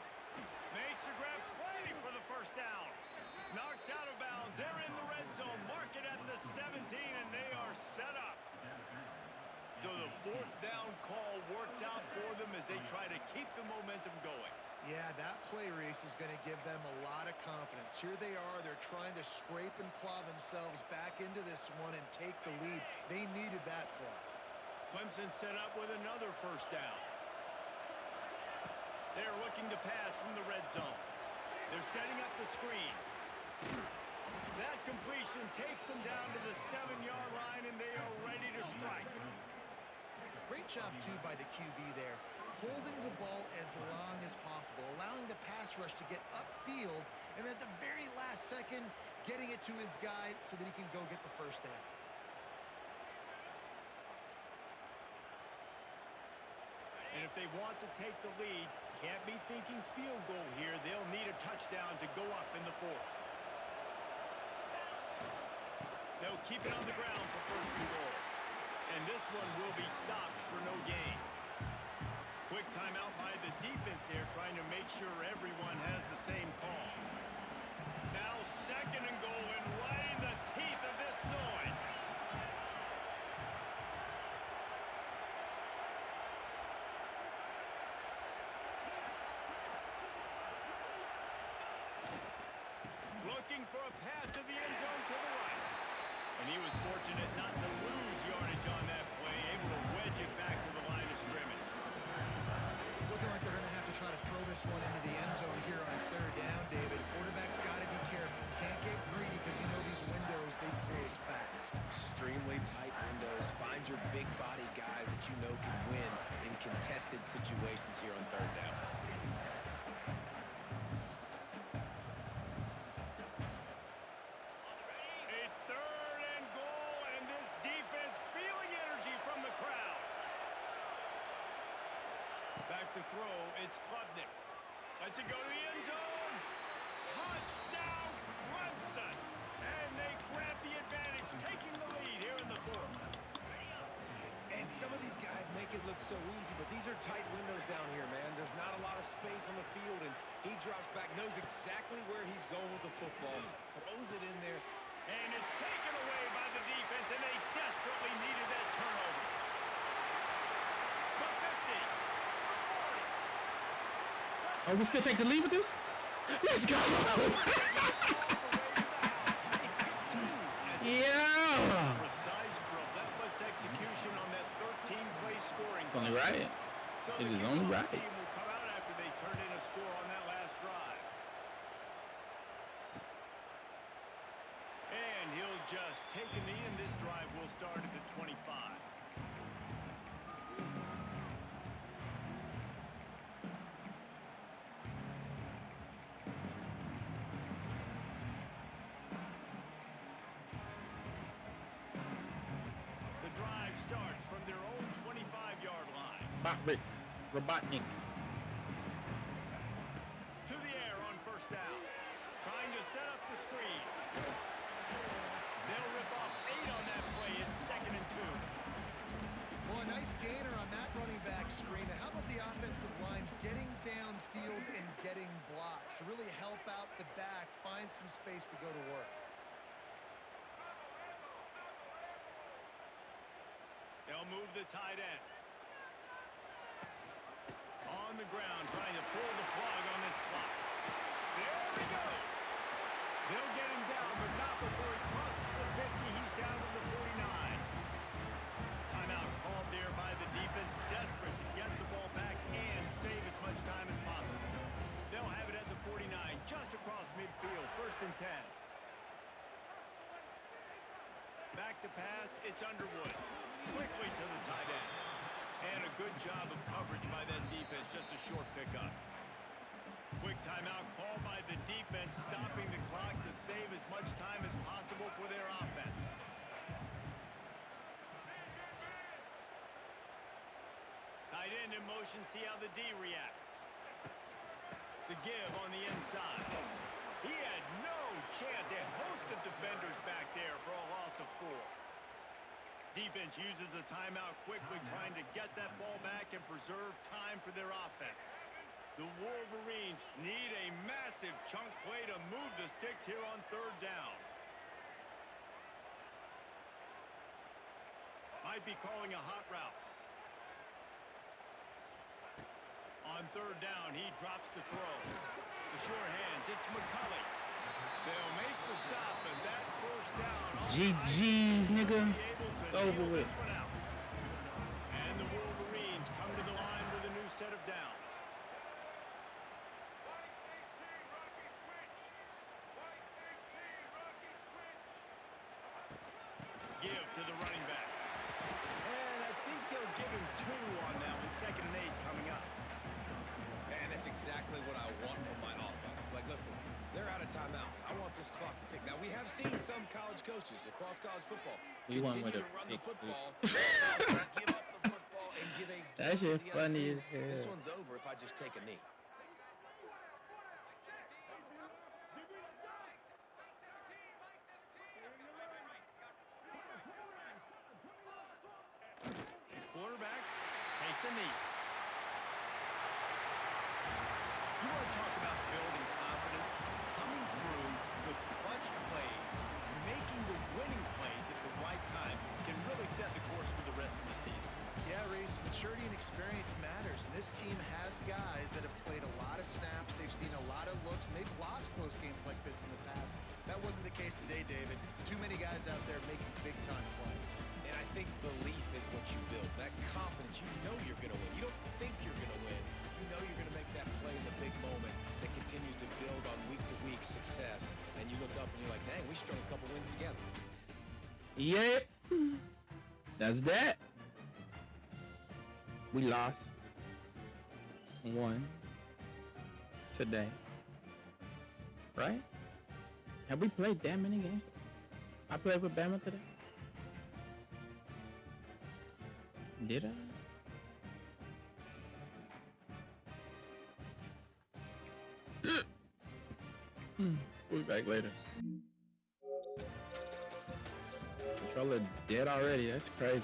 Makes the grab, plenty for the first down. Knocked out of bounds. They're in the red zone. Mark it at the 17, and they are set up. So the 4th down call works out for them as they try to keep the momentum going. Yeah, that play, Reese, is going to give them a lot of confidence. Here they are. They're trying to scrape and claw themselves back into this one and take the lead. They needed that play. Clemson set up with another first down. They're looking to pass from the red zone. They're setting up the screen. That completion takes them down to the 7-yard line, and they are ready to strike. Great job, too, by the QB there, holding the ball as long as possible, allowing the pass rush to get upfield, and at the very last second, getting it to his guy so that he can go get the first down. And if they want to take the lead, can't be thinking field goal here. They'll need a touchdown to go up in the 4th. They'll keep it on the ground for 1st and goal. And this one will be stopped for no gain. Quick timeout by the defense here, trying to make sure everyone has the same call. Now 2nd and goal, and right in the teeth of this noise. Looking for a path to the end zone to the right. And he was fortunate not to lose yardage on that play, able to wedge it back to the line of scrimmage. It's looking like they're going to have to try to throw this one into the end zone here on 3rd down, David. Quarterback's got to be careful. Can't get greedy because you know these windows, they close fast. Extremely tight windows. Find your big body guys that you know can win in contested situations here on 3rd down. Back to throw, it's Klubnik. Lets it go to the end zone. Touchdown, Clemson. And they grab the advantage, taking the lead here in the 4th. And some of these guys make it look so easy, but these are tight windows down here, man. There's not a lot of space on the field, and he drops back, knows exactly where he's going with the football, throws it in there. And it's taken away by the defense, and they desperately needed that turnover. The 50. Oh, we still take the lead with this? Let's go! Yeah! Precise, relentless execution on that 13-play scoring. It's only right. So It is only right. team will come out after they turned in a score on that last drive. And he'll just take a knee, and this drive will start at the 25. Starts from their own 25-yard line. Robotnik. To the air on 1st down. Trying to set up the screen. really help out the back, find some space to go to work. They'll move the tight end. On the ground, trying to pull the plug on this clock. There he goes. They'll get him down, but not before he crosses the 50. He's down to the 49. Timeout called there by the defense, desperate to get the ball back and save as much time as possible. They'll have it at the 49, just across midfield, 1st and 10. Back to pass, it's Underwood. Quickly to the tight end. And a good job of coverage by that defense, just a short pickup. Quick timeout called by the defense, stopping the clock to save as much time as possible for their offense. Tight end in motion, see how the D reacts. The give on the inside. He had no chance. A host of defenders back there for a loss of 4. Defense uses a timeout quickly, trying to get that ball back and preserve time for their offense. The Wolverines need a massive chunk play to move the sticks here on 3rd down. Might be calling a hot route. On 3rd down, he drops to throw. The sure hands, it's McCulley. They'll make the stop, and that 1st down. GG's, nigga. Over with. And the Wolverines come to the line with a new set of downs. Give to the running back. And I think they'll give him 2 on that one. 2nd and 8 coming up. And that's exactly what I want from my offense. Like, listen, they're out of timeouts. I want this clock to tick. Now, we have seen some college coaches across college football continue to run the football, give up the football, and give a that shit funny as hell. This one's over if I just take a knee. Quarterback takes a knee. You want to talk about building confidence? Coming through with clutch plays, making the winning plays at the right time can really set the course for the rest of the season. Yeah, Reese, maturity and experience matters. And this team has guys that have played a lot of snaps. They've seen a lot of looks, and they've lost close games like this in the past. That wasn't the case today, David. Too many guys out there making big-time plays. And I think belief is what you build. That confidence, you know you're going to win. You don't think you're going to win. You know you're going to make that play in the big moment that continues to build on week-to-week success. And you look up and you're like, dang, we strung a couple wins together. Yep. That's that. We lost 1 today. Right? Have we played that many games? I played with Bama today. Did I? We'll be back later. Controller dead already. That's crazy.